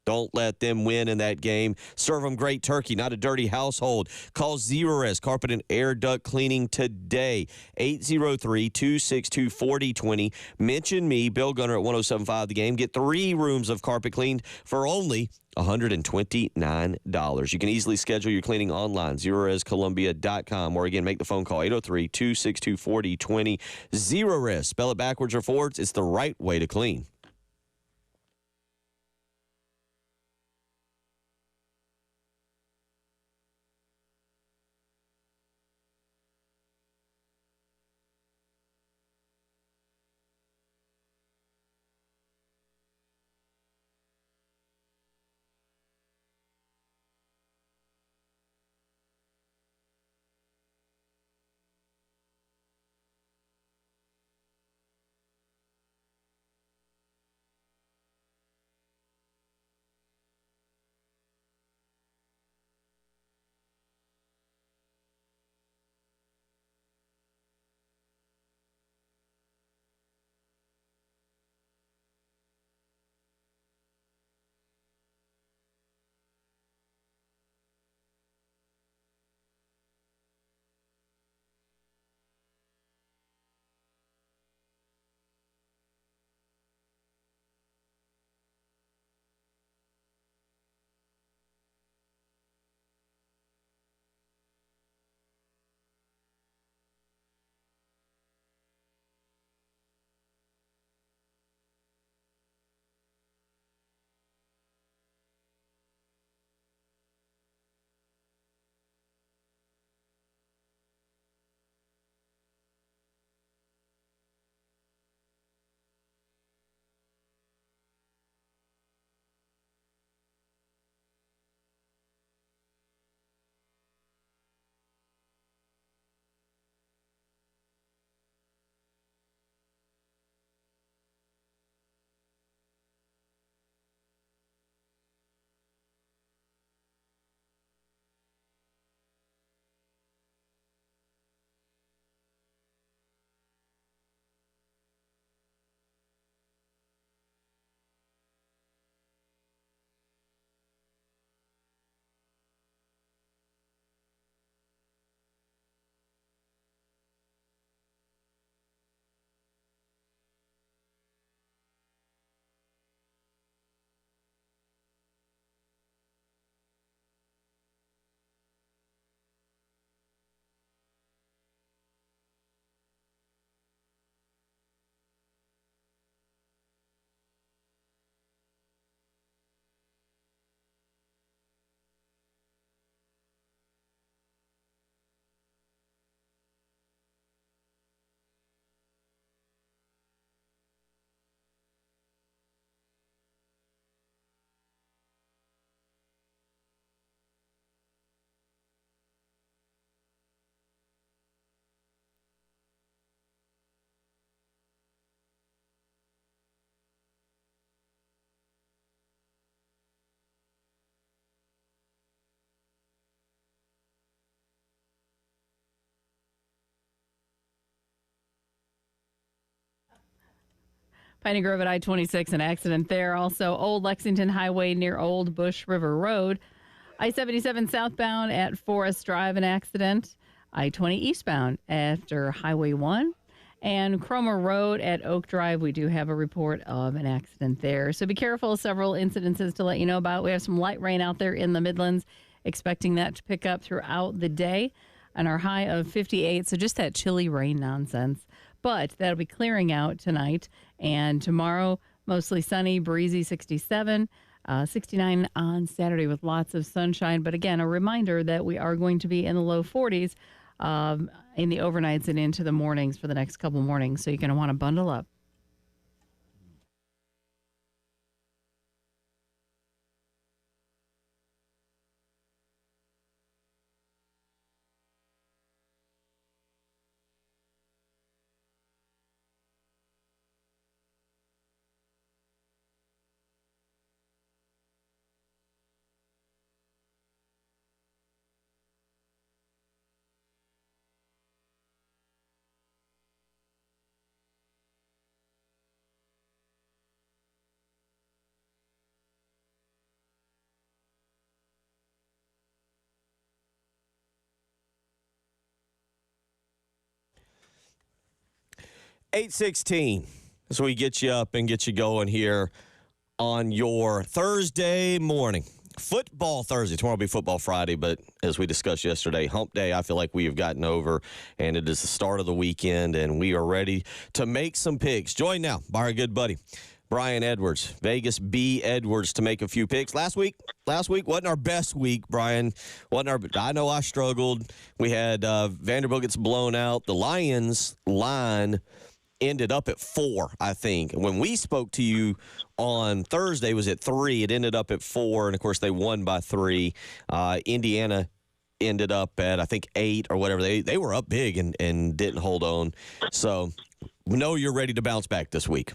Don't let them win in that game. Serve them great turkey, not a dirty household. Call Zerorez Carpet and Air Duct Cleaning today, 803-262-4020. Mention me, Bill Gunner at 107.5 The Game. Get 3 rooms of carpet cleaned for only $129. You can easily schedule your cleaning online, ZerorezColumbia.com, or again, make the phone call, 803-262-4020. Zerorez, spell it backwards or forwards, it's the right way to clean. Piney Grove at I-26, an accident there. Also, Old Lexington Highway near Old Bush River Road. I-77 southbound at Forest Drive, an accident. I-20 eastbound after Highway 1. And Cromer Road at Oak Drive, we do have a report of an accident there. So be careful. Several incidences to let you know about. We have some light rain out there in the Midlands, expecting that to pick up throughout the day. And our high of 58, so just that chilly rain nonsense. But that'll be clearing out tonight. And tomorrow, mostly sunny, breezy, 67, 69 on Saturday with lots of sunshine. But again, a reminder that we are going to be in the low 40s in the overnights and into the mornings for the next couple mornings. So you're going to want to bundle up. $8:16. So we get you up and get you going here on your Thursday morning. Football Thursday. Tomorrow will be Football Friday, but as we discussed yesterday, Hump Day, I feel like we have gotten over, and it is the start of the weekend, and we are ready to make some picks. Joined now by our good buddy, Brian Edwards, Vegas B. Edwards, to make a few picks. Last week wasn't our best week, Brian. I know I struggled. We had Vanderbilt gets blown out. The Lions line ended up at 4, I think. When we spoke to you on Thursday, it was at 3. It ended up at 4, and, of course, they won by 3. Indiana ended up at, I think, 8 or whatever. They were up big and didn't hold on. So we know you're ready to bounce back this week.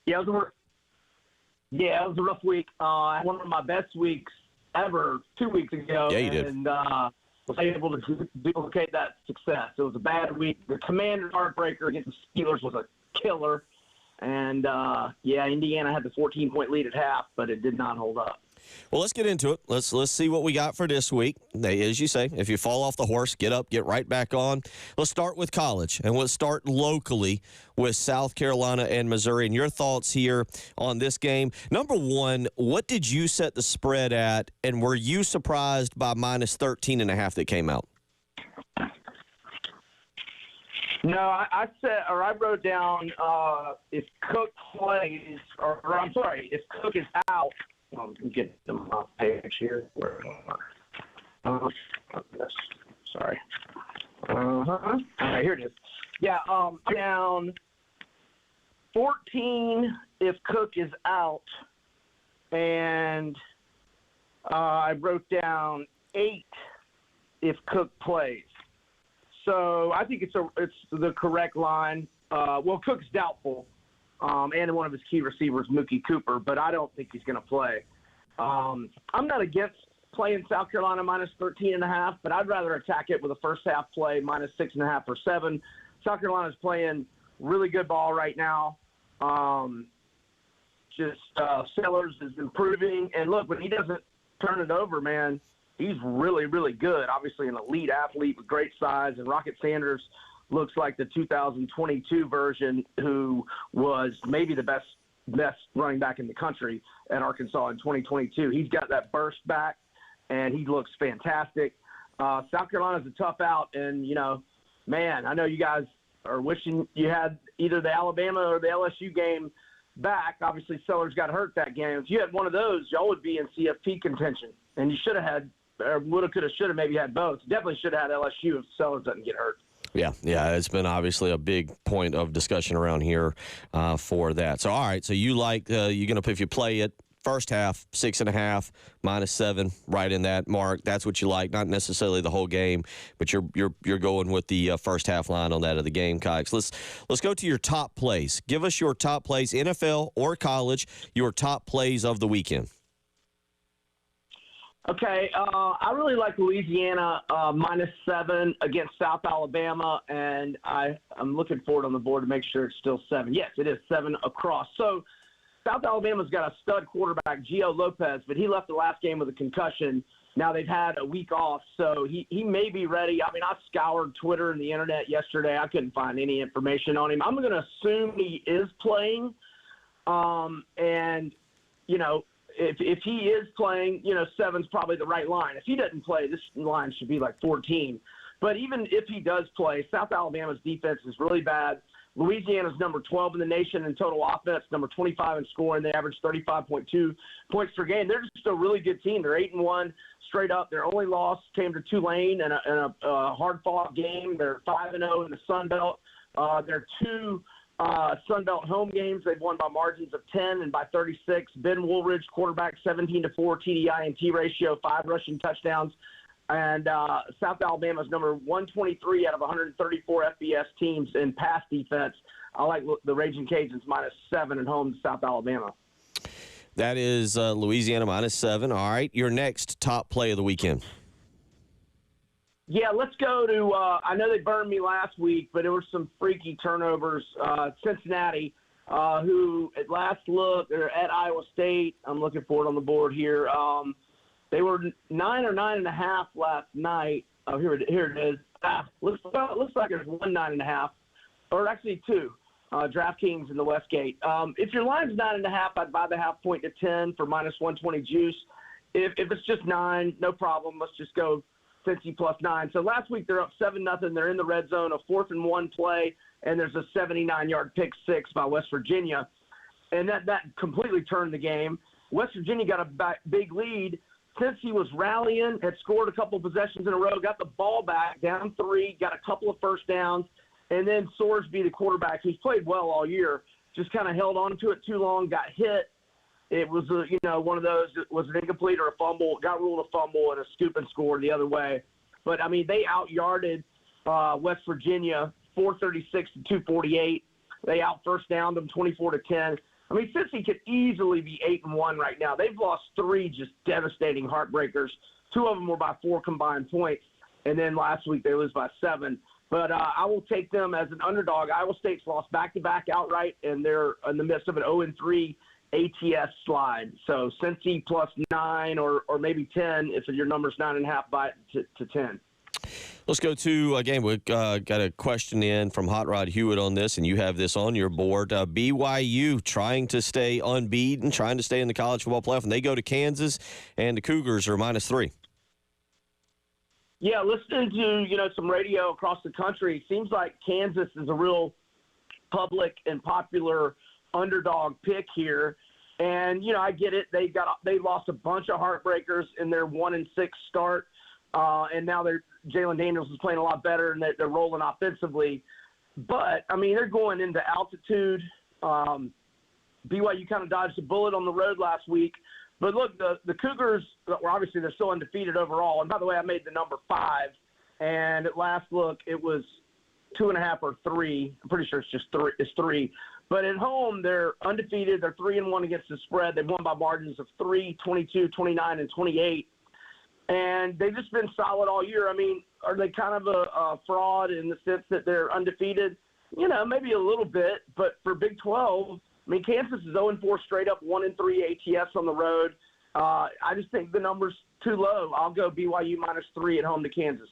Yeah, it was a rough week. I had one of my best weeks ever 2 weeks ago. Yeah, you did. And was able to duplicate that success. It was a bad week. The Commanders' heartbreaker against the Steelers was a killer. And, Indiana had the 14-point lead at half, but it did not hold up. Well, let's get into it. Let's see what we got for this week. As you say, if you fall off the horse, get up, get right back on. Let's start with college, and let's start locally with South Carolina and Missouri. And your thoughts here on this game. Number one, what did you set the spread at, and were you surprised by minus 13.5 that came out? No, I wrote down if Cook plays, if Cook is out. Let me get them off page here. Sorry. All right, here it is. Yeah, down 14 if Cook is out, and I wrote down 8 if Cook plays. So I think it's the correct line. Cook's doubtful. And one of his key receivers, Mookie Cooper, but I don't think he's going to play. I'm not against playing South Carolina minus 13.5, but I'd rather attack it with a first half play minus 6.5 or 7. South Carolina's playing really good ball right now. Sellers is improving, and look, when he doesn't turn it over, man, he's really, really good. Obviously, an elite athlete with great size, and Rocket Sanders looks like the 2022 version, who was maybe the best running back in the country at Arkansas in 2022. He's got that burst back, and he looks fantastic. South Carolina's a tough out, and, man, I know you guys are wishing you had either the Alabama or the LSU game back. Obviously, Sellers got hurt that game. If you had one of those, y'all would be in CFP contention, and you should have had, or woulda, coulda, shoulda, maybe had both. Definitely should have had LSU if Sellers doesn't get hurt. Yeah, it's been obviously a big point of discussion around here for that. So, all right, so you like you're going to, if you play it, first half, 6.5, minus 7, right in that mark. That's what you like, not necessarily the whole game, but you're going with the first half line on that of the Gamecocks. Let's go to your top plays. Give us your top plays, NFL or college, your top plays of the weekend. Okay, I really like Louisiana -7 against South Alabama, and I'm looking forward on the board to make sure it's still 7. Yes, it is 7 across. So South Alabama's got a stud quarterback, Gio Lopez, but he left the last game with a concussion. Now they've had a week off, so he may be ready. I mean, I scoured Twitter and the internet yesterday. I couldn't find any information on him. I'm going to assume he is playing, and, you know, if he is playing, you know, 7's probably the right line. If he doesn't play, this line should be like 14. But even if he does play, South Alabama's defense is really bad. Louisiana's number 12 in the nation in total offense, number 25 in scoring. They average 35.2 points per game. They're just a really good team. They're 8-1 straight up. Their only loss came to Tulane in a hard-fought game. They're 5-0 in the Sun Belt. Their 2 Sun Belt home games, they've won by margins of 10 and by 36. Ben Woolridge, quarterback, 17-4 TDI-INT ratio, 5 rushing touchdowns. And South Alabama's number 123 out of 134 FBS teams in pass defense. I like the Raging Cajuns -7 at home to South Alabama. That is Louisiana -7. All right, your next top play of the weekend. Yeah, let's go to I know they burned me last week, but there were some freaky turnovers. Cincinnati, who at last look, they're at Iowa State. I'm looking for it on the board here. They were 9 or 9.5 last night. Oh, here it is. Looks like there's 1 9.5, or actually 2. DraftKings in the Westgate. If your line's 9.5, I'd buy the half point to 10 for -120 juice. If it's just 9, no problem. Let's just go Cincy +9. So last week they're up 7-0. They're in the red zone, a 4th-and-1 play, and there's a 79-yard pick six by West Virginia, and that completely turned the game. West Virginia got a big lead. Cincy was rallying, had scored a couple of possessions in a row, got the ball back, down 3, got a couple of first downs, and then Sorsby, the quarterback, who's played well all year, just kind of held on to it too long, got hit. It was, one of those that was an incomplete or a fumble. Got ruled a fumble and a scoop and score the other way. But, I mean, they out-yarded West Virginia 436 to 248. They out-first downed them 24-10. I mean, Cincy could easily be 8-1 right now. They've lost 3 just devastating heartbreakers. 2 of them were by 4 combined points. And then last week they lose by 7. But I will take them as an underdog. Iowa State's lost back-to-back outright, and they're in the midst of an 0-3 ATS slide. So Cincy +9 or maybe 10 if your number's 9.5 by to 10. Let's go to, again, we've got a question in from Hot Rod Hewitt on this, and you have this on your board. BYU trying to stay unbeaten, trying to stay in the college football playoff, and they go to Kansas, and the Cougars are -3. Yeah, listening to, some radio across the country, it seems like Kansas is a real public and popular underdog pick here. And, I get it. They lost a bunch of heartbreakers in their 1-6 start. And now Jalen Daniels is playing a lot better, and they're rolling offensively. But, I mean, they're going into altitude. BYU kind of dodged a bullet on the road last week. But, look, the Cougars, obviously they're still undefeated overall. And, by the way, I made the number 5. And at last look, it was 2.5 or 3. I'm pretty sure it's just 3. It's 3. But at home, they're undefeated. They're 3-1 against the spread. They've won by margins of 3, 22, 29, and 28. And they've just been solid all year. I mean, are they kind of a fraud in the sense that they're undefeated? Maybe a little bit. But for Big 12, I mean, Kansas is 0-4 straight up, 1-3 ATS on the road. I just think the number's too low. I'll go BYU -3 at home to Kansas.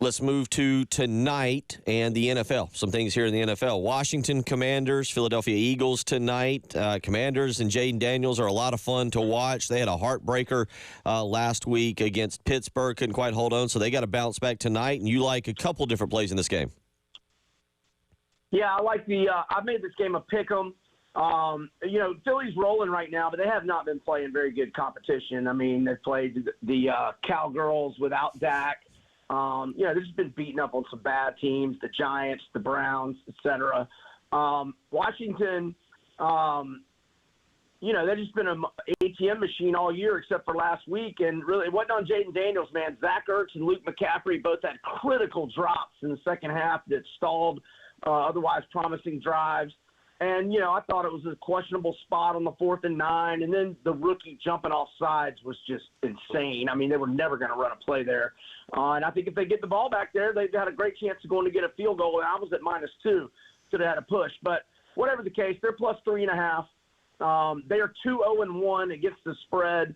Let's move to tonight and the NFL. Some things here in the NFL. Washington Commanders, Philadelphia Eagles tonight. Commanders and Jaden Daniels are a lot of fun to watch. They had a heartbreaker last week against Pittsburgh. Couldn't quite hold on, so they got to bounce back tonight. And you like a couple different plays in this game. Yeah, I like I made this game a pick 'em. Philly's rolling right now, but they have not been playing very good competition. I mean, they played the Cowgirls without Dak. They've just been beating up on some bad teams, the Giants, the Browns, etc. Washington, they've just been an ATM machine all year except for last week. And really, it wasn't on Jaden Daniels, man. Zach Ertz and Luke McCaffrey both had critical drops in the second half that stalled otherwise promising drives. And, I thought it was a questionable spot on the 4th and 9. And then the rookie jumping off sides was just insane. I mean, they were never going to run a play there. And I think if they get the ball back there, they've got a great chance of going to get a field goal. And I was at -2. Could have had a push. But whatever the case, they're plus 3.5. They are 2-0-1 against the spread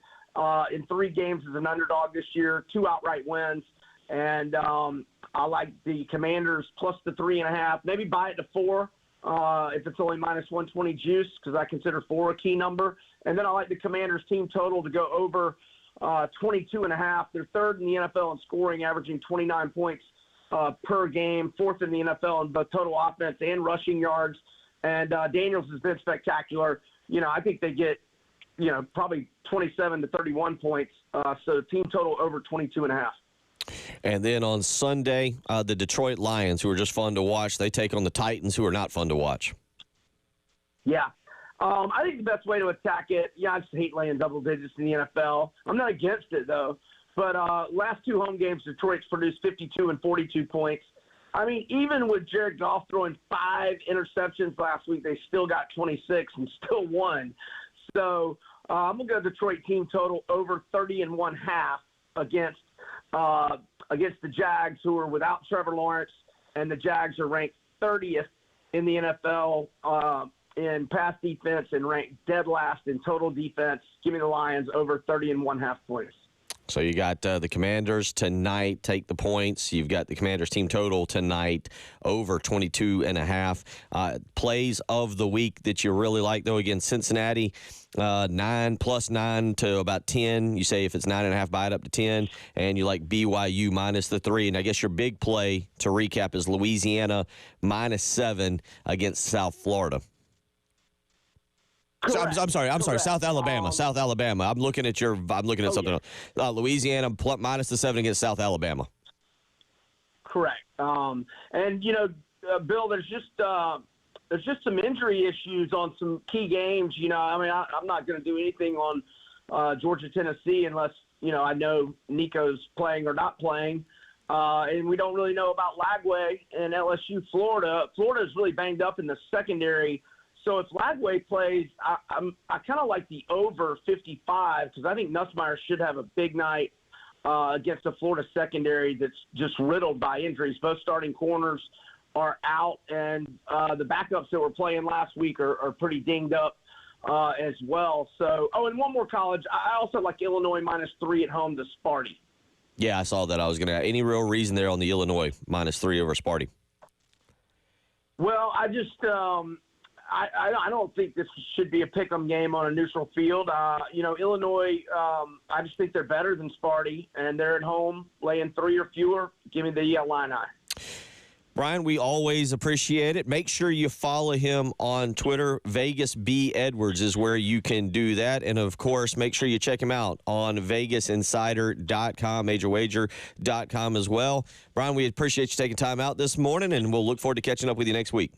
in 3 games as an underdog this year, 2 outright wins. And I like the Commanders plus the 3.5. Maybe buy it to 4. If it's only -120 juice, because I consider 4 a key number. And then I like the Commanders team total to go over 22.5. They're 3rd in the NFL in scoring, averaging 29 points per game, 4th in the NFL in both total offense and rushing yards. And Daniels has been spectacular. I think they get, probably 27 to 31 points. So team total over 22.5. And then on Sunday, the Detroit Lions, who are just fun to watch, they take on the Titans, who are not fun to watch. Yeah. I think the best way to attack it, I just hate laying double digits in the NFL. I'm not against it, though. But last 2 home games, Detroit's produced 52 and 42 points. I mean, even with Jared Goff throwing 5 interceptions last week, they still got 26 and still won. So I'm going to go Detroit team total over 30.5 against the Jags, who are without Trevor Lawrence, and the Jags are ranked 30th in the NFL in pass defense and ranked dead last in total defense. Give me the Lions over 30.5 points. So you got the Commanders tonight, take the points. You've got the Commanders team total tonight over 22.5. Plays of the week that you really like, though, again, Cincinnati, 9 plus 9 to about 10. You say if it's 9.5, buy it up to 10. And you like BYU minus the 3. And I guess your big play, to recap, is Louisiana -7 against South Florida. So, I'm sorry. South Alabama. South Alabama. I'm looking at something else. Louisiana minus the 7 against South Alabama. Correct. And Bill, there's just some injury issues on some key games. I'm not going to do anything on Georgia Tennessee unless I know Nico's playing or not playing, and we don't really know about Lagway and LSU Florida. Florida's really banged up in the secondary. So if Lagway plays, I kind of like the over 55 because I think Nussmeier should have a big night against the Florida secondary that's just riddled by injuries. Both starting corners are out, and the backups that were playing last week are pretty dinged up as well. So, and one more college. I also like Illinois -3 at home to Sparty. Yeah, I saw that. I was going to – any real reason there on the Illinois -3 over Sparty? Well, I just I don't think this should be a pick'em game on a neutral field. Illinois, I just think they're better than Sparty, and they're at home laying 3 or fewer. Give me the Illini. Brian, we always appreciate it. Make sure you follow him on Twitter. Vegas B. Edwards is where you can do that. And, of course, make sure you check him out on VegasInsider.com, MajorWager.com as well. Brian, we appreciate you taking time out this morning, and we'll look forward to catching up with you next week.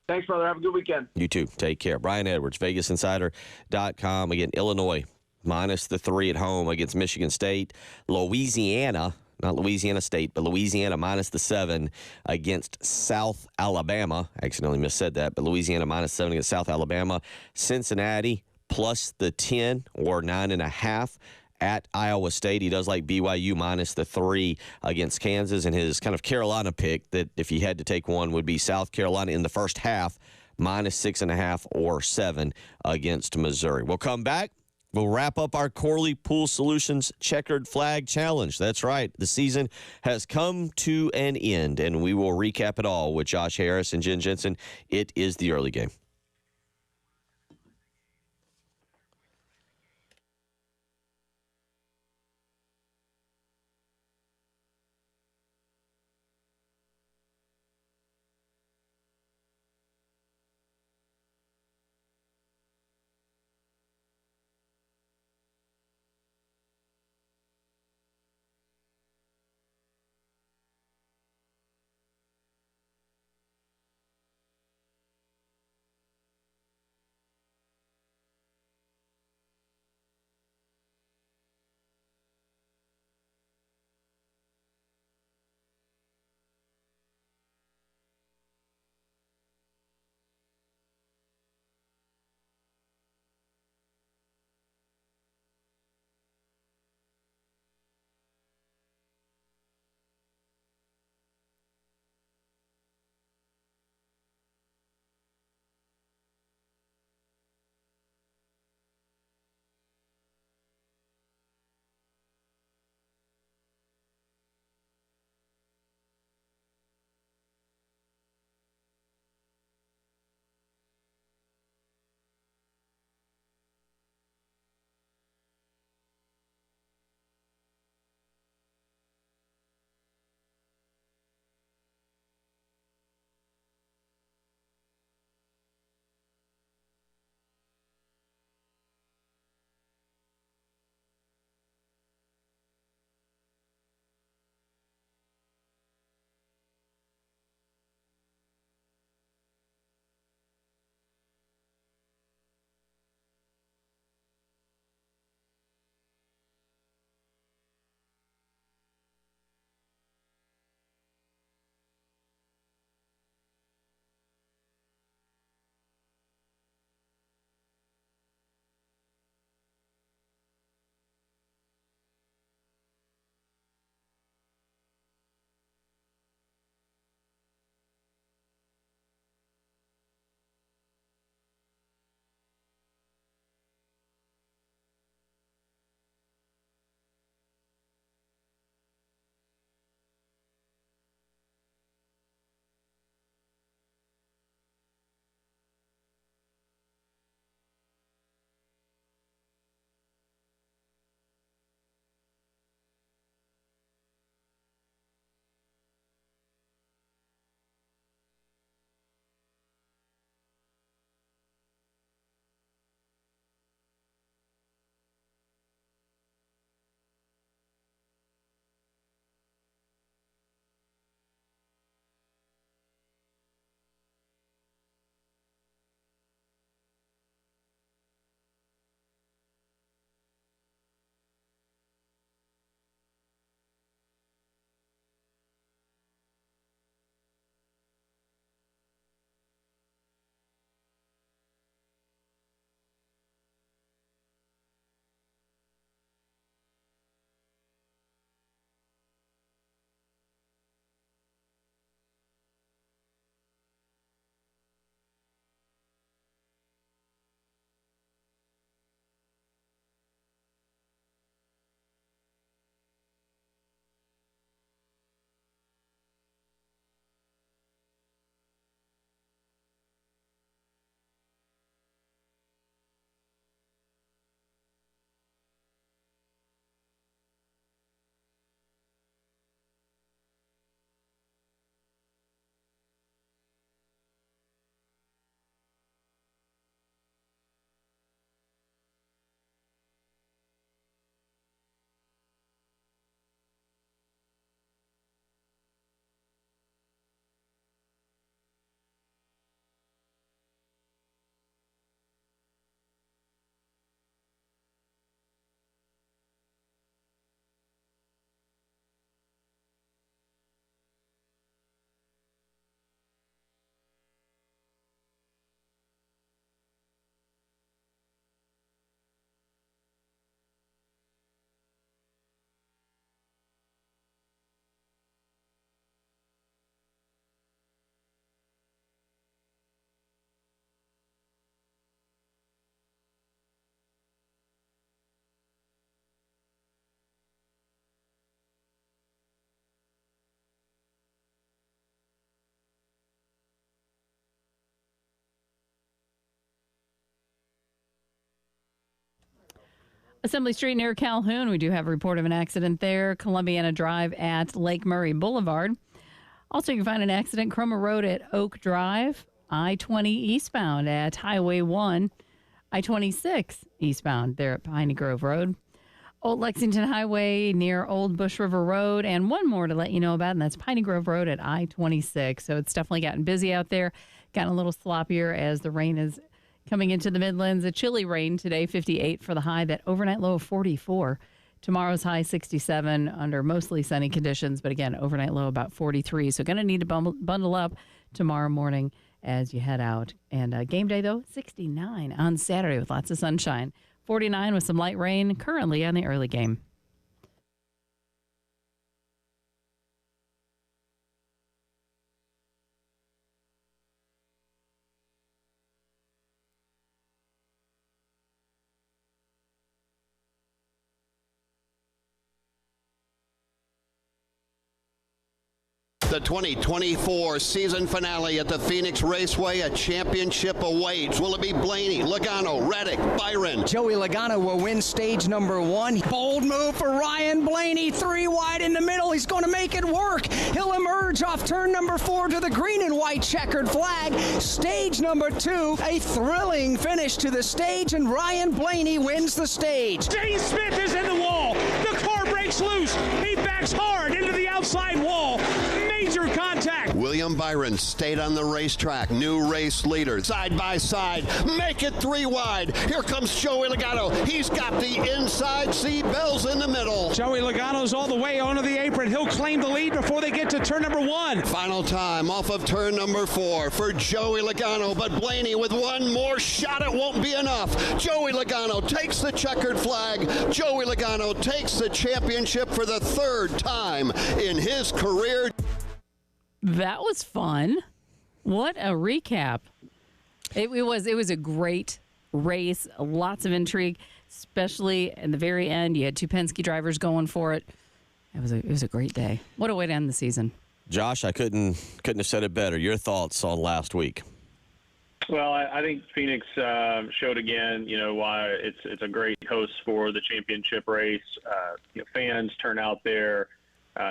Thanks, brother. Have a good weekend. You too. Take care. Brian Edwards, VegasInsider.com. Again, Illinois -3 at home against Michigan State. Louisiana, not Louisiana State, but Louisiana -7 against South Alabama. I accidentally missaid that, but Louisiana -7 against South Alabama. Cincinnati +10 or 9.5 at Iowa State. He does like BYU -3 against Kansas, and his kind of Carolina pick that if he had to take one would be South Carolina in the first half -6.5 or 7 against Missouri. We'll come back. We'll wrap up our Corley Pool Solutions Checkered Flag Challenge. That's right. The season has come to an end, and we will recap it all with Josh Harris and Jen Jensen. It is the early game. Assembly Street near Calhoun, we do have a report of an accident there. Columbiana Drive at Lake Murray Boulevard. Also, you can find an accident, Cromer Road at Oak Drive, I-20 eastbound at Highway 1, I-26 eastbound there at Piney Grove Road. Old Lexington Highway near Old Bush River Road, and one more to let you know about, and that's Piney Grove Road at I-26. So it's definitely gotten busy out there, gotten a little sloppier as the rain is coming into the Midlands. A chilly rain today, 58 for the high, that overnight low of 44. Tomorrow's high 67 under mostly sunny conditions, but again, overnight low about 43. So going to need to bundle up tomorrow morning as you head out. And game day, though, 69 on Saturday with lots of sunshine. 49 with some light rain currently on the early game. The 2024 season finale at the Phoenix Raceway, a championship awaits. Will it be Blaney, Logano, Reddick, Byron? Joey Logano will win stage number 1. Bold move for Ryan Blaney, 3 wide in the middle. He's going to make it work. He'll emerge off turn number 4 to the green and white checkered flag. Stage number 2, a thrilling finish to the stage, and Ryan Blaney wins the stage. Dane Smith is in the wall. The car breaks loose. He backs hard into the outside wall. Major contact. William Byron stayed on the racetrack. New race leader. Side by side. Make it 3 wide. Here comes Joey Logano. He's got the inside seat. Bell's in the middle. Joey Logano's all the way onto the apron. He'll claim the lead before they get to turn number 1. Final time off of turn number 4 for Joey Logano. But Blaney with one more shot. It won't be enough. Joey Logano takes the checkered flag. Joey Logano takes the championship for the 3rd time in his career. That was fun. What a recap. It was a great race, lots of intrigue, especially in the very end. You had 2 Penske drivers going for it. It was a great day. What a way to end the season. Josh, I couldn't have said it better. Your thoughts on last week? Well, I think Phoenix showed again, why it's a great host for the championship race. Fans turn out there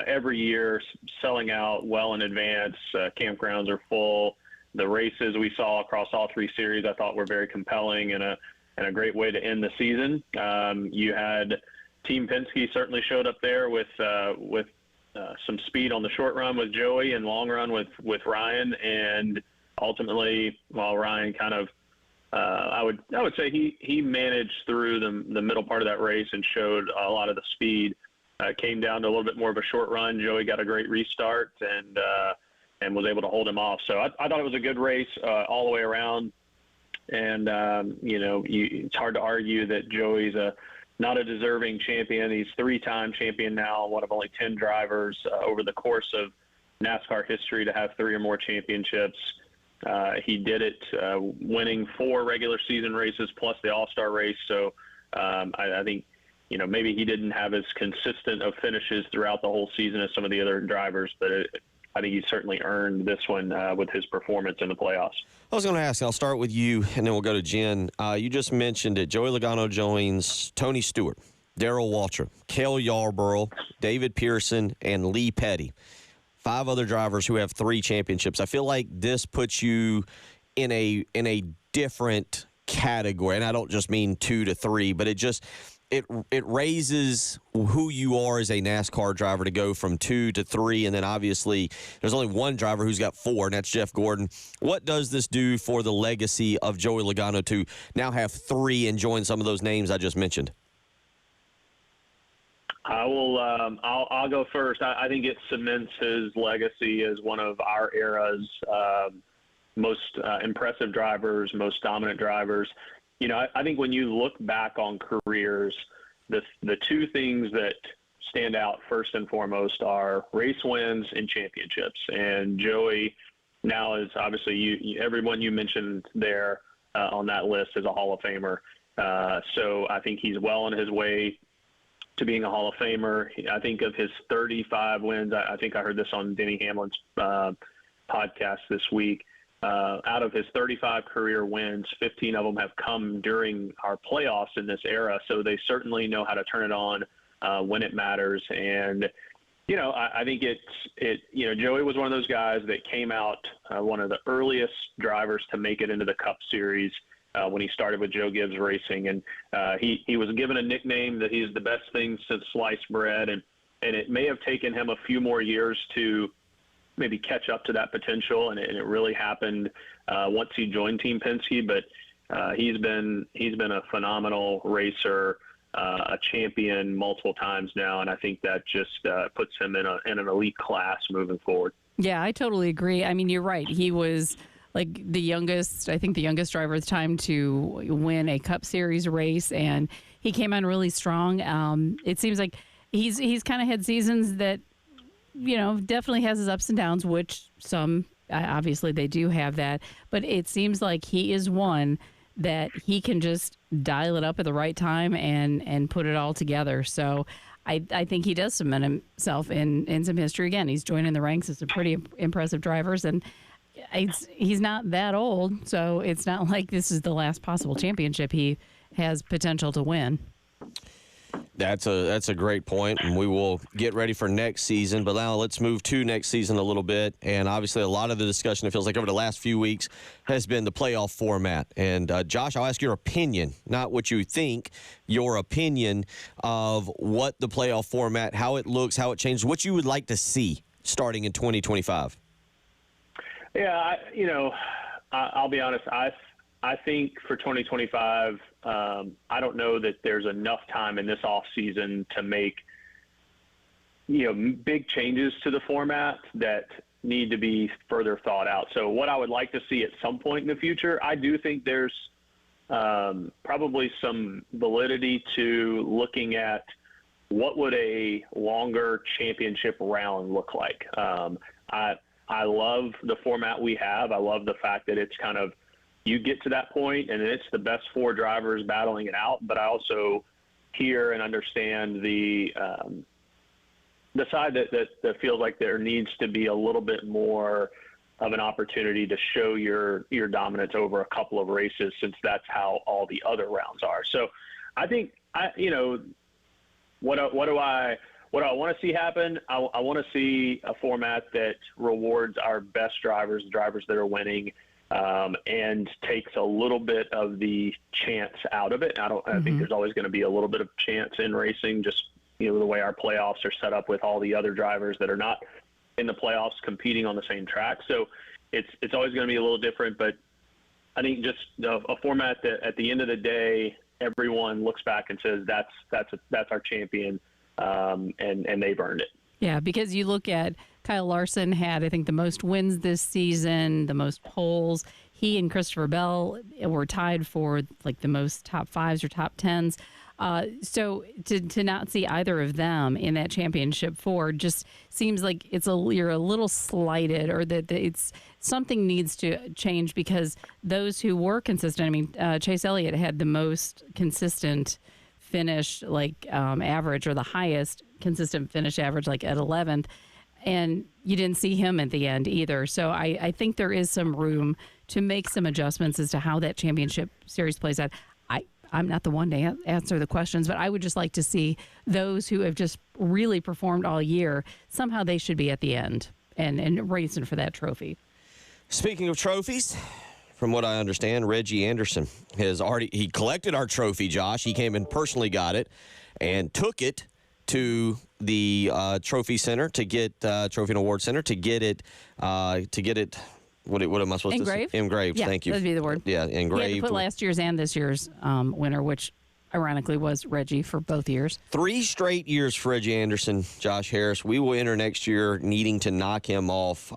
every year, selling out well in advance. Campgrounds are full. The races we saw across all 3 series I thought were very compelling and a great way to end the season. You had Team Penske certainly showed up there with some speed on the short run with Joey and long run with Ryan, and ultimately, while Ryan kind of I would say he managed through the middle part of that race and showed a lot of the speed. Came down to a little bit more of a short run. Joey got a great restart and was able to hold him off. So I thought it was a good race all the way around. And, it's hard to argue that Joey's not a deserving champion. He's 3-time champion now, one of only 10 drivers over the course of NASCAR history to have 3 or more championships. He did it winning 4 regular season races plus the All-Star race. So I think, maybe he didn't have as consistent of finishes throughout the whole season as some of the other drivers, but I think he certainly earned this one with his performance in the playoffs. I was going to ask, I'll start with you, and then we'll go to Jen. You just mentioned it. Joey Logano joins Tony Stewart, Darrell Waltrip, Cale Yarborough, David Pearson, and Lee Petty. 5 other drivers who have 3 championships. I feel like this puts you in a different category, and I don't just mean 2 to 3, but it raises who you are as a NASCAR driver to go from 2 to 3, and then obviously there's only one driver who's got 4, and that's Jeff Gordon. What does this do for the legacy of Joey Logano to now have 3 and join some of those names I just mentioned? I will. I'll go first. I think it cements his legacy as one of our era's most impressive drivers, most dominant drivers. I think when you look back on careers, the 2 things that stand out first and foremost are race wins and championships. And Joey now is obviously everyone you mentioned there on that list is a Hall of Famer. So I think he's well on his way to being a Hall of Famer. I think of his 35 wins. I think I heard this on Denny Hamlin's podcast this week. out of his 35 career wins, 15 of them have come during our playoffs in this era. So they certainly know how to turn it on when it matters. And, I think Joey was one of those guys that came out one of the earliest drivers to make it into the Cup Series when he started with Joe Gibbs Racing. And he was given a nickname that he's the best thing since sliced bread. And it may have taken him a few more years to maybe catch up to that potential. And it really happened once he joined Team Penske. But he's been a phenomenal racer, a champion multiple times now, and I think that just puts him in an elite class moving forward. Yeah, I totally agree. I mean, you're right. He was like the youngest driver at the time to win a Cup Series race, and he came on really strong. It seems like he's kind of had seasons that, definitely has his ups and downs, which some, obviously they do have that, but it seems like he is one that he can just dial it up at the right time and put it all together. So I think he does cement himself in some history. Again, he's joining the ranks of some pretty impressive drivers, and he's not that old, so it's not like this is the last possible championship he has potential to win. That's a great point, and we will get ready for next season. But now let's move to next season a little bit. And obviously, a lot of the discussion, it feels like, over the last few weeks has been the playoff format. And Josh, I'll ask your opinion, not what you think, your opinion of what the playoff format, how it looks, how it changes, what you would like to see starting in 2025. Yeah, I'll be honest. I think for 2025, I don't know that there's enough time in this off season to make, big changes to the format that need to be further thought out. So what I would like to see at some point in the future, I do think there's probably some validity to looking at what would a longer championship round look like. I love the format we have. I love the fact that it's kind of, you get to that point and it's the best four drivers battling it out. But I also hear and understand the side that feels like there needs to be a little bit more of an opportunity to show your dominance over a couple of races, since that's how all the other rounds are. So I think what I want to see happen, I want to see a format that rewards our best drivers, drivers that are winning, and takes a little bit of the chance out of it. I think there's always going to be a little bit of chance in racing, just the way our playoffs are set up with all the other drivers that are not in the playoffs competing on the same track. So it's always going to be a little different, but I think just a format that at the end of the day, everyone looks back and says that's our champion, and they've earned it. Yeah, because you look at Kyle Larson had, I think, the most wins this season, the most poles. He and Christopher Bell were tied for like the most top fives or top tens. So to not see either of them in that championship four just seems like you're a little slighted, or that it's something needs to change, because those who were consistent. I mean, Chase Elliott had the most consistent finish, average, or the highest consistent finish average, like at 11th. And you didn't see him at the end either. So I think there is some room to make some adjustments as to how that championship series plays out. I'm not the one to answer the questions, but I would just like to see those who have just really performed all year, somehow they should be at the end and racing for that trophy. Speaking of trophies, from what I understand, Reggie Anderson he collected our trophy, Josh. He came and personally got it and took it to the trophy center trophy and award center to get it. What am I supposed engraved? to say? Engraved. Yeah, Thank you. That'd be the word. Yeah, engraved. He had to put last year's and this year's winner, which ironically was Reggie for both years. 3 straight years for Reggie Anderson, Josh Harris. We will enter next year needing to knock him off.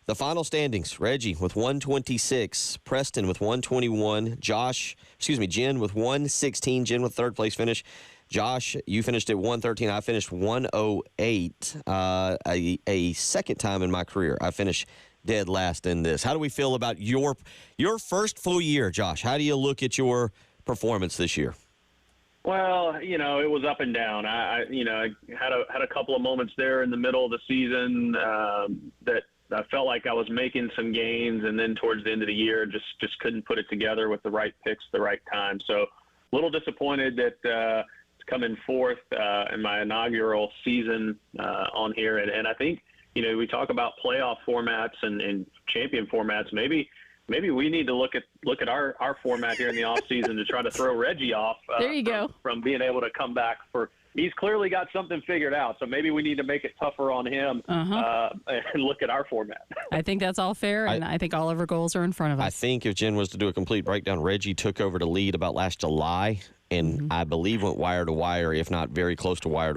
The final standings: Reggie with 126, Preston with 121, Jen with 116, Jen with third place finish. Josh, you finished at 113. I finished 108. A second time in my career, I finished dead last in this. How do we feel about your first full year, Josh? How do you look at your performance this year? Well, it was up and down. I had a couple of moments there in the middle of the season that I felt like I was making some gains, and then towards the end of the year, just couldn't put it together with the right picks, the right time. So a little disappointed that it's coming fourth in my inaugural season on here. And I think, we talk about playoff formats and champion formats. Maybe we need to look at our format here in the off season to try to throw Reggie off. There you go. From being able to come back he's clearly got something figured out. So maybe we need to make it tougher on him and look at our format. I think that's all fair, and I think all of our goals are in front of us. I think if Jen was to do a complete breakdown, Reggie took over to lead about last July, and I believe went wire to wire, if not very close to wire,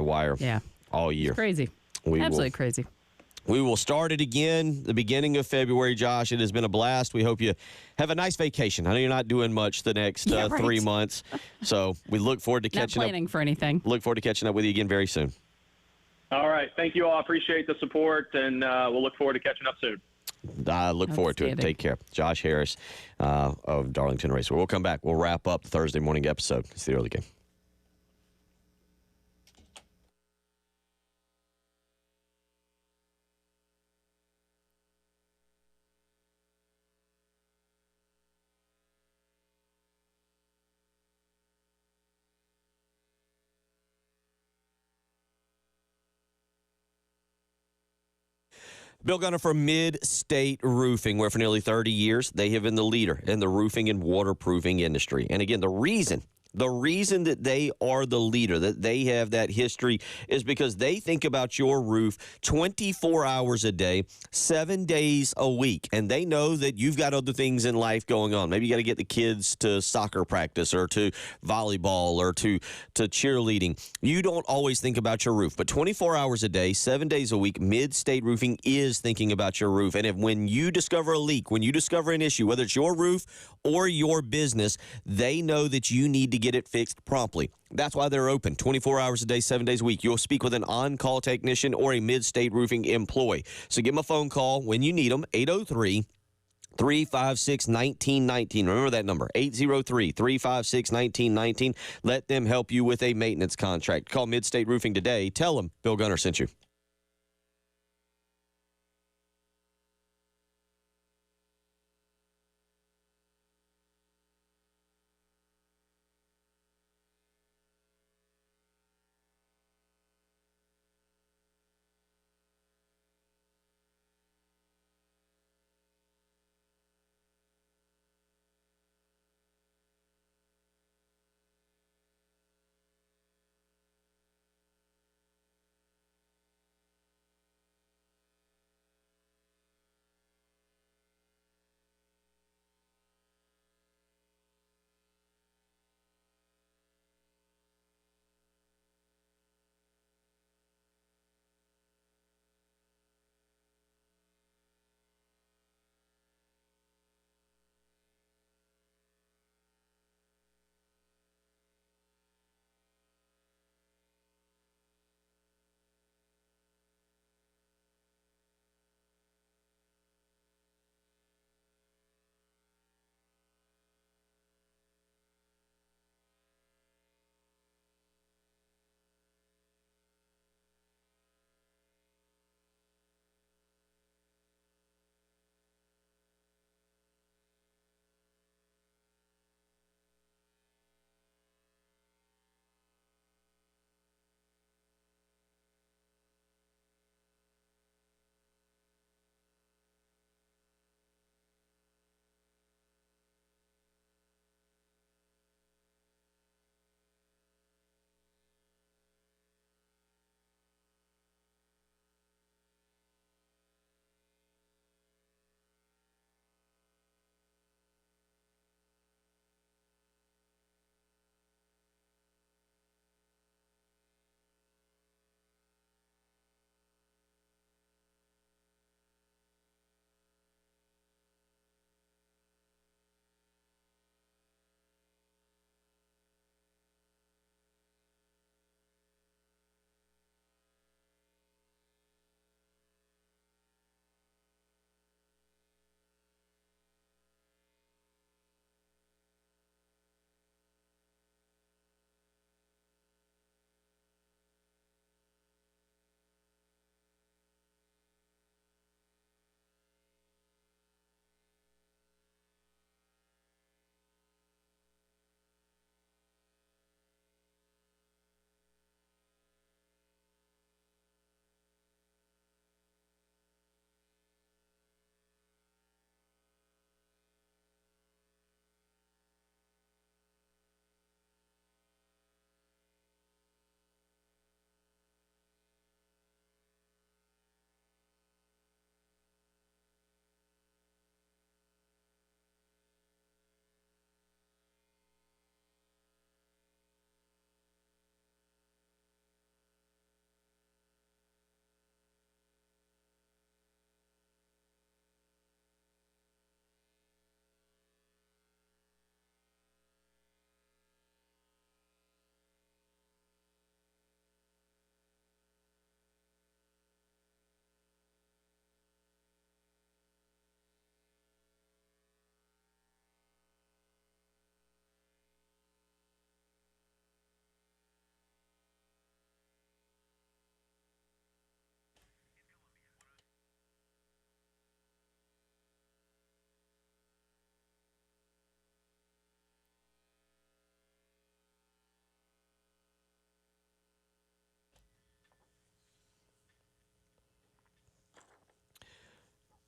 all year. It's crazy. Absolutely crazy. We will start it again the beginning of February, Josh. It has been a blast. We hope you have a nice vacation. I know you're not doing much the next 3 months, so we look forward to catching up. Not planning for anything. Look forward to catching up with you again very soon. All right. Thank you all. I appreciate the support, and we'll look forward to catching up soon. I look forward to it. Take care. Josh Harris of Darlington Raceway. We'll come back. We'll wrap up the Thursday morning episode. It's the early game. Bill Gunner from Mid-State Roofing, where for nearly 30 years they have been the leader in the roofing and waterproofing industry. And again, the reason that they are the leader, that they have that history, is because they think about your roof 24 hours a day, 7 days a week. And they know that you've got other things in life going on. Maybe you got to get the kids to soccer practice or to volleyball or to cheerleading. You don't always think about your roof. But 24 hours a day, 7 days a week, Mid-State Roofing is thinking about your roof. And when you discover a leak, when you discover an issue, whether it's your roof or your business, they know that you need to get it fixed promptly. That's why they're open 24 hours a day, 7 days a week. You'll speak with an on-call technician or a Mid-State Roofing employee. So give them a phone call when you need them, 803-356-1919. Remember that number, 803-356-1919. Let them help you with a maintenance contract. Call Mid-State Roofing today. Tell them Bill Gunner sent you.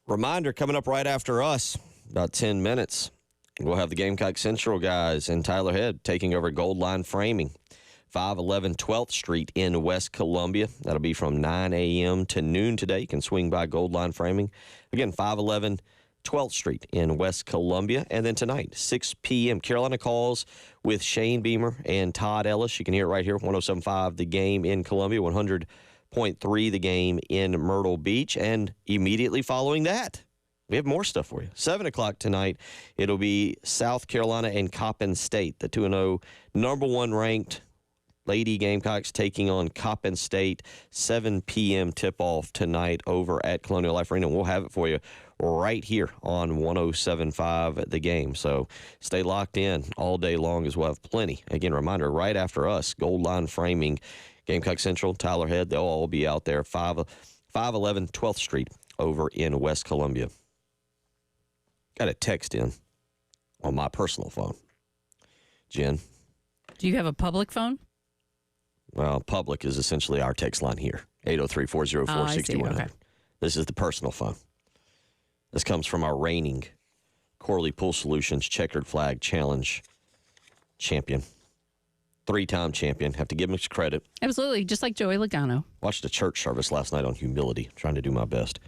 Reminder, coming up right after us, about 10 minutes, we'll have the Gamecock Central guys and Tyler Head taking over Gold Line Framing, 511 12th Street in West Columbia. That'll be from 9 a.m. to noon today. You can swing by Gold Line Framing. Again, 511 12th Street in West Columbia. And then tonight, 6 p.m., Carolina Calls with Shane Beamer and Todd Ellis. You can hear it right here, 107.5 The Game in Columbia, 100.3 The Game in Myrtle Beach. And immediately following that, we have more stuff for you. 7 o'clock tonight, it'll be South Carolina and Coppin State, the 2-0 number one ranked Lady Gamecocks taking on Coppin State. 7 p.m. tip-off tonight over at Colonial Life Arena. We'll have it for you right here on 107.5 The Game. So stay locked in all day long as we'll have plenty. Again, reminder, right after us, Gold Line Framing, Gamecock Central, Tyler Head, they'll all be out there, 511 12th Street over in West Columbia. Got a text in on my personal phone. Jen. Do you have a public phone? Well, public is essentially our text line here, 803-404-6100. Okay. This is the personal phone. This comes from our reigning Corley Pool Solutions Checkered Flag Challenge champion. 3-time champion. Have to give him his credit. Absolutely, just like Joey Logano. Watched a church service last night on humility, trying to do my best.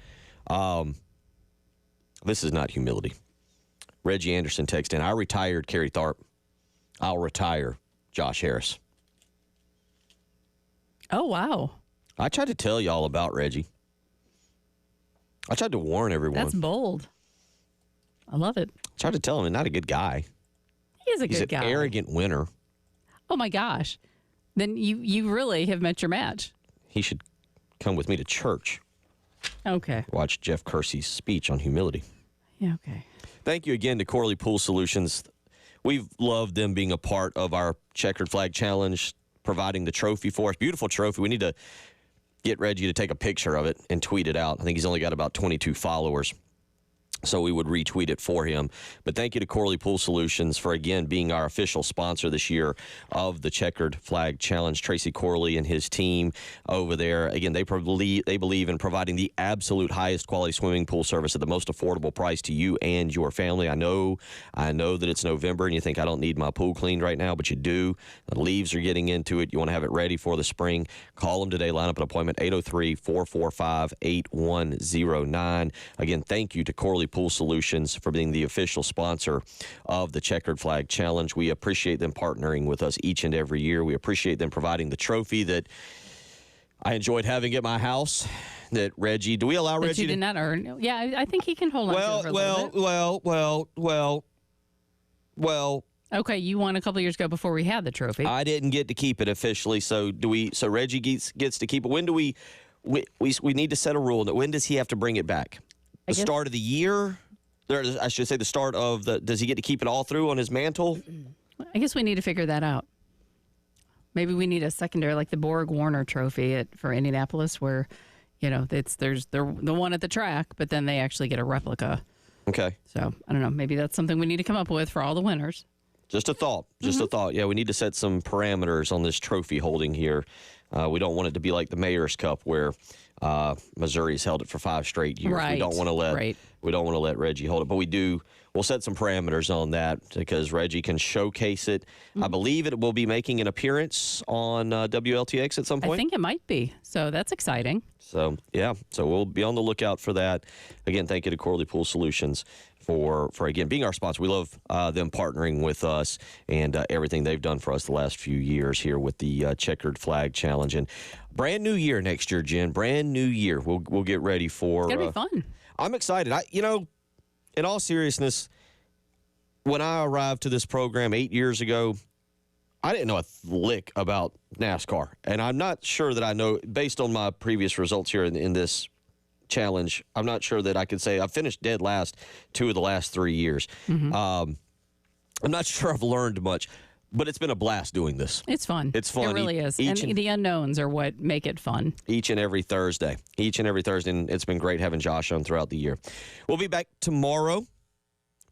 This is not humility. Reggie Anderson texted in, I retired Kerry Tharp. I'll retire Josh Harris. Oh, wow. I tried to tell y'all about Reggie. I tried to warn everyone. That's bold. I love it. I tried to tell him he's not a good guy. He is a good He's guy. an arrogant winner. Oh, my gosh. Then you really have met your match. He should come with me to church. Okay. Watch Jeff Kersey's speech on humility. Yeah, okay. Thank you again to Corley Pool Solutions. We've loved them being a part of our Checkered Flag Challenge, providing the trophy for us. Beautiful trophy. We need to get Reggie to take a picture of it and tweet it out. I think he's only got about 22 followers, so we would retweet it for him. But thank you to Corley Pool Solutions for, again, being our official sponsor this year of the Checkered Flag Challenge. Tracy Corley and his team over there, again, they believe in providing the absolute highest quality swimming pool service at the most affordable price to you and your family. I know that it's November and you think I don't need my pool cleaned right now, but you do. The leaves are getting into it. You want to have it ready for the spring. Call them today. Line up an appointment, 803-445-8109. Again, thank you to Corley Pool Solutions for being the official sponsor of the Checkered Flag Challenge. We appreciate them partnering with us each and every year. We appreciate them providing the trophy that I enjoyed having at my house. That Reggie, do we allow That Reggie you did not earn? Yeah, I think he can hold on to it for a little bit. Well. Okay, you won a couple years ago before we had the trophy. I didn't get to keep it officially, so Reggie gets to keep it. When do we need to set a rule? When does he have to bring it back? The start of the year? I should say the start of does he get to keep it all through on his mantle? I guess we need to figure that out. Maybe we need a secondary, like the Borg Warner Trophy for Indianapolis, where, there's the one at the track, but then they actually get a replica. Okay. So I don't know. Maybe that's something we need to come up with for all the winners. Just a thought. A thought. Yeah, we need to set some parameters on this trophy holding here. We don't want it to be like the Mayor's Cup where Missouri's held it for 5 straight years. Right. We don't want to let Reggie hold it, but we'll set some parameters on that because Reggie can showcase it. I believe it will be making an appearance on WLTX at some point. I think it might be. So that's exciting. So, yeah. So we'll be on the lookout for that. Again, thank you to Corley Pool Solutions for again, being our sponsor. We love them partnering with us and everything they've done for us the last few years here with the Checkered Flag Challenge. And brand new year next year, Jen. Brand new year. We'll get ready for. It's going to be fun. I'm excited. In all seriousness, when I arrived to this program 8 years ago, I didn't know a lick about NASCAR. And I'm not sure that I know, based on my previous results here in this challenge, I'm not sure that I could say I've finished dead last 2 of the last 3 years. Mm-hmm. I'm not sure I've learned much, but it's been a blast doing this. It's fun. It's fun. It really is. And the unknowns are what make it fun. Each and every Thursday. And it's been great having Josh on throughout the year. We'll be back tomorrow.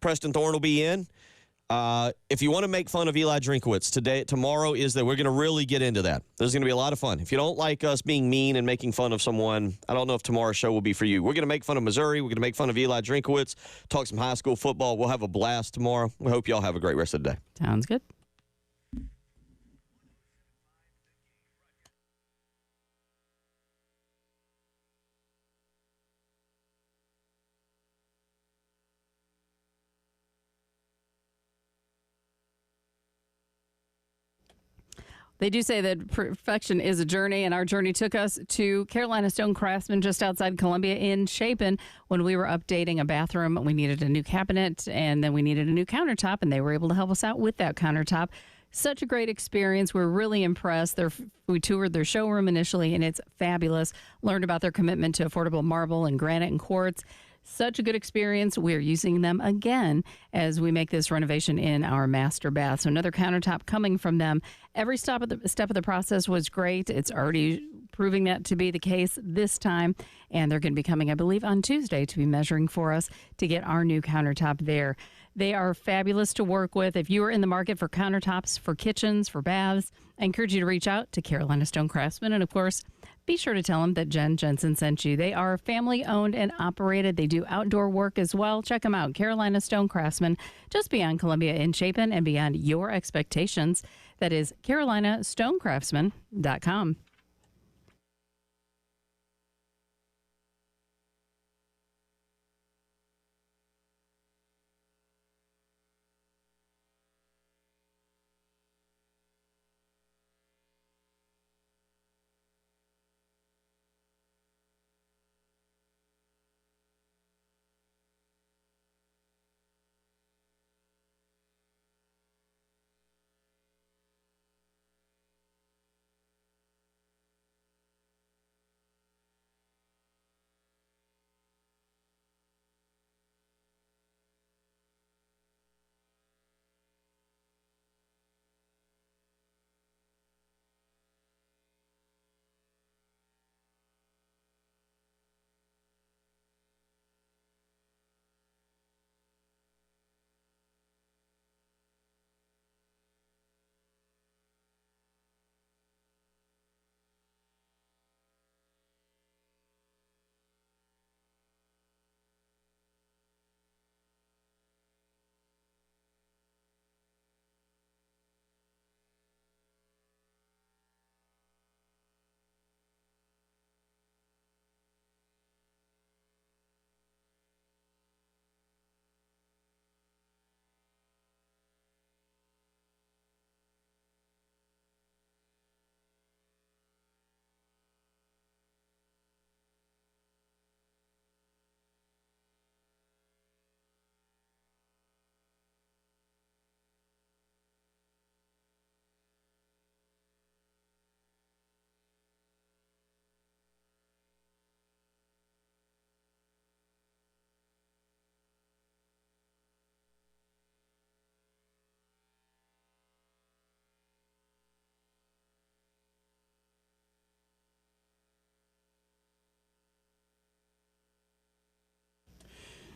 Preston Thorne will be in. If you want to make fun of Eli Drinkowitz, tomorrow is that we're going to really get into that. There's going to be a lot of fun. If you don't like us being mean and making fun of someone, I don't know if tomorrow's show will be for you. We're going to make fun of Missouri. We're going to make fun of Eli Drinkowitz, talk some high school football. We'll have a blast tomorrow. We hope y'all have a great rest of the day. Sounds good. They do say that perfection is a journey, and our journey took us to Carolina Stone Craftsman just outside Columbia in Chapin. When we were updating a bathroom, we needed a new cabinet, and then we needed a new countertop, and they were able to help us out with that countertop. Such a great experience. We're really impressed. We toured their showroom initially, and it's fabulous. Learned about their commitment to affordable marble and granite and quartz. Such a good experience. We're using them again as we make this renovation in our master bath. So another countertop coming from them. Every step of the process was great. It's already proving that to be the case this time. And they're going to be coming, I believe, on Tuesday to be measuring for us to get our new countertop there. They are fabulous to work with. If you are in the market for countertops, for kitchens, for baths, I encourage you to reach out to Carolina Stone Craftsman. And, of course, be sure to tell them that Jen Jensen sent you. They are family-owned and operated. They do outdoor work as well. Check them out, Carolina Stone Craftsman, just beyond Columbia in Chapin and beyond your expectations. That is carolinastonecraftsman.com.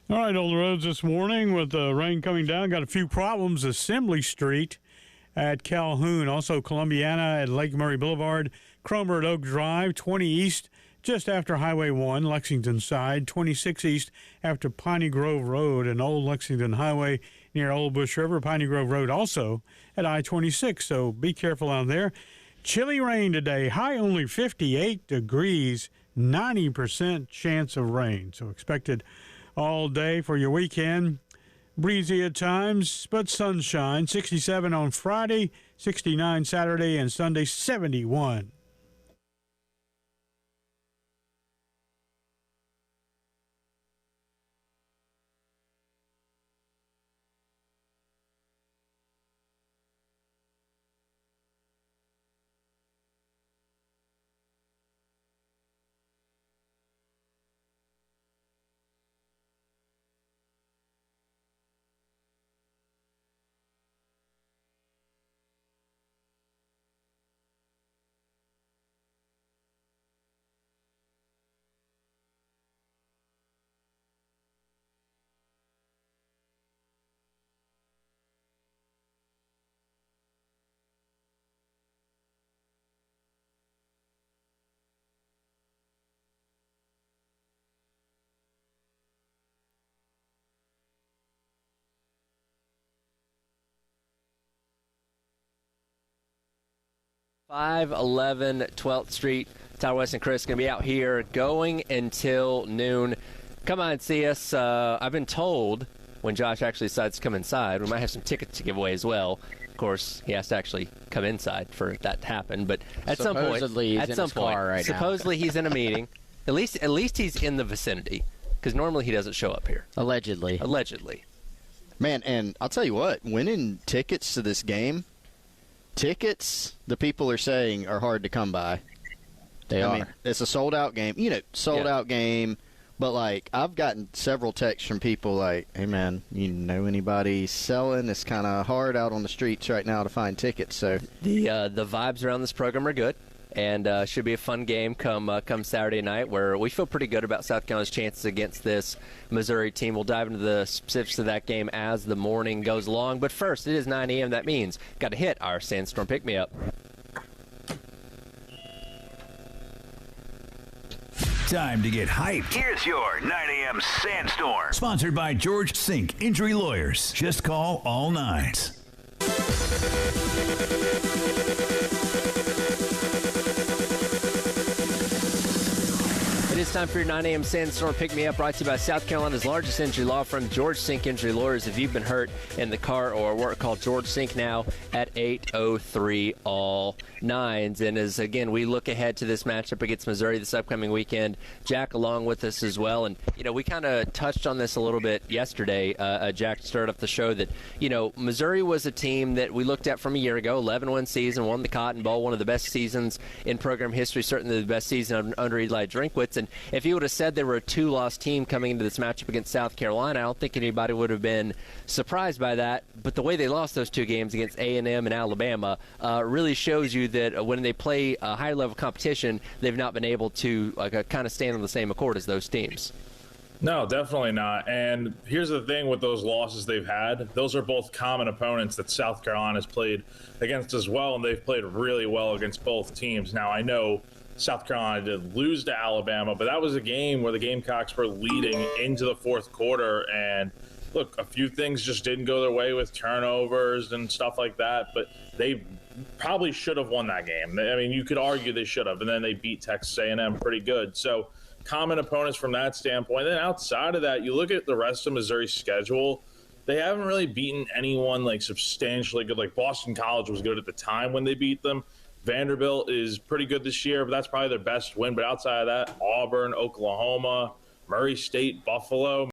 All right, on the roads this morning with the rain coming down, got a few problems. Assembly Street at Calhoun, also Columbiana at Lake Murray Boulevard, Cromer at Oak Drive, 20 East just after Highway 1, Lexington side, 26 East after Piney Grove Road and Old Lexington Highway near Old Bush River, Piney Grove Road also at I-26, so be careful out there. Chilly rain today, high only 58 degrees, 90% chance of rain, so expected all day for your weekend. Breezy at times, but sunshine. 67 on Friday, 69 Saturday, and Sunday, 71. 511 12th Street. Tyler West and Chris going to be out here going until noon. Come on and see us. I've been told when Josh actually decides to come inside, we might have some tickets to give away as well. Of course, he has to actually come inside for that to happen. But at some point, supposedly he's in a meeting. At least he's in the vicinity, because normally he doesn't show up here. Allegedly. Man, and I'll tell you what, winning tickets to this game, the people are saying, are hard to come by. I mean, it's a sold-out game. Sold-out game. But, like, I've gotten several texts from people like, hey, man, you know anybody selling? It's kind of hard out on the streets right now to find tickets. So the vibes around this program are good, and should be a fun game come Saturday night, where we feel pretty good about South Carolina's chances against this Missouri team. We'll dive into the specifics of that game as the morning goes along. But first, it is 9 a.m. That means got to hit our Sandstorm Pick-Me-Up. Time to get hyped. Here's your 9 a.m. Sandstorm. Sponsored by George Sink Injury Lawyers. Just call all nines. It is time for your 9 a.m. Sandstorm Pick-Me-Up, brought to you by South Carolina's largest injury law firm, George Sink Injury Lawyers. If you've been hurt in the car or work, call George Sink now at 803 all nines. And as, again, we look ahead to this matchup against Missouri this upcoming weekend, Jack along with us as well. And, we kind of touched on this a little bit yesterday. Jack started up the show that, Missouri was a team that we looked at from a year ago, 11-win season, won the Cotton Bowl, one of the best seasons in program history, certainly the best season under Eli Drinkwitz. And if you would have said they were a 2-loss team coming into this matchup against South Carolina, I don't think anybody would have been surprised by that. But the way they lost those two games against A&M and Alabama really shows you that when they play a high-level competition, they've not been able to kind of stand on the same accord as those teams. No, definitely not. And here's the thing with those losses they've had. Those are both common opponents that South Carolina's played against as well, and they've played really well against both teams. Now, I know South Carolina did lose to Alabama, but that was a game where the Gamecocks were leading into the fourth quarter. And look, a few things just didn't go their way with turnovers and stuff like that, but they probably should have won that game. I mean, you could argue they should have, and then they beat Texas A&M pretty good. So common opponents from that standpoint. Then outside of that, you look at the rest of Missouri's schedule, they haven't really beaten anyone like substantially good. Like Boston College was good at the time when they beat them. Vanderbilt is pretty good this year, but that's probably their best win. But outside of that, Auburn, Oklahoma, Murray State, Buffalo.